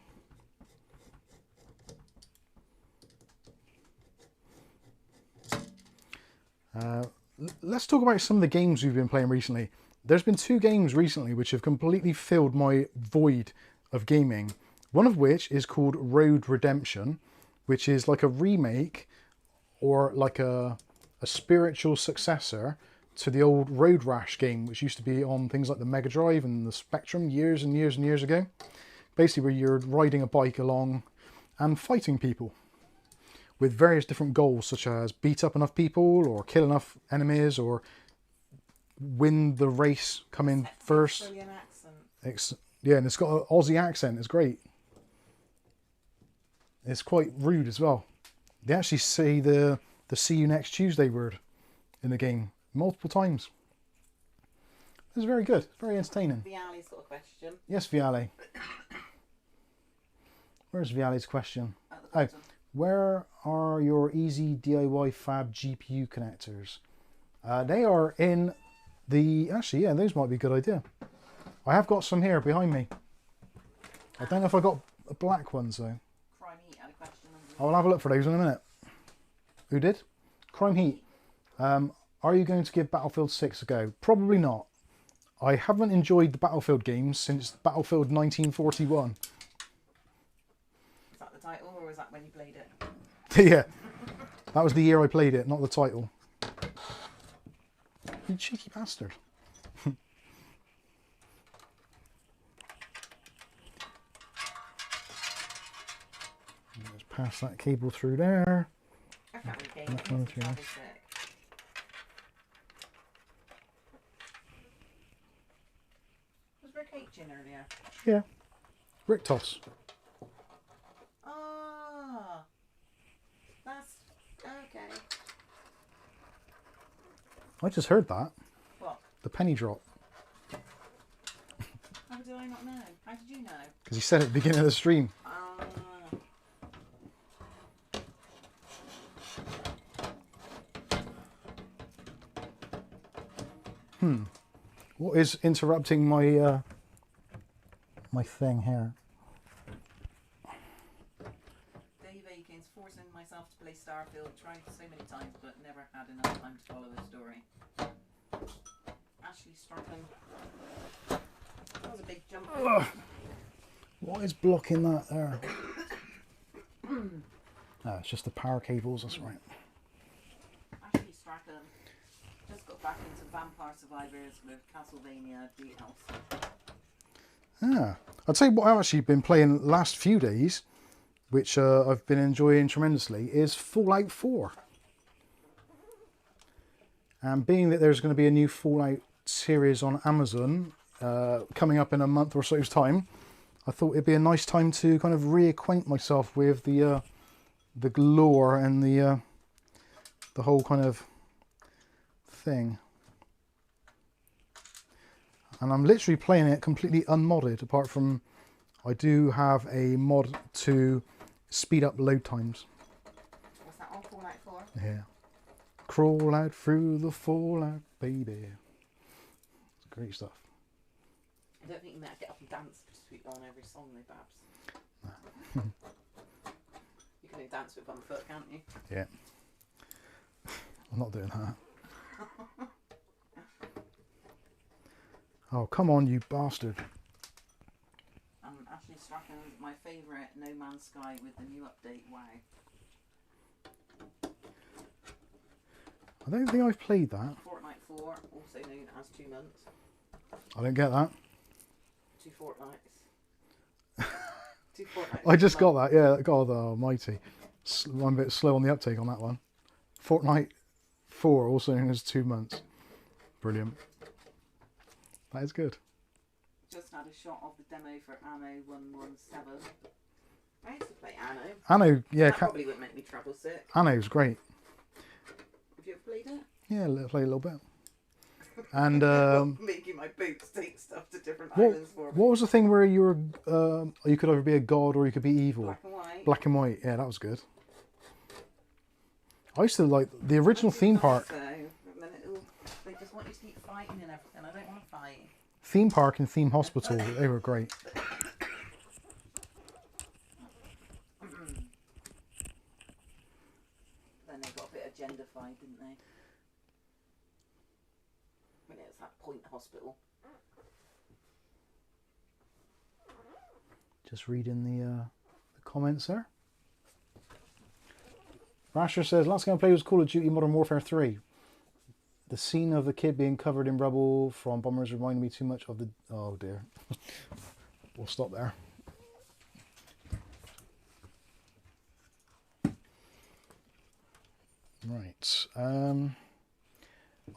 Let's talk about some of the games we've been playing recently. There's been 2 games recently which have completely filled my void of gaming. One of which is called Road Redemption, which is like a remake or like a spiritual successor to the old Road Rash game, which used to be on things like the Mega Drive and the Spectrum years and years and years ago. Basically where you're riding a bike along and fighting people with various different goals, such as beat up enough people or kill enough enemies or win the race, come in first. Australian accent. Yeah, and it's got an Aussie accent. It's great. It's quite rude as well. They actually say the see you next Tuesday word in the game multiple times. It's very good. Very entertaining. Viali's got a question. Yes, Viali. Where's Viali's question? At the Oh, bottom. where are your easy DIY fab GPU connectors? They are in the... Actually, yeah, those might be a good idea. I have got some here behind me. I don't know if I got the black ones though? Crime Heat had a question. I'll have a look for those in a minute. Who did? Crime Heat. Are you going to give Battlefield 6 a go? Probably not. I haven't enjoyed the Battlefield games since Battlefield 1941. Is that the title, or was that when you played it? Yeah. That was the year I played it, not the title. You cheeky bastard. Let's pass that cable through there. I can't really That one too. Was Rick H in earlier? Yeah. Rick Toss. Ah, that's okay. I just heard that. What? The penny drop. How did I not know? How did you know? Because he said it at the beginning of the stream. What is interrupting my my thing here? Dave Aikens, forcing myself to play Starfield, tried so many times but never had enough time to follow the story. Ashley Strachan. That was a big jump. Ugh. What is blocking that there? Ah, it's just the power cables, that's right. Ashley Strachan just got back into Vampire Survivors with Castlevania DLC. Ah, I'd say what I've actually been playing last few days, which I've been enjoying tremendously, is Fallout 4. And being that there's going to be a new Fallout series on Amazon coming up in a month or so's time, I thought it'd be a nice time to kind of reacquaint myself with the lore and the whole kind of thing. And I'm literally playing it completely unmodded, apart from I do have a mod to speed up load times. What's that on Fallout 4? Yeah. Crawl out through the fallout, baby. It's great stuff. I don't think you might get up and dance on every song they babs. You can only dance with one foot, can't you? Yeah. I'm not doing that. Oh, come on, you bastard. Ashley Strachan, my favourite No Man's Sky with the new update, wow. I don't think I've played that. Fortnite 4, also known as 2 months. I don't get that. 2 fortnights. 2 fortnights. I just got that, yeah. God almighty. I'm a bit slow on the uptake on that one. Fortnite 4, also known as 2 months. Brilliant. That is good. Just had a shot of the demo for Anno 117. I used to play Anno. Anno, yeah. That probably wouldn't make me travel sick. Anno's great. Have you ever played it? Yeah, play a little bit. And making my boots take stuff to different islands for me. what was the thing where you were you could either be a god or you could be evil? Black and white. Black and white, yeah, that was good. I used to like the original theme park. So, and then they just want you to keep fighting and everything. I don't want to fight. Theme park and theme hospital, they were great. Then they got a bit agenda-fied, didn't they? When it was that Point Hospital. Just reading the comments there. Rasher says, last game I played was Call of Duty Modern Warfare 3. The scene of the kid being covered in rubble from bombers reminded me too much of the... Oh dear. We'll stop there. Right.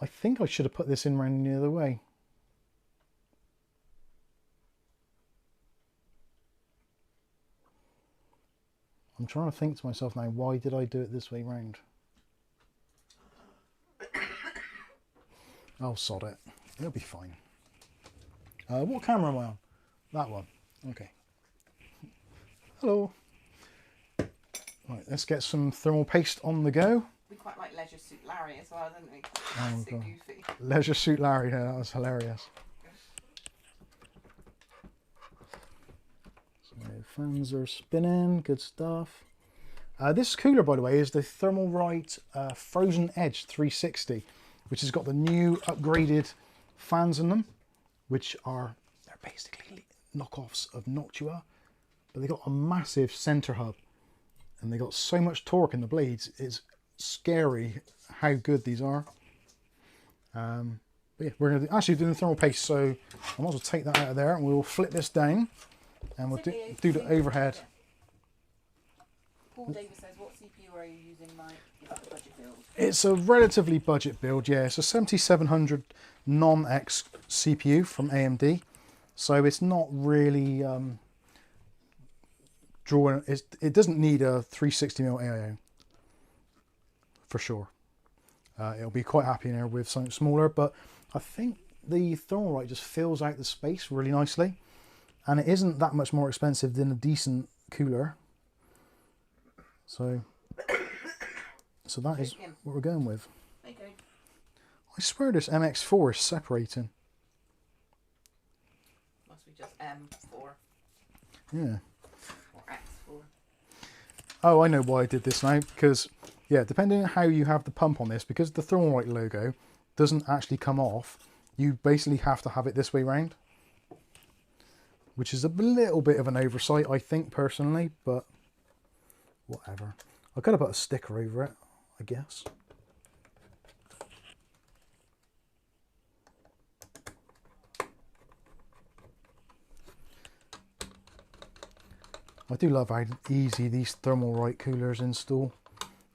I think I should have put this in round the other way. I'm trying to think to myself now, why did I do it this way round? Oh, sod it. It'll be fine. What camera am I on? That one. Okay. Hello. Right, let's get some thermal paste on the go. We quite like Leisure Suit Larry as well, didn't we? Oh, So God. goofy. Leisure Suit Larry, yeah, that was hilarious. So Fans are spinning, good stuff. This cooler, by the way, is the Thermalright Frozen Edge 360, which has got the new upgraded fans in them, which are, they're basically knockoffs of Noctua, but they got a massive center hub, and they got so much torque in the blades, it's scary how good these are. But yeah, we're going to actually do the thermal paste, so I might as well take that out of there, and we'll flip this down, and we'll do the overhead. Paul Davis says, what CPU are you using, Mike? Is that a budget build? It's a relatively budget build, yeah. It's a 7700 non-X CPU from AMD, so it's not really drawing. It doesn't need a 360mm AIO for sure. It'll be quite happy in there with something smaller, but I think the Thermalright just fills out the space really nicely, and it isn't that much more expensive than a decent cooler. So that is what we're going with. Okay. I swear this MX4 is separating. Must be just M4 Yeah. or X4. Oh, I know why I did this now, because, yeah, depending on how you have the pump on this, because the Thermalright logo doesn't actually come off, you basically have to have it this way round, which is a little bit of an oversight, I think, personally, but whatever. I could have put a sticker over it, I guess. I do love how easy these Thermalright coolers install.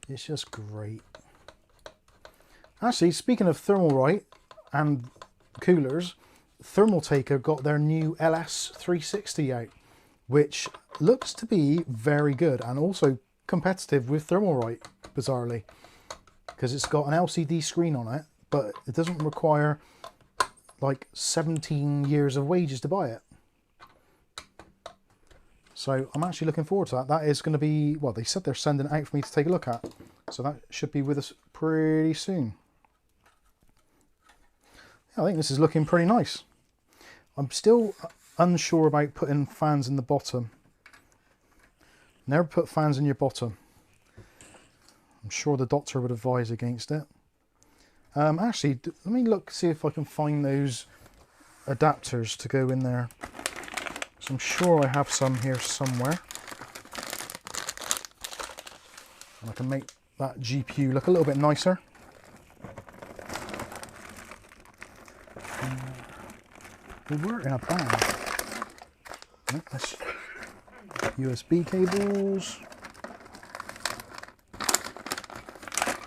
It's just great. Actually, speaking of Thermalright and coolers, Thermaltaker got their new LS360 out, which looks to be very good and also competitive with Thermalright, bizarrely, because it's got an LCD screen on it, but it doesn't require like 17 years of wages to buy it. So I'm actually looking forward to that. That is going to be, well, they said they're sending it out for me to take a look at, so that should be with us pretty soon. Yeah, I think this is looking pretty nice. I'm still unsure about putting fans in the bottom. Never put fans in your bottom. I'm sure the doctor would advise against it. Actually, let me look, see if I can find those adapters to go in there. So I'm sure I have some here somewhere. And I can make that GPU look a little bit nicer. They were in a bag. That's USB cables.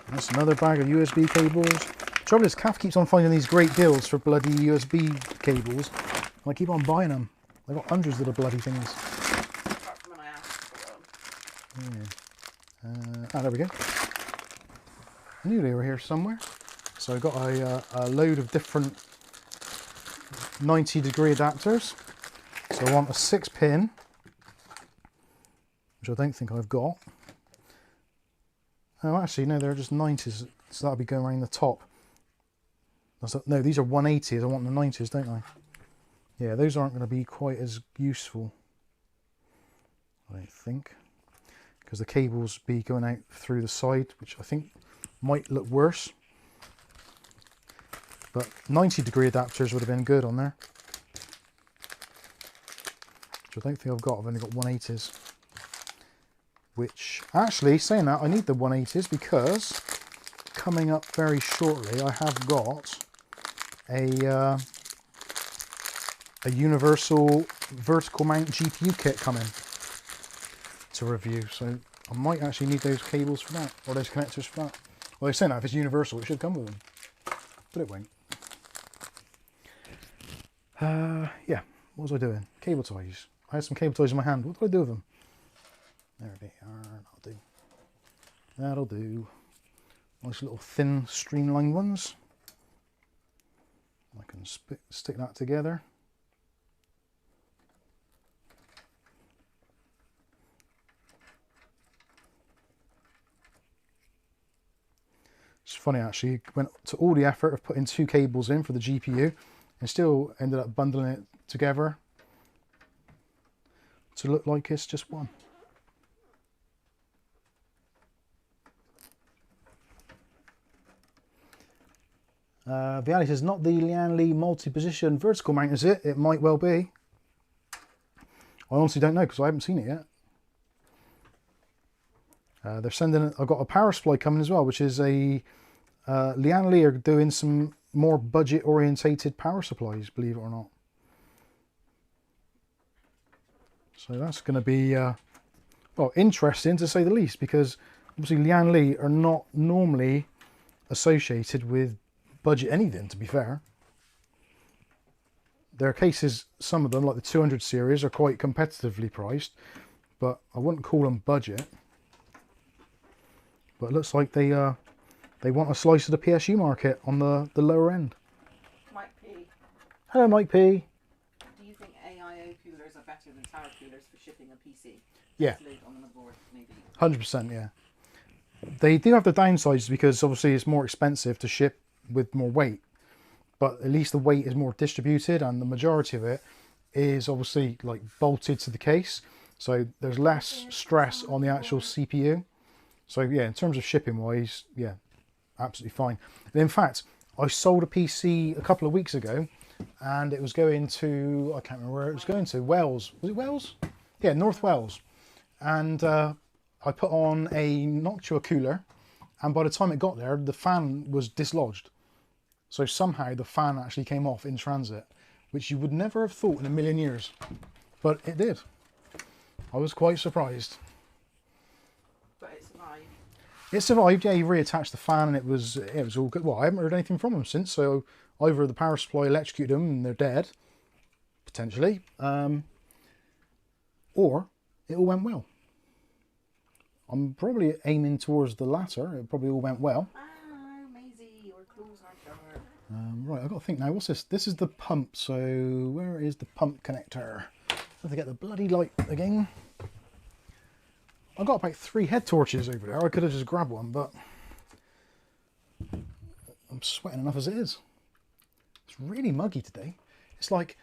That's another bag of USB cables. The trouble is, Kath keeps on finding these great deals for bloody USB cables, and I keep on buying them. I've got hundreds of the bloody things. Apart from when I asked for them. Yeah. There we go. I knew they were here somewhere. So I got a load of different 90-degree adapters. So I want a 6-pin, which I don't think I've got. Oh, actually, no, they're just 90s, so that'll be going around the top. No, these are 180s. I want the 90s, don't I? Yeah, those aren't going to be quite as useful, I think, because the cables be going out through the side, which I think might look worse. But 90-degree adapters would have been good on there, which I don't think I've got. I've only got 180s. Which, actually, saying that, I need the 180s because coming up very shortly, I have got a universal vertical mount GPU kit coming to review. So I might actually need those cables for that, or those connectors for that. Well, they're saying that if it's universal, it should come with them, but it won't. Yeah, what was I doing? Cable ties. I had some cable ties in my hand. What do I do with them? There they are. That'll do. That'll do. Nice little thin streamlined ones. I can stick that together. It's funny actually, went to all the effort of putting 2 cables in for the GPU and still ended up bundling it together to look like it's just one. Viali says, not the Lian Li multi-position vertical mount, is it? It might well be. I honestly don't know because I haven't seen it yet. They're sending, I've got a power supply coming as well, which is a, Lian Li are doing some more budget orientated power supplies, believe it or not. So that's going to be, well, interesting to say the least, because obviously Lian Li are not normally associated with budget anything, to be fair. There are cases, some of them, like the 200 series, are quite competitively priced, but I wouldn't call them budget. But it looks like they want a slice of the PSU market on the lower end. Mike P. Hello, Mike P. Do you think AIO coolers are better than tower coolers for shipping a PC? Yeah. On the motherboard, maybe. 100%, yeah. They do have the downsides because obviously it's more expensive to ship with more weight, but at least the weight is more distributed and the majority of it is obviously like bolted to the case, so there's less stress on the actual CPU. So yeah, in terms of shipping wise, yeah, absolutely fine. And in fact, I sold a PC a couple of weeks ago and it was going to, I can't remember where it was going to, Wales. Was it Wales? Yeah, North Wales. And I put on a Noctua cooler, and by the time it got there, the fan was dislodged. So somehow the fan actually came off in transit, which you would never have thought in a million years, but it did. I was quite surprised. But it survived. It survived, yeah. He reattached the fan and it was all good. Well, I haven't heard anything from him since, so either the power supply electrocuted them and they're dead, potentially, or it all went well. I'm probably aiming towards the latter. It probably all went well. Oh, Maisie, your clothes are sharp. Right, I've got to think now. What's this? This is the pump. So where is the pump connector? I have to get the bloody light again. I've got about 3 head torches over there. I could have just grabbed one, but I'm sweating enough as it is. It's really muggy today. It's like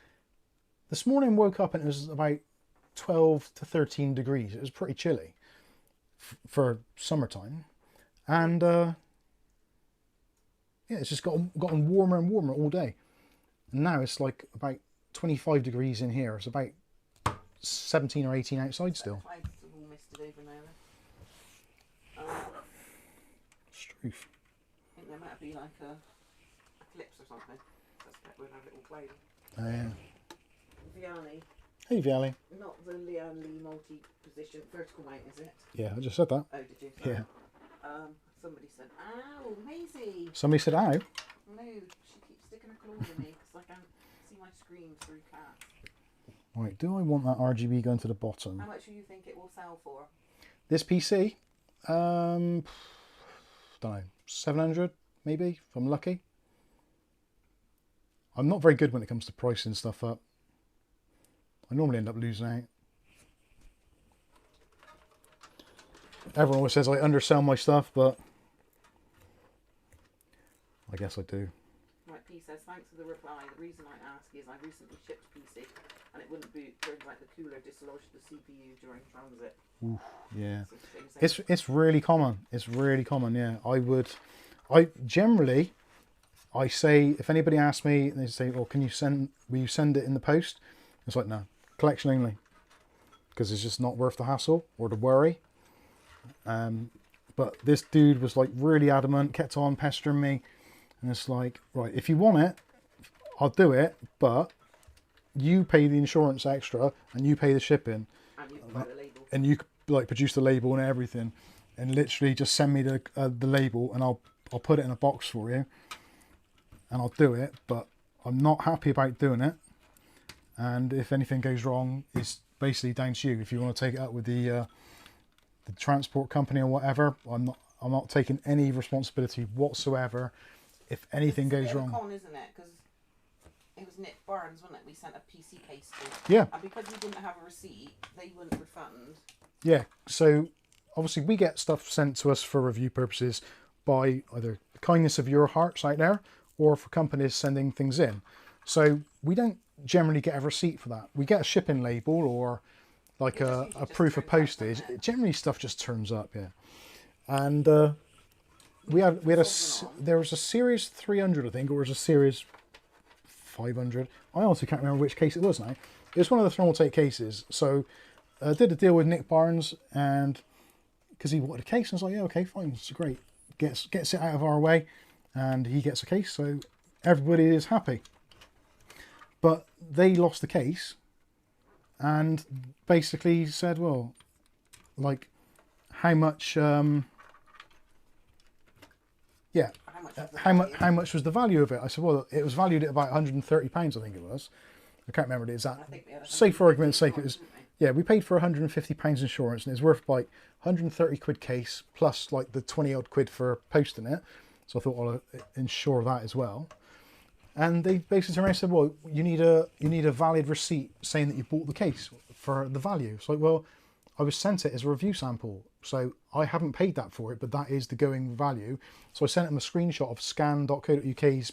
this morning woke up and it was about 12 to 13 degrees. It was pretty chilly for summertime, and yeah, it's just gotten warmer and warmer all day, and now it's like about 25 degrees in here. It's about 17 or 18 outside still. The clouds have all misted over now. Stroof. I think there might be like a eclipse or something. That's we'll have it all cloudy. Oh yeah. Viali, Hey Viali. not the Lian Li multi-position vertical mount, is it? Yeah, I just said that. Oh, did you? Sorry. Yeah. Somebody said, "Ow, Maisie." Somebody said, "Ow." No, she keeps sticking her claws in me because I can't see my screen through cat. Right, do I want that RGB going to the bottom? How much do you think it will sell for? This PC, don't know, 700 maybe if I'm lucky. I'm not very good when it comes to pricing stuff up. I normally end up losing out. Everyone always says I undersell my stuff, but I guess I do. Right, P says, thanks for the reply. The reason I ask is I recently shipped PC and it wouldn't boot. Turns like the cooler dislodged the CPU during transit. Oof, yeah. So It's really common. It's really common, yeah. I generally say, if anybody asks me, they say, well, will you send it in the post? It's like, no, collection only. Because it's just not worth the hassle or the worry. But this dude was like really adamant, kept on pestering me. And it's like, right, if you want it, I'll do it, but you pay the insurance extra and you pay the shipping. And you can buy the label. And you like produce the label and everything. And literally just send me the label and I'll put it in a box for you. And I'll do it, but I'm not happy about doing it. And if anything goes wrong, it's basically down to you. If you want to take it up with the transport company or whatever, I'm not taking any responsibility whatsoever if anything goes wrong. It's a con, isn't it? Because it was Nick Barnes, wasn't it? We sent a PC case to. Yeah. And because we didn't have a receipt, they wouldn't refund. Yeah. So obviously we get stuff sent to us for review purposes by either the kindness of your hearts out there or for companies sending things in. So we don't generally get a receipt for that. We get a shipping label or like It a usually just proof of turns up, postage, doesn't it? generally stuff just turns up, yeah. And we had there was a Series 300, I think, or it was a Series 500. I honestly can't remember which case it was now. It was one of the Thermalright cases. So I did a deal with Nick Barnes, and because he wanted a case, I was like, yeah, okay, fine, it's great. Gets it out of our way, and he gets a case, so everybody is happy. But they lost the case, and basically said, well, like, how much, yeah, how much was the value of it? I said, well, it was valued at about £130, I think it was. I can't remember the exact. Say for argument's sake, it was, yeah, we paid for £150 insurance, and it's worth like 130 quid case plus like the 20 odd quid for posting it. So I thought, well, I'll insure that as well. And they basically turned around and said, well, you need a valid receipt saying that you bought the case for the value. It's like, well, I was sent it as a review sample, so I haven't paid that for it, but that is the going value. So I sent them a screenshot of scan.co.uk's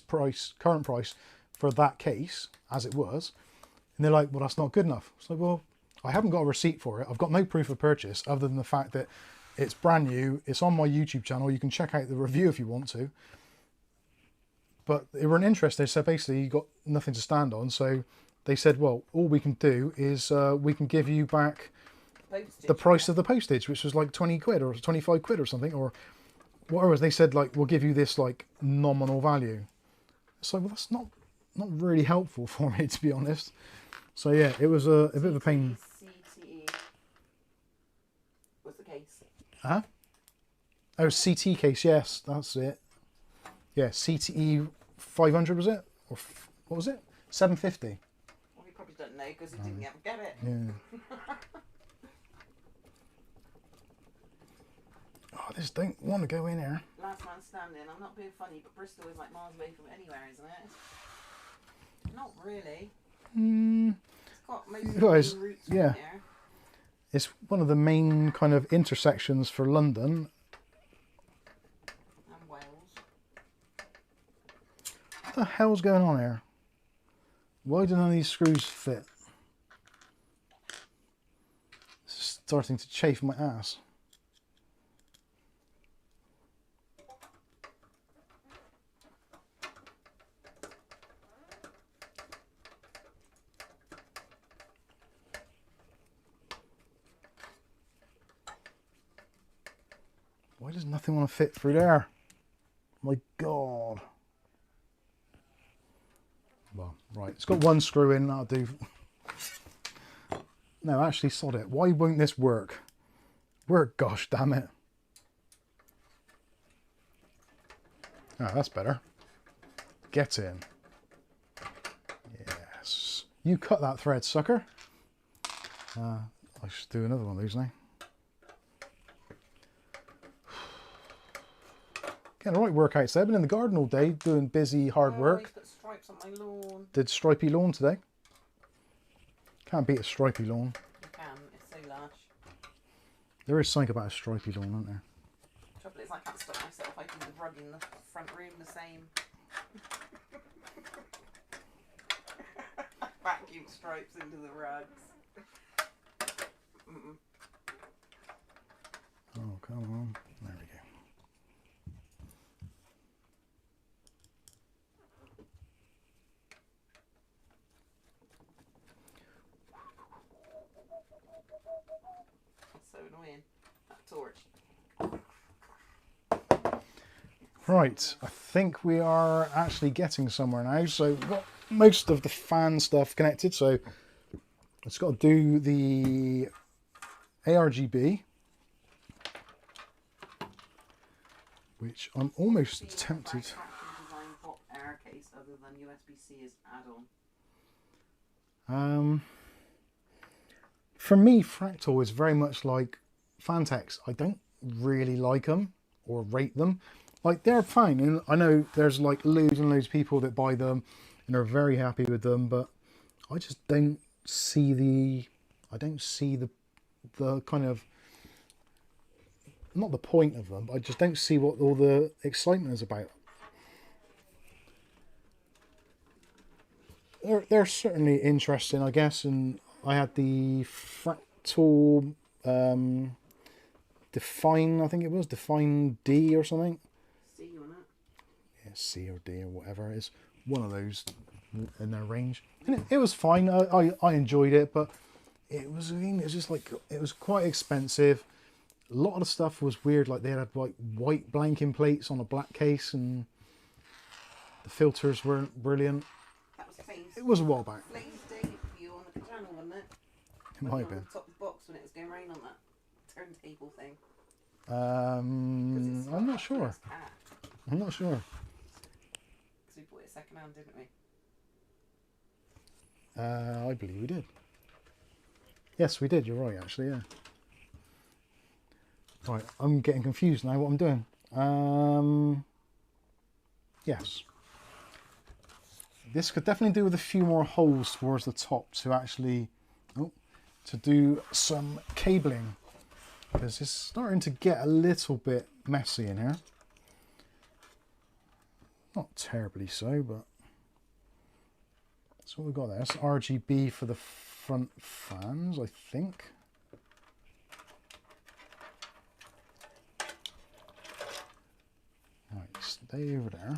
current price for that case as it was, and they're like, well, that's not good enough. It's like, well, I haven't got a receipt for it. I've got no proof of purchase other than the fact that it's brand new. It's on my YouTube channel. You can check out the review if you want to. But they weren't interested. They said basically you got nothing to stand on. So they said, well, all we can do is we can give you back the price of the postage, which was like 20 quid or 25 quid or something, or whatever. They said, like, we'll give you this like nominal value. So, well, that's not really helpful for me, to be honest. So yeah, it was a bit of a pain. CTE was the case. Huh? Oh, CT case, yes, that's it. Yeah, CTE 500 was it? Or what was it? 750. Well, he probably don't know because he didn't ever get it. Yeah. Oh, I just don't want to go in here. Last man standing. I'm not being funny, but Bristol is like miles away from anywhere, isn't it? Not really. It's got most of the Guys, main routes yeah. from there. It's one of the main kind of intersections for London. And Wales. What the hell's going on here? Why do none of these screws fit? It's starting to chafe my ass. Why does nothing want to fit through there? My God. Well, right, it's got one screw in, that'll do. No, actually, sod it. Why won't this work? Work, gosh damn it. Ah, that's better. Get in. Yes. You cut that thread, sucker. I should do another one of these now. Getting the right workouts there. I've been in the garden all day doing busy, hard work. He's got stripes on my lawn. Did stripy lawn today. Can't beat a stripy lawn. You can, it's so lush. There is something about a stripy lawn, isn't there? Trouble is I can't stop myself. I do the rug in the front room the same. Vacuum stripes into the rugs. Oh, come on. There we go. That's so annoying. That torch. Right, I think we are actually getting somewhere now. So we've got most of the fan stuff connected. So it's got to do the ARGB, which I'm almost tempted. Design hot air case other than USB-C is add-on. For me, Fractal is very much like Fantex. I don't really like them or rate them. Like, they're fine, and I know there's like loads and loads of people that buy them and are very happy with them, but I just don't see the kind of, not the point of them, but I just don't see what all the excitement is about. They're certainly interesting, I guess, and I had the Metal Define, I think it was Define D or something. C on it. Yeah, C or D or whatever it is. One of those in their range, and it was fine. I enjoyed it, but it was just like, it was quite expensive. A lot of the stuff was weird, like they had like white blanking plates on a black case, and the filters weren't brilliant. That was Flames. It was a while back. Flames Day view on the channel, wasn't it? It might have been. On the top of the box when it was going rain on that turntable thing. I'm not sure. I'm not sure. Because we bought it second hand, didn't we? I believe we did. Yes, we did. You're right, actually. Yeah. Right, I'm getting confused now. What I'm doing? Yes. This could definitely do with a few more holes towards the top to actually, to do some cabling, because it's starting to get a little bit messy in here. Not terribly so, but that's what we've got there. That's RGB for the front fans, I think. Right, stay over there.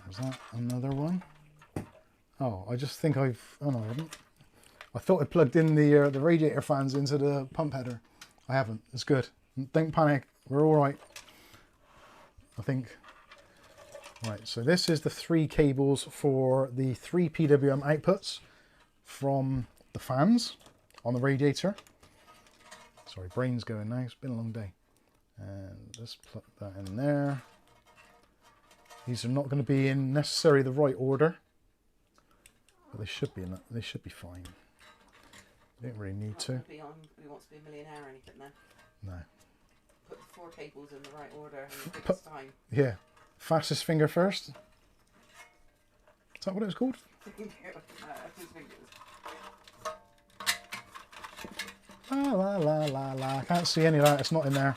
There's that, another one. Oh, I just think oh no, I haven't. I thought I plugged in the radiator fans into the pump header. I haven't. It's good. Don't panic. We're all right. I think. Right, so this is the 3 cables for the 3 PWM outputs from the fans on the radiator. Sorry, brain's going now. It's been a long day. And let's plug that in there. These are not going to be in necessarily the right order, but they should be in that. They should be fine. You don't really need to. Be on Who Wants to Be a Millionaire or anything there. No. Put the 4 cables in the right order and the quickest time. Yeah. Fastest finger first. Is that what it was called? La la la la la. I can't see any of that. It's not in there.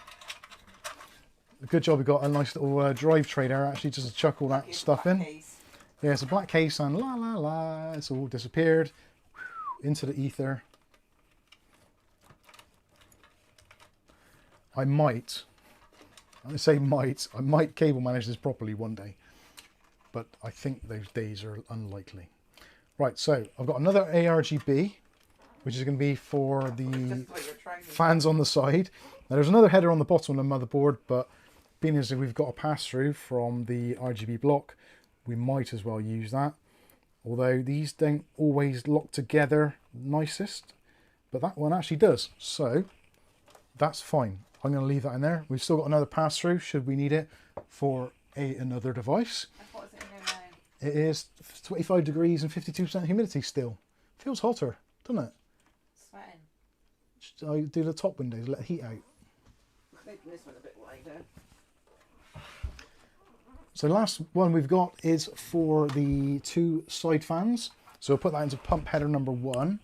Good job we got a nice little drive tray there, actually, just to chuck all that stuff in. Case. Yeah, it's a black case, and la la la. It's all disappeared into the ether. I might cable manage this properly one day, but I think those days are unlikely. Right, so I've got another ARGB, which is going to be for the fans on the side. Now there's another header on the bottom of the motherboard, but being as we've got a pass-through from the RGB block, we might as well use that. Although these don't always lock together nicest, but that one actually does, so that's fine. I'm going to leave that in there. We've still got another pass-through should we need it for another device. What is it in there now? It is 25 degrees and 52% humidity still. Feels hotter, doesn't it? Sweating. Should I do the top windows, let the heat out? Making this one a bit wider. So the last one we've got is for the 2 side fans. So we'll put that into pump header number 1.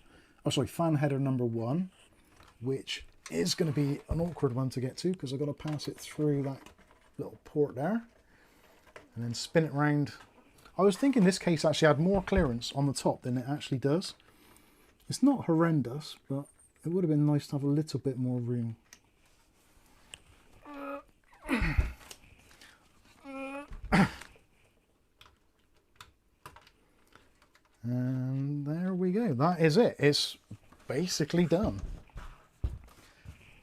Oh, sorry, fan header number 1, which is going to be an awkward one to get to because I've got to pass it through that little port there and then spin it round. I was thinking this case actually had more clearance on the top than it actually does. It's not horrendous, but it would have been nice to have a little bit more room. And there we go. That is it. It's basically done.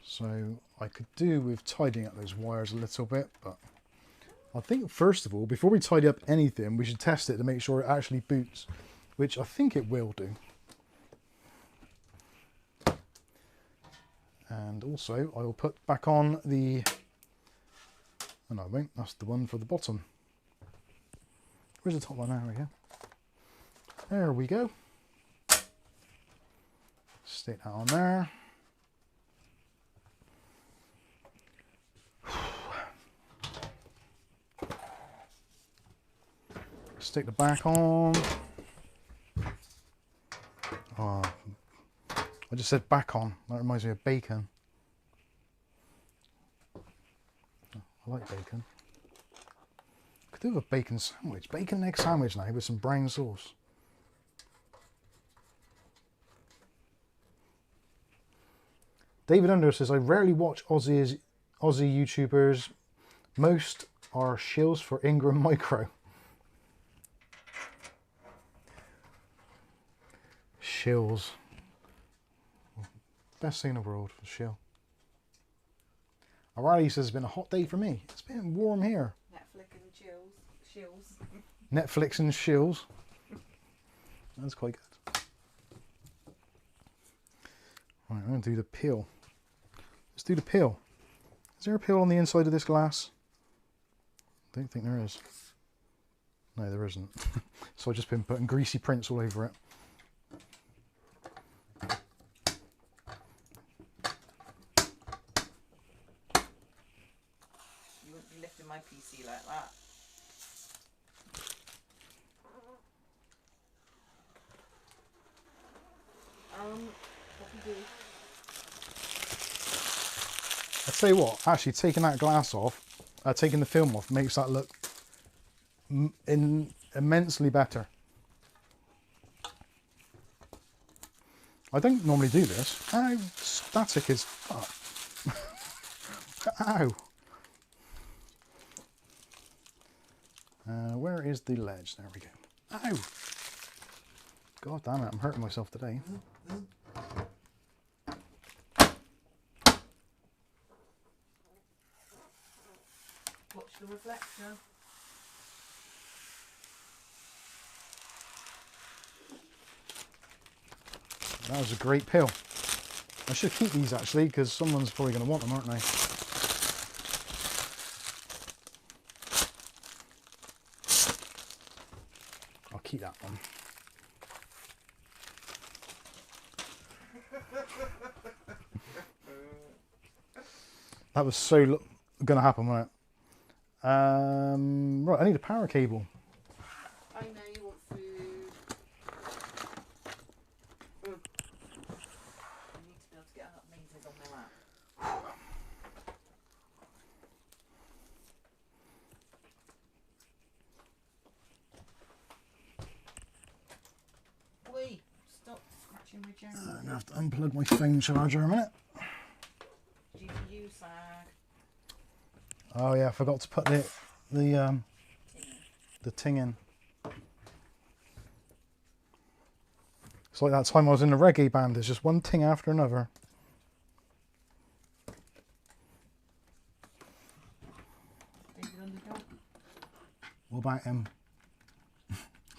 So I could do with tidying up those wires a little bit, but I think first of all, before we tidy up anything, we should test it to make sure it actually boots, which I think it will do. And also I will put back on the, oh no I won't, that's the one for the bottom. Where's the top one? There we go. There we go. Stick that on there. Stick the back on. Oh, I just said back on. That reminds me of bacon. I like bacon. Could do a bacon sandwich. Bacon egg sandwich now with some brown sauce. David Under says, I rarely watch Aussie YouTubers. Most are shills for Ingram Micro. Shills. Best thing in the world, shill. O'Reilly says, it's been a hot day for me. It's been warm here. Netflix and shills. Netflix and shills. That's quite good. Right, I'm going to do the peel. Let's do the peel. Is there a peel on the inside of this glass? I don't think there is. No, there isn't. So I've just been putting greasy prints all over it. You wouldn't be lifting my PC like that. What do you do? I'll tell you what, actually taking that glass off, taking the film off, makes that look immensely better. I don't normally do this. How static is fuck. Ow. Where is the ledge? There we go. Ow. God damn it, I'm hurting myself today. Watch the reflection. That was a great peel. I should keep these actually, because someone's probably going to want them, aren't they? I'll keep that one. That was so going to happen, wasn't it? Right, I need a power cable. I know you want food. I need to be able to get up mazes on my lap. Wait, stop scratching my I'm journal. going to have to unplug my phone charger a minute. GPU sag. Oh yeah, I forgot to put the ting in. It's like that time I was in the reggae band. There's just one ting after another. David Underhill. What about him?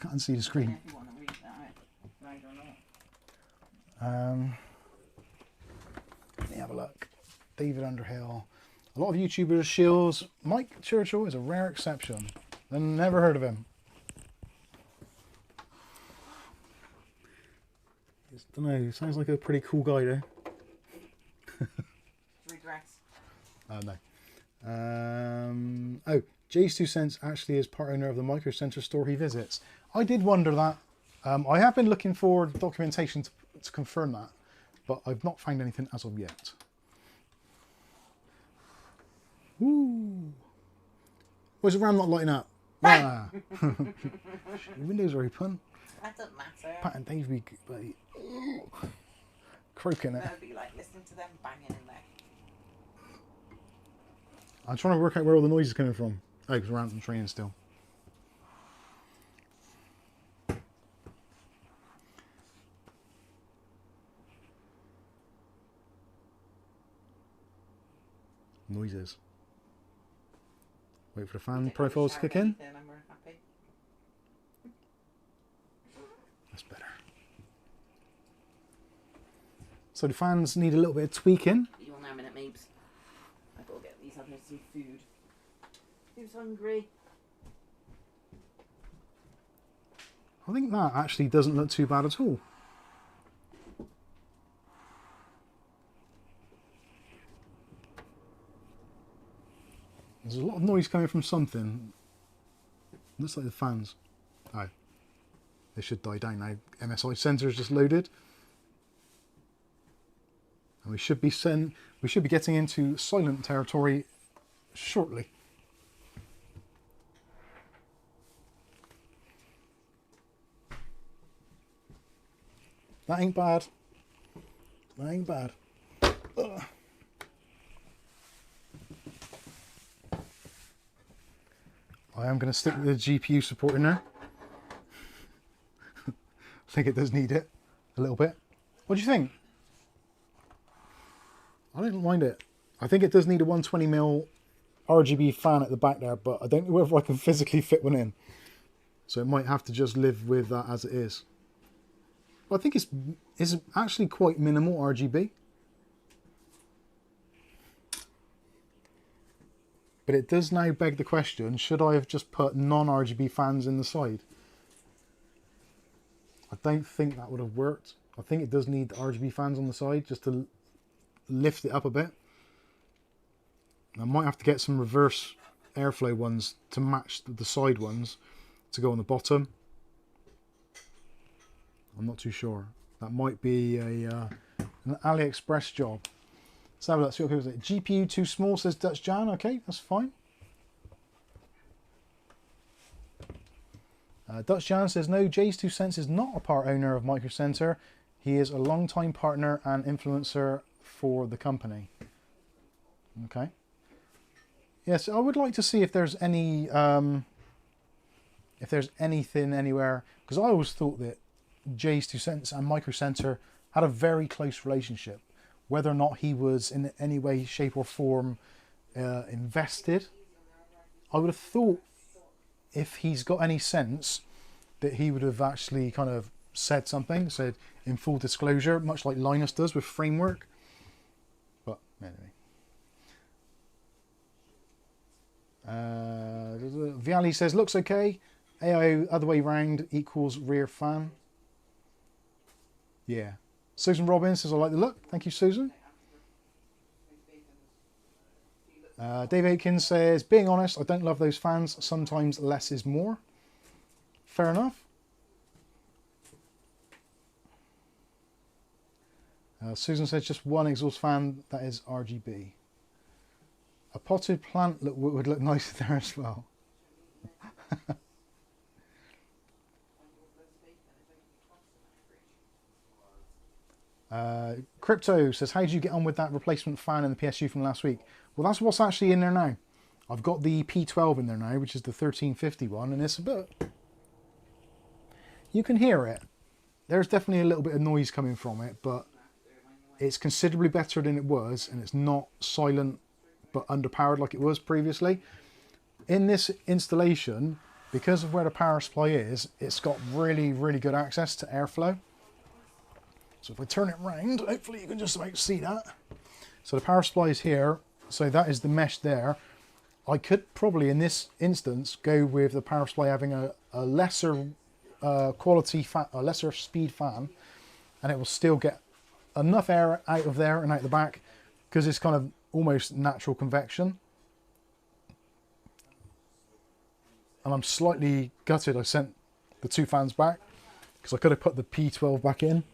Can't see the screen. If you want to read that, right or not. Let me have a look. David Underhill. A lot of YouTubers shills. Mike Churchill is a rare exception. I've never heard of him. I don't know. He sounds like a pretty cool guy though. Regress. Oh no. Oh, Jay's 2 cents actually is part owner of the Micro Center store he visits. I did wonder that. I have been looking for documentation to confirm that, but I've not found anything as of yet. Woo! Why's the RAM not lighting up? Ah. The windows are open. That doesn't matter. Pat and Dave be bloody croaking it. That would be like listening to them banging in there. I'm trying to work out where all the noise is coming from. Oh, because we're out on training still. Noises. Wait for the fan profiles to kick in. Then I'm happy. That's better. So the fans need a little bit of tweaking. You will now a minute, Mabes. I've got to get these others some food. Who's hungry? I think that actually doesn't look too bad at all. There's a lot of noise coming from something. Looks like the fans. Oh, they should die down now. MSI sensor is just loaded, and we should be getting into silent territory shortly. That ain't bad. That ain't bad. Ugh. I am going to stick with the GPU support in there. I think it does need it a little bit. What do you think? I don't mind it. I think it does need a 120mm RGB fan at the back there, but I don't know whether I can physically fit one in. So it might have to just live with that as it is. But I think it's actually quite minimal RGB. But it does now beg the question, should I have just put non-RGB fans in the side? I don't think that would have worked. I think it does need RGB fans on the side just to lift it up a bit. I might have to get some reverse airflow ones to match the side ones to go on the bottom. I'm not too sure. That might be an AliExpress job. Let's have a look, see what people say. GPU too small, says Dutch Jan. Okay, that's fine. Dutch Jan says, no, J2Sense is not a part owner of Micro Center. He is a long-time partner and influencer for the company. Okay. Yes, I would like to see if there's any, if there's anything anywhere, because I always thought that J2Sense and Micro Center had a very close relationship. Whether or not he was in any way, shape or form invested, I would have thought if he's got any sense that he would have actually kind of said something, said in full disclosure, much like Linus does with Framework. But anyway. Viali says, looks okay. AIO other way round equals rear fan. Yeah. Susan Robbins says, I like the look. Thank you, Susan. Dave Aitkins says, being honest, I don't love those fans. Sometimes less is more. Fair enough. Susan says, just one exhaust fan that is RGB. A potted plant would look nice there as well. Crypto says, how did you get on with that replacement fan in the PSU from last week? Well, that's what's actually in there now. I've got the P12 in there now, which is the 1350 one, and it's a bit... You can hear it. There's definitely a little bit of noise coming from it, but it's considerably better than it was, and it's not silent but underpowered like it was previously. In this installation, because of where the power supply is, it's got really, really good access to airflow. So if I turn it round, hopefully you can just about see that. So the power supply is here, so that is the mesh there. I could probably, in this instance, go with the power supply having a lesser quality fan, a lesser speed fan, and it will still get enough air out of there and out the back because it's kind of almost natural convection. And I'm slightly gutted I sent the two fans back because I could have put the P12 back in.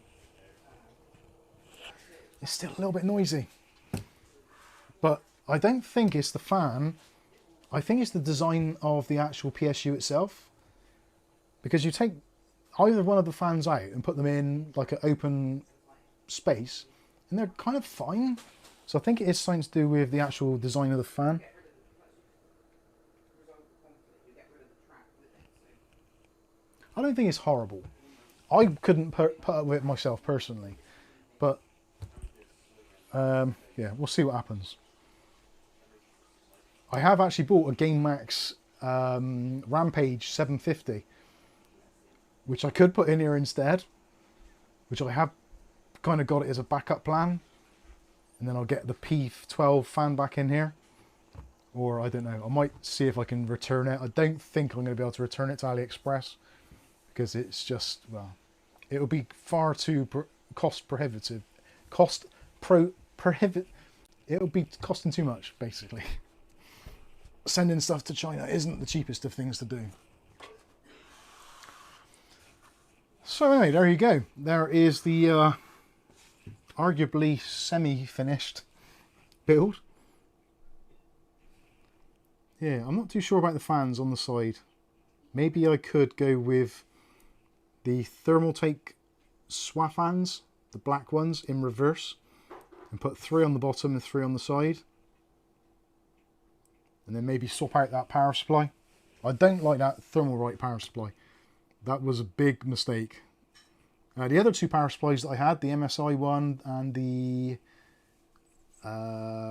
It's still a little bit noisy, but I don't think it's the fan. I think it's the design of the actual PSU itself, because you take either one of the fans out and put them in like an open space and they're kind of fine. So I think it is something to do with the actual design of the fan. I don't think it's horrible. I couldn't put up with it myself personally, but yeah, we'll see what happens. I have actually bought a GameMax Rampage 750, which I could put in here instead, which I have kind of got it as a backup plan, and then I'll get the P12 fan back in here, or I don't know, I might see if I can return it. I don't think I'm going to be able to return it to AliExpress because it's just, well, it would be far too cost prohibitive. It would be costing too much, basically. Sending stuff to China isn't the cheapest of things to do. So anyway, there you go. There is the arguably semi-finished build. Yeah, I'm not too sure about the fans on the side. Maybe I could go with the Thermalright SWA fans, the black ones in reverse, and put 3 on the bottom and 3 on the side. And then maybe swap out that power supply I don't like that Thermalright power supply. That was a big mistake. The other two power supplies that I had, the MSI one and the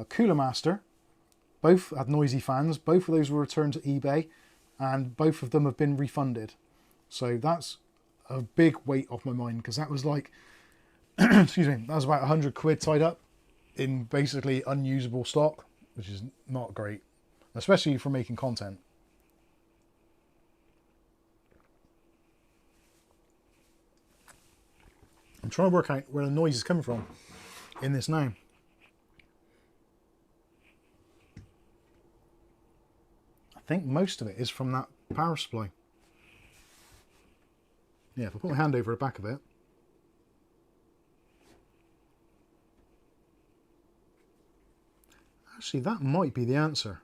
Cooler Master, both had noisy fans. Both of those were returned to eBay, and both of them have been refunded. So that's a big weight off my mind, because that was like, excuse me, that was about 100 quid tied up in basically unusable stock, which is not great, especially for making content. I'm trying to work out where the noise is coming from in this now. I think most of it is from that power supply. Yeah, if I put my hand over the back of it. Actually, that might be the answer.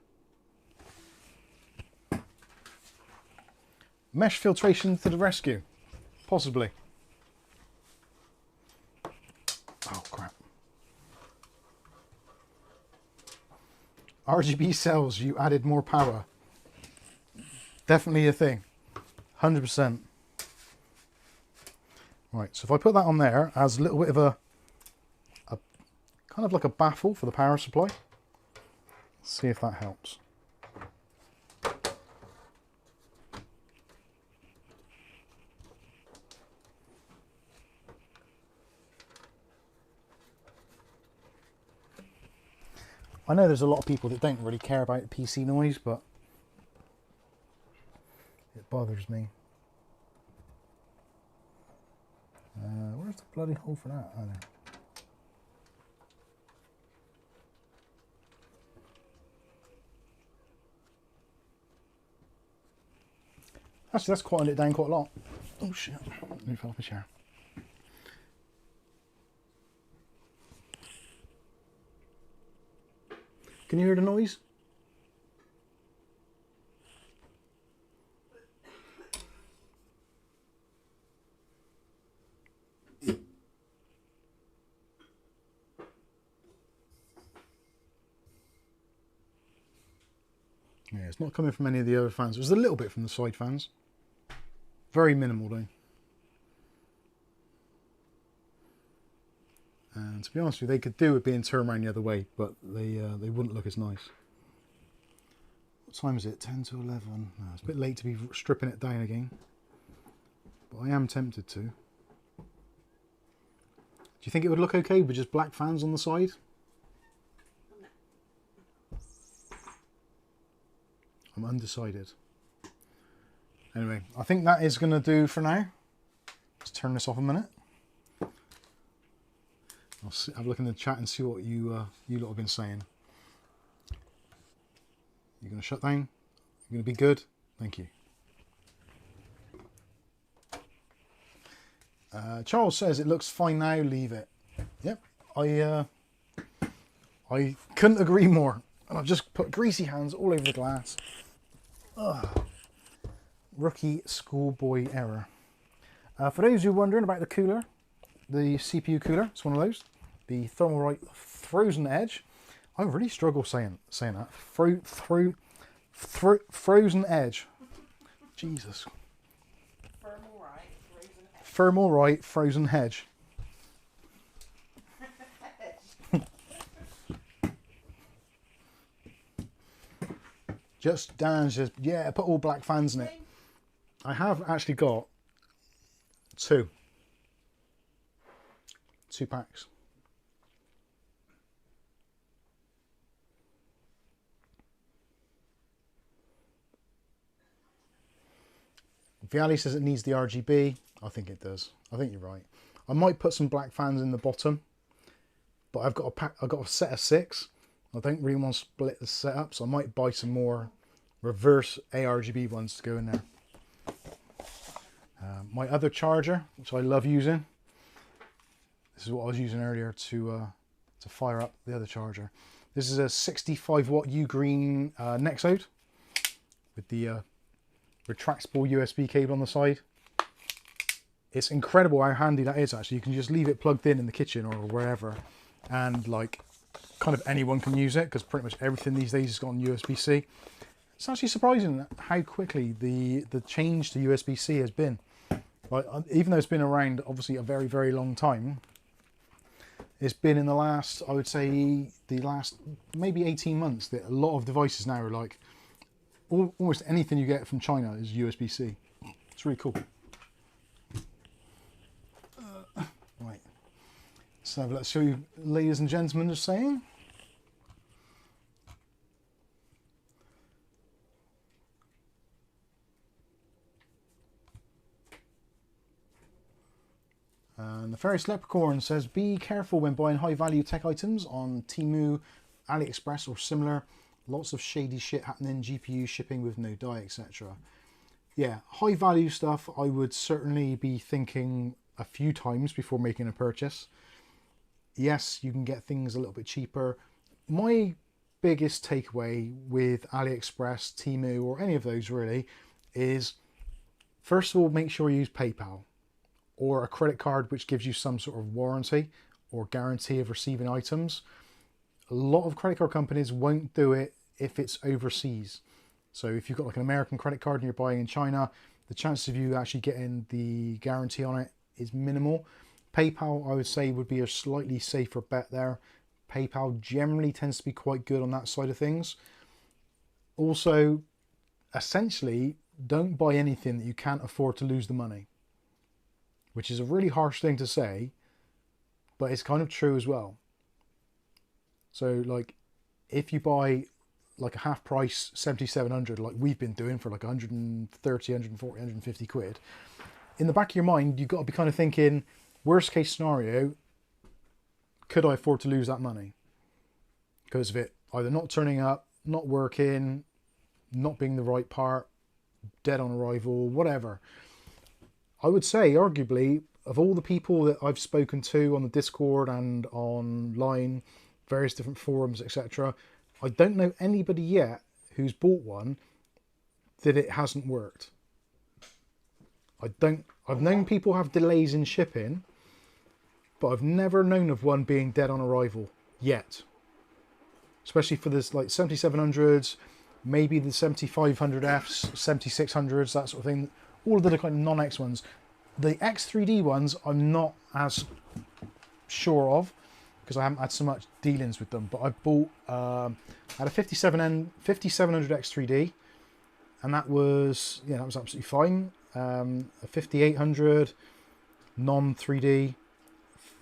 Mesh filtration to the rescue. Possibly. Oh, crap. RGB cells, you added more power. Definitely a thing. 100%. Right, so if I put that on there as a little bit of a kind of like a baffle for the power supply. Let's see if that helps. I know there's a lot of people that don't really care about PC noise, but it bothers me. Where's the bloody hole for that? Oh, there. Actually, that's quieting it down quite a lot. Oh shit, I fell off my chair. Can you hear the noise? Yeah, it's not coming from any of the other fans. There's a little bit from the side fans. Very minimal though. And to be honest with you, they could do with being turned around the other way, but they wouldn't look as nice. What time is it? 10 to 11. No, it's a bit late to be stripping it down again. But I am tempted to. Do you think it would look okay with just black fans on the side? I'm undecided. Anyway, I think that is going to do for now. Let's turn this off a minute. I'll have a look in the chat and see what you lot have been saying. You're going to shut down? You're going to be good? Thank you. Charles says it looks fine now, leave it. Yep, I couldn't agree more. And I've just put greasy hands all over the glass. Ugh. Rookie schoolboy error. For those who are wondering about the cooler, the CPU cooler, it's one of those. The Thermalright Frozen Edge. I really struggle saying that. Frozen Edge. Jesus. Thermalright Frozen Hedge. Just Dan says, yeah, put all black fans in it. I have actually got two packs. Viali says it needs the RGB. I think it does. I think you're right. I might put some black fans in the bottom, but I've got a set of 6. I don't really want to split the setup, so I might buy some more reverse ARGB ones to go in there. My other charger, which I love using, this is what I was using earlier to fire up the other charger. This is a 65 watt Ugreen Qi2 with the retractable USB cable on the side. It's incredible how handy that is actually. You can just leave it plugged in the kitchen or wherever, and like kind of anyone can use it, because pretty much everything these days has got on USB-C. It's actually surprising how quickly the change to USB-C has been. Like, even though it's been around obviously a very, very long time, it's been in the last, I would say, the last maybe 18 months that a lot of devices now are like, almost anything you get from China is USB-C. It's really cool. Right. So let's show you, ladies and gentlemen, just saying. And the Fairies Leprechaun says, be careful when buying high value tech items on Temu, AliExpress or similar. Lots of shady shit happening, GPU shipping with no die, etc. Yeah, high value stuff I would certainly be thinking a few times before making a purchase. Yes, you can get things a little bit cheaper. My biggest takeaway with AliExpress, Temu or any of those really is, first of all, make sure you use PayPal or a credit card which gives you some sort of warranty or guarantee of receiving items. A lot of credit card companies won't do it if it's overseas. So if you've got like an American credit card and you're buying in China, the chances of you actually getting the guarantee on it is minimal. PayPal, I would say, would be a slightly safer bet there. PayPal generally tends to be quite good on that side of things. Also, essentially, don't buy anything that you can't afford to lose the money. Which is a really harsh thing to say, but it's kind of true as well. So like, if you buy like a half price 7700 like we've been doing for like 130, 140, 150 quid, in the back of your mind, you've got to be kind of thinking, worst case scenario, could I afford to lose that money? Because of it either not turning up, not working, not being the right part, dead on arrival, whatever. I would say, arguably, of all the people that I've spoken to on the Discord and online, various different forums, etc., I don't know anybody yet who's bought one that it hasn't worked. I've known people have delays in shipping, but I've never known of one being dead on arrival yet. Especially for this like 7700s, maybe the 7500Fs, 7600s, that sort of thing. All of the kind of non-X ones. The X3D ones I'm not as sure of because I haven't had so much dealings with them. But I bought, had a 5700 X3D, and that was, yeah, that was absolutely fine. A 5800 non-3D.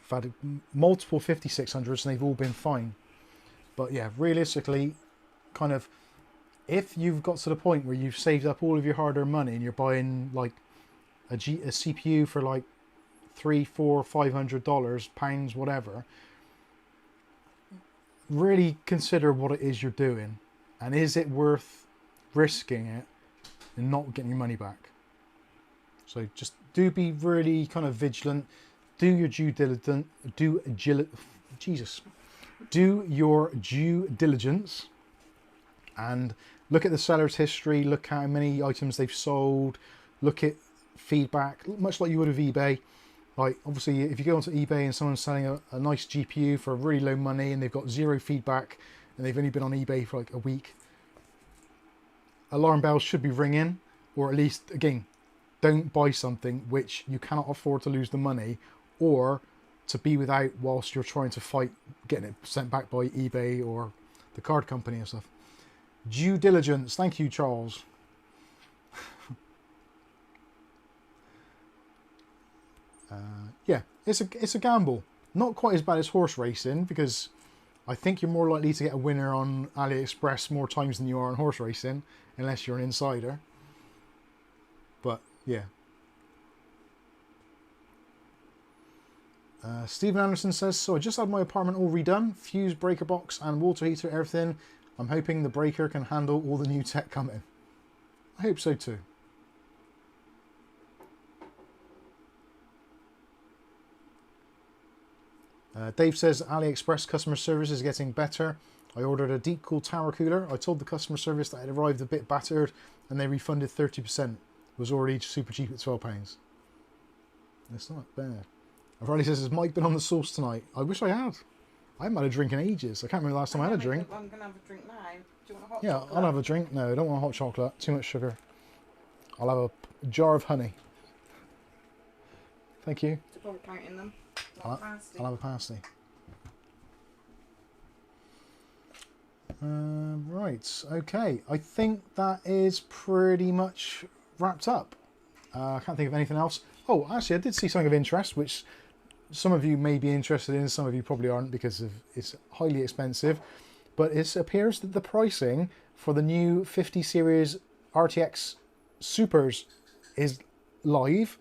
I've had multiple 5600s and they've all been fine. But yeah, realistically, kind of, if you've got to the point where you've saved up all of your hard-earned money and you're buying like a CPU for like $300, $400, $500, pounds, whatever, really consider what it is you're doing, and is it worth risking it and not getting your money back? So just do be really kind of vigilant. Do your due diligence. Do your due diligence, and look at the seller's history. Look how many items they've sold. Look at feedback, much like you would with eBay. Like, obviously, if you go onto eBay and someone's selling a nice GPU for really low money and they've got zero feedback and they've only been on eBay for like a week, alarm bells should be ringing. Or at least, again, don't buy something which you cannot afford to lose the money or to be without whilst you're trying to fight getting it sent back by eBay or the card company and stuff. Due diligence. Thank you, Charles. Yeah, it's a gamble. Not quite as bad as horse racing, because I think you're more likely to get a winner on AliExpress more times than you are on horse racing, unless you're an insider. But yeah. Stephen Anderson says, so I just had my apartment all redone, fuse, breaker box and water heater, everything. I'm hoping the breaker can handle all the new tech coming. I hope so too. Dave says AliExpress customer service is getting better. I ordered a deep cool tower cooler. I told the customer service that it arrived a bit battered and they refunded 30%. It was already super cheap at £12. That's not bad. Riley says, has Mike been on the sauce tonight? I wish I had. I haven't had a drink in ages. I can't remember the last time I had a drink. I'm going to have a drink now. Do you want a hot Yeah, chocolate? I'll have a drink. No, I don't want hot chocolate. Too much sugar. I'll have a jar of honey. Thank you. To probably counting them. I'll have a pasty. Right, okay. I think that is pretty much wrapped up. I can't think of anything else. Oh, actually, I did see something of interest, which some of you may be interested in, some of you probably aren't because it's highly expensive. But it appears that the pricing for the new 50 series RTX Supers is live.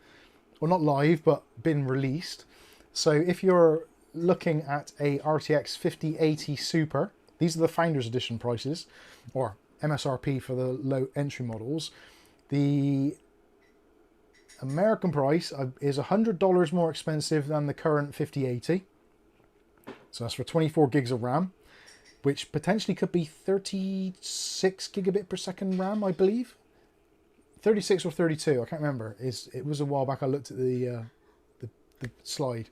Well, not live, but been released. So if you're looking at a RTX 5080 Super, these are the Founders Edition prices, or MSRP for the low entry models. The American price is $100 more expensive than the current 5080. So that's for 24 gigs of RAM, which potentially could be 36 gigabit per second RAM, I believe. 36 or 32, I can't remember. It was a while back I looked at the slide.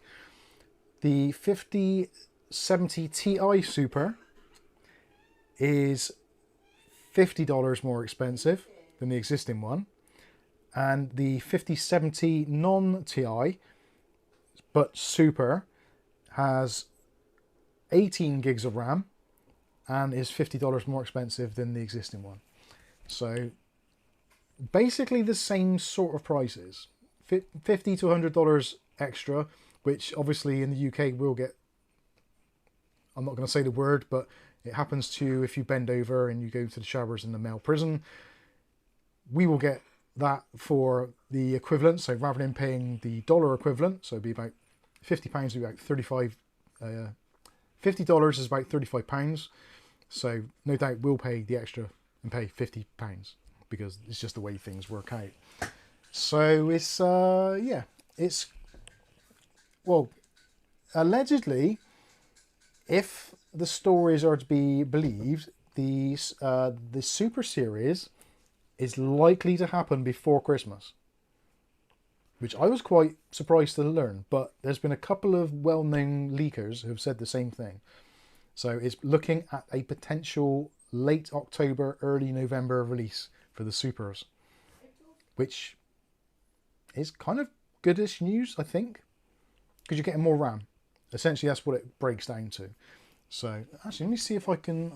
The 5070 Ti Super is $50 more expensive than the existing one. And the 5070 non-Ti, but Super, has 18 gigs of RAM and is $50 more expensive than the existing one. So basically the same sort of prices. $50 to $100 extra, which obviously in the UK will get, I'm not going to say the word, but it happens to if you bend over and you go to the showers in the male prison. We will get that for the equivalent. So rather than paying the dollar equivalent, so it'd be about £50 would be about 35, $50 is about £35. So no doubt we'll pay the extra and pay £50 because it's just the way things work out. So it's, yeah, it's, well, allegedly, if the stories are to be believed, the Super Series is likely to happen before Christmas, which I was quite surprised to learn, but there's been a couple of well-known leakers who have said the same thing. So it's looking at a potential late October, early November release for the Supers, which is kind of goodish news, I think, because you're getting more RAM. Essentially, that's what it breaks down to. So, actually, let me see if I can,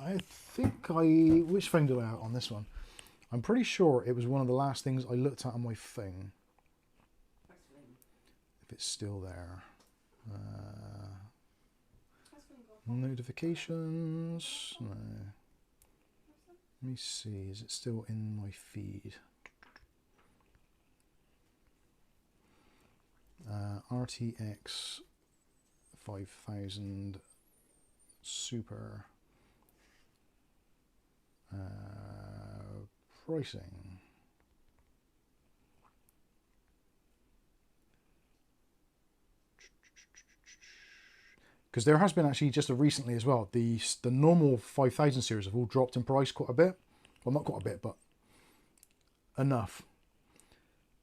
which phone do I have on this one? I'm pretty sure it was one of the last things I looked at on my phone. If it's still there. Notifications. No. Let me see. Is it still in my feed? RTX 5000 Super. Pricing. Because there has been actually just recently as well, the normal 5000 series have all dropped in price quite a bit. Well, not quite a bit, but enough.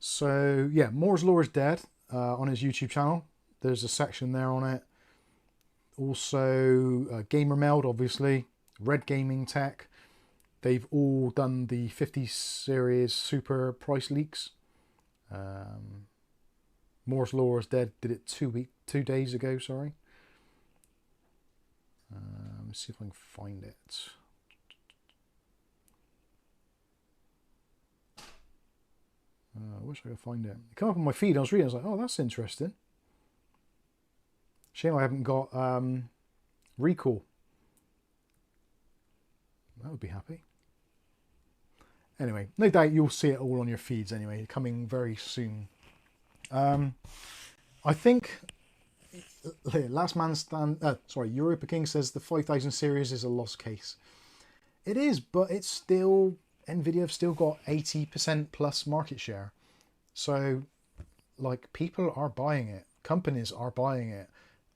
So yeah, Moore's Law is dead on his YouTube channel. There's a section there on it. Also, Gamer Meld, obviously, Red Gaming Tech. They've all done the 50 series Super price leaks. Moore's Law is dead. Did it 2 days ago. Sorry. Let's see if I can find it. I wish I could find it. It came up on my feed. I was reading. I was like, oh, that's interesting. Shame I haven't got recall. That would be happy. Anyway, no doubt you'll see it all on your feeds anyway, coming very soon. I think Last Man Stand, Europa King says the 5000 series is a lost case. It is, but it's still, Nvidia have still got 80% plus market share. So, like, people are buying it, companies are buying it,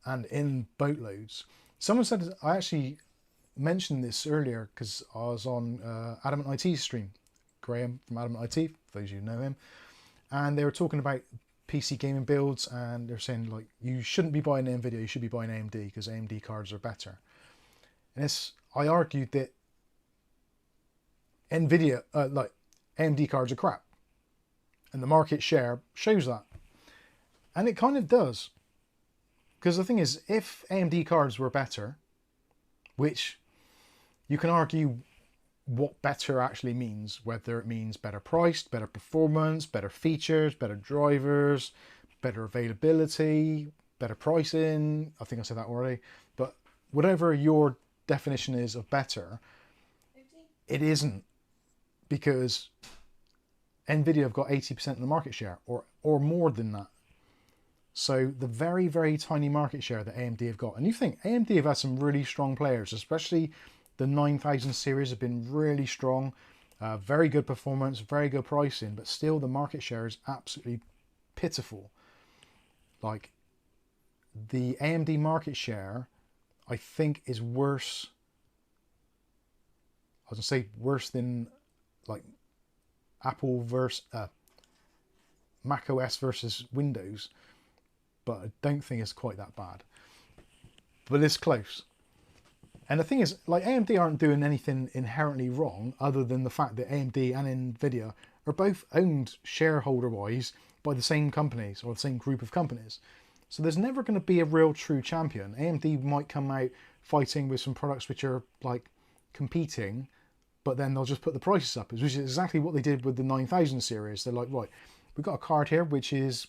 and in boatloads. Someone said, I actually mentioned this earlier because I was on Adamant IT's stream. Graham from Adamant IT, for those of you who know him. And they were talking about PC gaming builds, and they're saying like you shouldn't be buying Nvidia, you should be buying AMD because AMD cards are better. And I argued that Nvidia, like AMD cards are crap, and the market share shows that, and it kind of does. Because the thing is, if AMD cards were better, which you can argue what better actually means, whether it means better priced, better performance, better features, better drivers, better availability, better pricing. I think I said that already. But whatever your definition is of better, it isn't, because Nvidia have got 80% of the market share, or more than that. So the very, very tiny market share that AMD have got. And you think AMD have had some really strong players, especially the 9000 series have been really strong. Very good performance, very good pricing, but still the market share is absolutely pitiful. Like, the AMD market share, I think, is worse. I was going to say worse than like Apple versus Mac OS versus Windows, but I don't think it's quite that bad. But it's close. And the thing is, like, AMD aren't doing anything inherently wrong other than the fact that AMD and Nvidia are both owned shareholder-wise by the same companies or the same group of companies. So there's never going to be a real true champion. AMD might come out fighting with some products which are like competing, but then they'll just put the prices up, which is exactly what they did with the 9000 series. They're like, right, we've got a card here which is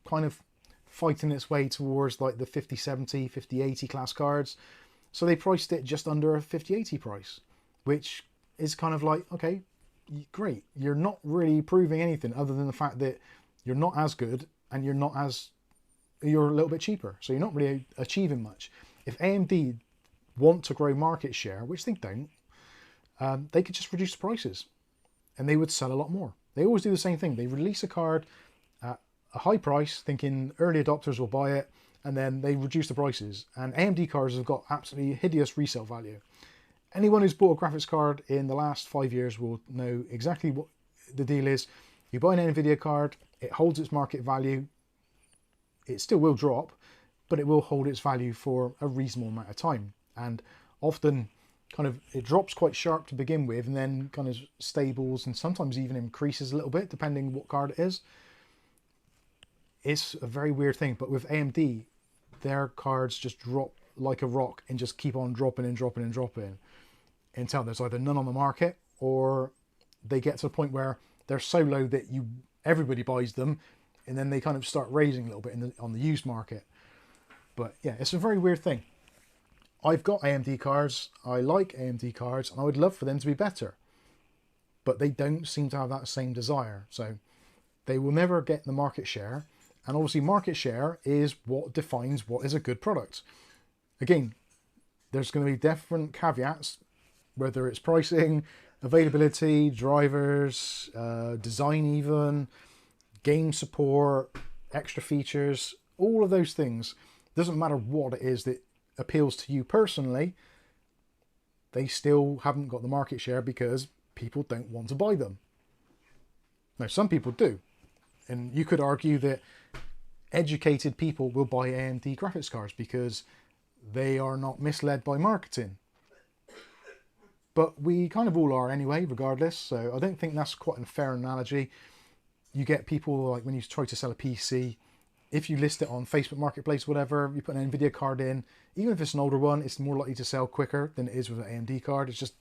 kind of fighting its way towards like the 5070, 5080 class cards. So they priced it just under a 5080 price, which is kind of like, okay, great. You're not really proving anything other than the fact that you're not as good and you're a little bit cheaper. So you're not really achieving much. If AMD want to grow market share, which they don't, they could just reduce the prices and they would sell a lot more. They always do the same thing. They release a card at a high price thinking early adopters will buy it, and then they reduce the prices. And AMD cards have got absolutely hideous resale value. Anyone who's bought a graphics card in the last 5 years will know exactly what the deal is. You buy an Nvidia card, it holds its market value. It still will drop, but it will hold its value for a reasonable amount of time. And often kind of it drops quite sharp to begin with and then kind of stables and sometimes even increases a little bit depending what card it is. It's a very weird thing, but with AMD, their cards just drop like a rock and just keep on dropping and dropping and dropping until there's either none on the market or they get to a point where they're so low that everybody buys them, and then they kind of start raising a little bit on the used market. But yeah, it's a very weird thing. I've got AMD cards, I like AMD cards, and I would love for them to be better. But they don't seem to have that same desire. So they will never get the market share. And obviously market share is what defines what is a good product. Again, there's going to be different caveats, whether it's pricing, availability, drivers, design even, game support, extra features, all of those things. Doesn't matter what it is that appeals to you personally, they still haven't got the market share because people don't want to buy them. Now, some people do. And you could argue that educated people will buy AMD graphics cards because they are not misled by marketing. But we kind of all are anyway, regardless. So I don't think that's quite a fair analogy. You get people like when you try to sell a PC, if you list it on Facebook Marketplace, whatever, you put an Nvidia card in, even if it's an older one, it's more likely to sell quicker than it is with an AMD card. It's just,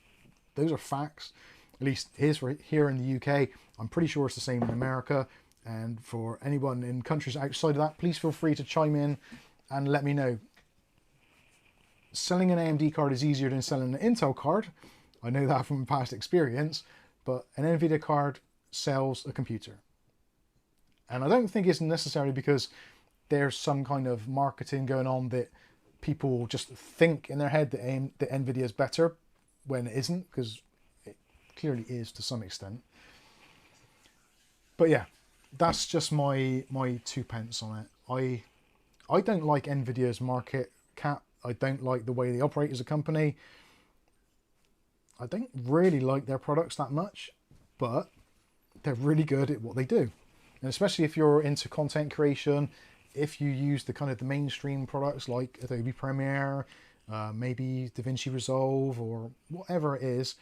those are facts. At least here in the UK. I'm pretty sure it's the same in America. And for anyone in countries outside of that, please feel free to chime in and let me know. Selling an AMD card is easier than selling an Intel card. I know that from past experience, but an Nvidia card sells a computer. And I don't think it's necessarily because there's some kind of marketing going on that people just think in their head that Nvidia is better when it isn't, because it clearly is to some extent. But yeah, that's just my 2 pence on it. I don't like Nvidia's market cap. I don't like the way they operate as a company. I don't really like their products that much, but they're really good at what they do. And especially if you're into content creation, if you use the kind of the mainstream products like Adobe Premiere, maybe DaVinci Resolve or whatever it is,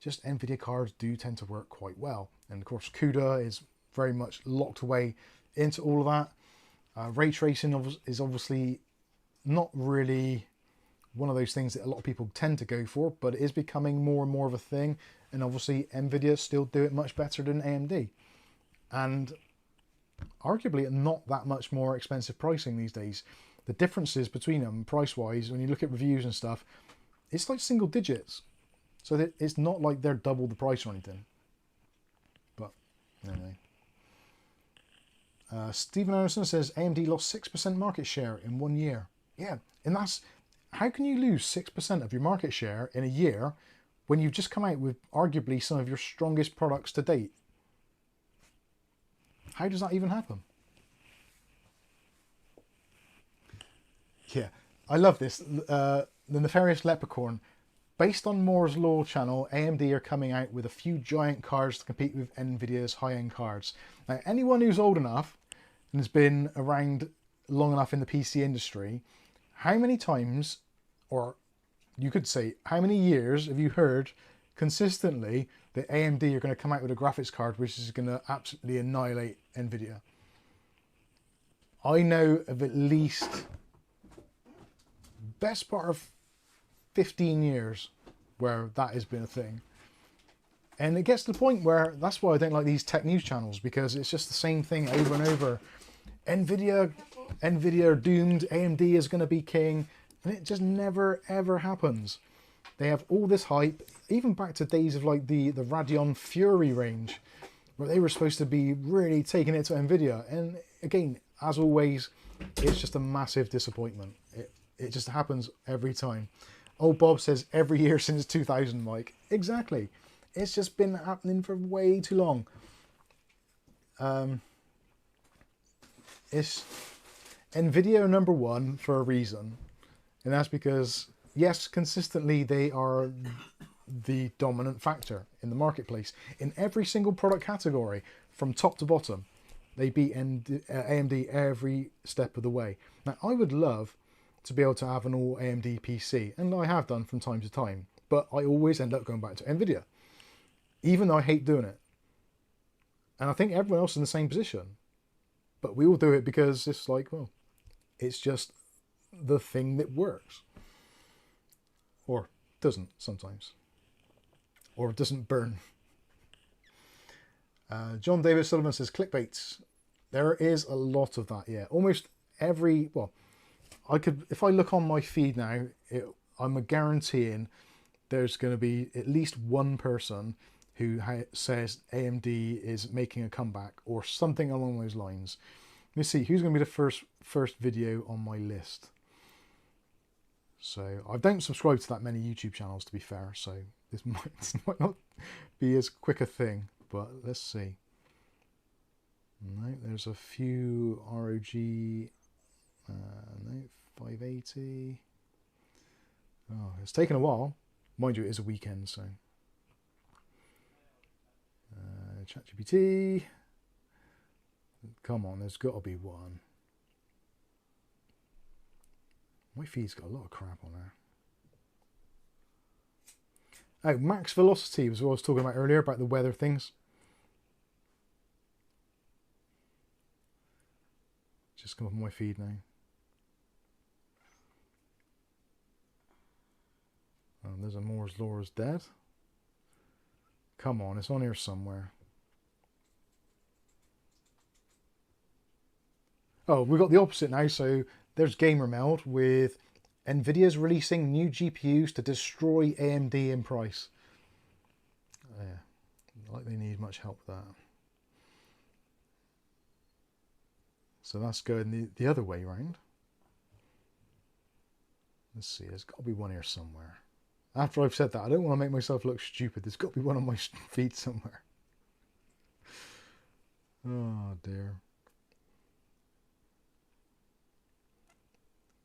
just NVIDIA cards do tend to work quite well. And of course CUDA is very much locked away into all of that. Ray tracing is obviously not really one of those things that a lot of people tend to go for, but it is becoming more and more of a thing. And obviously NVIDIA still do it much better than AMD. And arguably at not that much more expensive pricing these days. The differences between them price-wise, when you look at reviews and stuff, it's like single digits. So that it's not like they're double the price or anything. But anyway. Stephen Anderson says AMD lost 6% market share in 1 year. Yeah, and that's... How can you lose 6% of your market share in a year when you've just come out with arguably some of your strongest products to date? How does that even happen? Yeah, I love this. The Nefarious Leprechaun. Based on Moore's Law channel, AMD are coming out with a few giant cards to compete with Nvidia's high-end cards. Now, anyone who's old enough and has been around long enough in the PC industry, how many times, or you could say, how many years have you heard consistently that AMD are going to come out with a graphics card which is going to absolutely annihilate Nvidia? I know of at least best part of 15 years where that has been a thing. And it gets to the point where that's why I don't like these tech news channels, because it's just the same thing over and over. Nvidia are doomed, AMD is going to be king, and it just never ever happens. They have all this hype, even back to days of like the Radeon Fury range, where they were supposed to be really taking it to Nvidia. And again, as always, it's just a massive disappointment. It just happens every time. Old Bob says every year since 2000, Mike. Exactly. It's just been happening for way too long. It's Nvidia are number one for a reason. And that's because, yes, consistently they are the dominant factor in the marketplace. In every single product category, from top to bottom, they beat AMD every step of the way. Now, I would love to be able to have an all AMD PC, and I have done from time to time, but I always end up going back to Nvidia, even though I hate doing it. And I think everyone else is in the same position, but we all do it because it's like, well, it's just the thing that works, or doesn't sometimes, or doesn't burn. John David Sullivan says clickbaits. There is a lot of that, yeah. Almost every, well, I could, if I look on my feed now, I'm guaranteeing there's going to be at least one person who says AMD is making a comeback or something along those lines. Let me see, who's going to be the first video on my list? So I don't subscribe to that many YouTube channels, to be fair, so this might not be as quick a thing, but let's see. No, there's a few ROG, no, 580. Oh, it's taken a while. Mind you, it is a weekend, so. ChatGPT. Come on, there's got to be one. My feed's got a lot of crap on there. Oh, max velocity was what I was talking about earlier, about the weather things. Just come up on my feed now. Oh, there's a Moore's Law is dead. Come on, it's on here somewhere. Oh, we've got the opposite now. So there's GamerMeld with Nvidia's releasing new GPUs to destroy AMD in price. Yeah, like they need much help with that. So that's going the other way round. Let's see, there's got to be one here somewhere. After I've said that, I don't want to make myself look stupid. There's got to be one on my feed somewhere. Oh dear.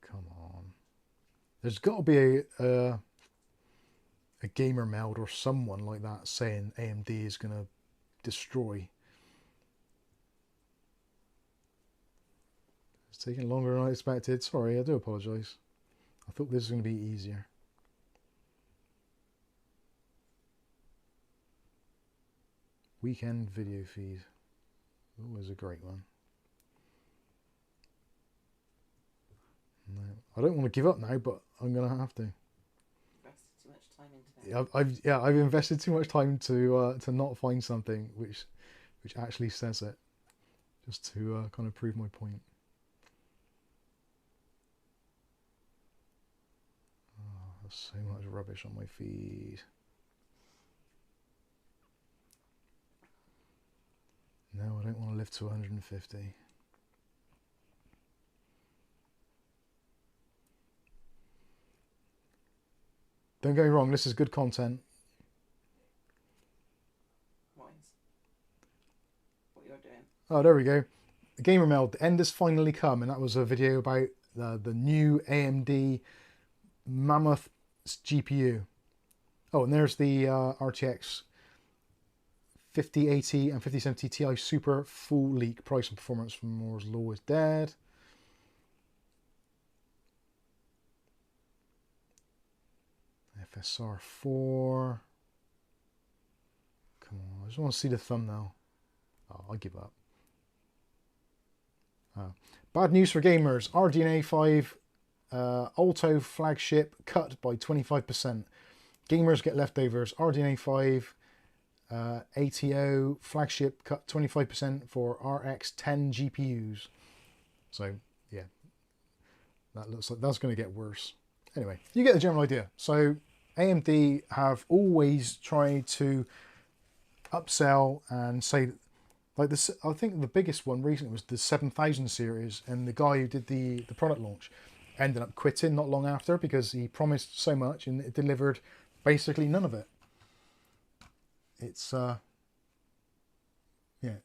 Come on. There's got to be a GamerMeld or someone like that saying AMD is going to destroy. taking longer than I expected. Sorry, I do apologise. I thought this was going to be easier. Weekend video feed. Always a great one. No, I don't want to give up now, but I'm going to have to. Invested too much time into that. I've invested too much time to not find something which actually says it, just to kind of prove my point. Oh, there's so much rubbish on my feed. No, I don't want to live to 150. Don't get me wrong, this is good content. What you're doing. Oh, there we go. The Gamer Mail, the end has finally come, and that was a video about the new AMD Mammoth GPU. Oh, and there's the RTX 5080 and 5070 Ti Super full leak price and performance from Moore's Law is dead. FSR 4. Come on, I just want to see the thumbnail. Oh, I give up. Bad news for gamers. RDNA 5 Alto flagship cut by 25%. Gamers get leftovers. RDNA 5 ATO flagship cut 25% for RX 10 GPUs. So yeah, that looks like that's going to get worse. Anyway, you get the general idea. So AMD have always tried to upsell and say, like this. I think the biggest one recently was the 7000 series, and the guy who did the product launch ended up quitting not long after because he promised so much and it delivered basically none of it. It's yeah,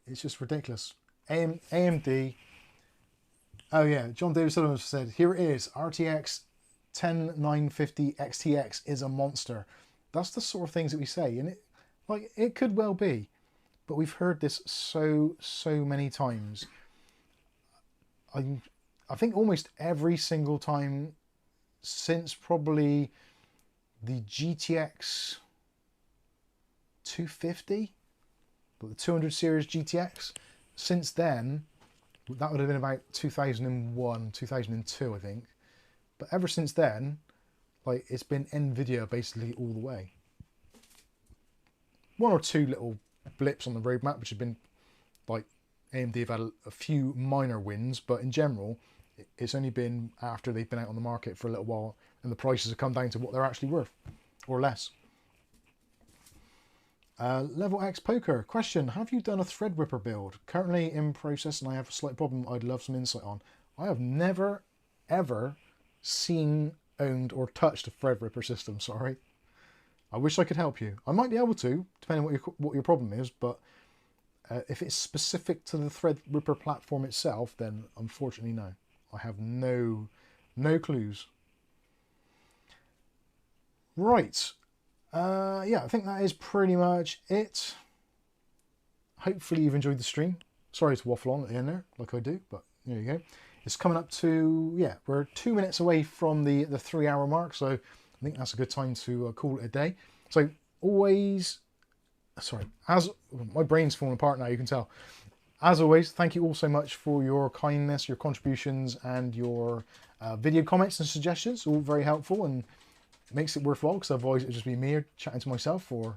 it's just ridiculous. AMD. Oh yeah, John David Sullivan said, here it is, RTX 10950 XTX is a monster. That's the sort of things that we say, and it could well be, but we've heard this so many times. I think almost every single time since probably the GTX 250, but the 200 series GTX. Since then, that would have been about 2001, 2002, I think. But ever since then, like, it's been Nvidia basically all the way. One or two little blips on the roadmap, which have been like AMD have had a few minor wins, but in general, it's only been after they've been out on the market for a little while and the prices have come down to what they're actually worth, or less. Level X Poker question: have you done a Threadripper build? Currently in process, and I have a slight problem I'd love some insight on. I have never ever seen, owned, or touched a Threadripper system. Sorry, I wish I could help you. I might be able to, depending on what your problem is, but if it's specific to the Threadripper platform itself, then unfortunately no. I have no clues. Right. Yeah, I think that is pretty much it. Hopefully you've enjoyed the stream. Sorry to waffle on at the end there, like I do, but there you go. It's coming up to, yeah, we're 2 minutes away from the 3 hour mark, so I think that's a good time to call it a day. So always, sorry, as my brain's falling apart now, you can tell. As always, thank you all so much for your kindness, your contributions, and your video comments and suggestions. All very helpful and makes it worthwhile, because otherwise it'll just be me chatting to myself, or,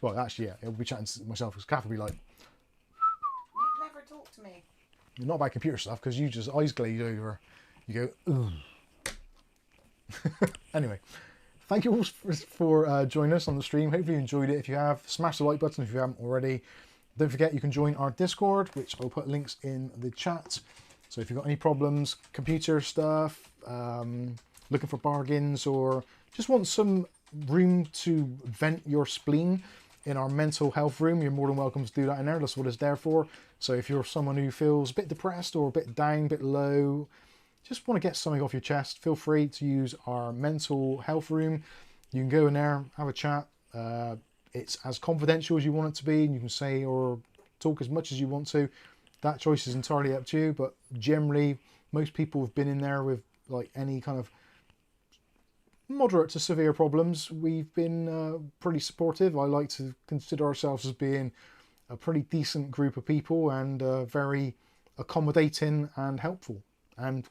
well, actually, yeah, it'll be chatting to myself, because Kath will be like, You never talk to me. not about computer stuff, because you just eyes glaze over. You go, ugh. Anyway, thank you all for joining us on the stream. Hopefully you enjoyed it. If you have, smash the like button if you haven't already. Don't forget you can join our Discord, which I'll put links in the chat. So if you've got any problems, computer stuff, looking for bargains, or just want some room to vent your spleen in our mental health room, you're more than welcome to do that in there. That's what it's there for. So if you're someone who feels a bit depressed or a bit down, a bit low, just want to get something off your chest, feel free to use our mental health room. You can go in there, have a chat. It's as confidential as you want it to be, and you can say or talk as much as you want to. that choice is entirely up to you, but generally most people have been in there with like any kind of moderate to severe problems. We've been pretty supportive. I like to consider ourselves as being a pretty decent group of people, and very accommodating and helpful, and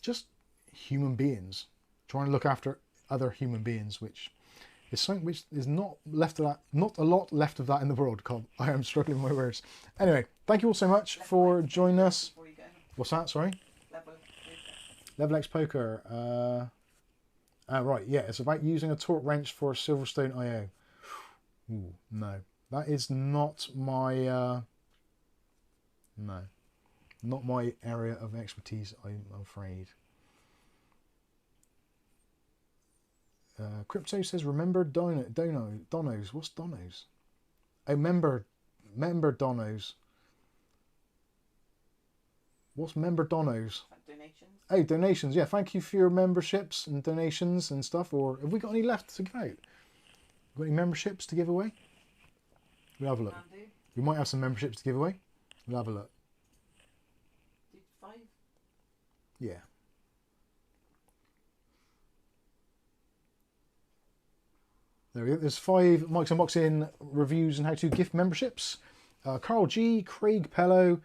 just human beings trying to look after other human beings, which is something which is not a lot left of that in the world. I am struggling with my words. Anyway, thank you all so much for joining us. What's that? Sorry. Level X Poker. Right, yeah, it's about using a torque wrench for a Silverstone IO. Ooh, no, that is not my no, not my area of expertise, I'm afraid. Crypto says, remember Donos. What's Donos? Oh, member Donos. What's member Donos? Donations. Oh, donations. Yeah, thank you for your memberships and donations and stuff. Or have we got any left to give out? Got any memberships to give away? We'll have a look. We might have some memberships to give away. We'll have a look. Did 5? Yeah. There we go. There's 5 Mike's Unboxing reviews and how to gift memberships. Carl G, Craig Pello,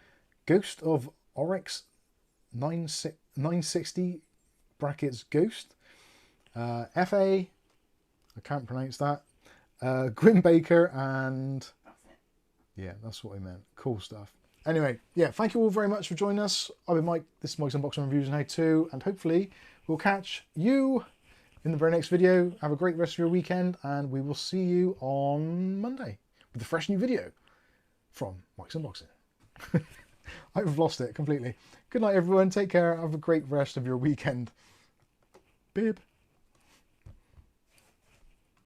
Ghost of Oryx 960 brackets Ghost, FA, I can't pronounce that, Gwyn Baker, and yeah, that's what I meant. Cool stuff. Anyway, yeah, thank you all very much for joining us. I've been Mike. This is Mike's Unboxing Reviews and How To, and hopefully we'll catch you in the very next video. Have a great rest of your weekend, and we will see you on Monday with a fresh new video from Mike's Unboxing. I've lost it completely. Good night, everyone. Take care. Have a great rest of your weekend. Bib.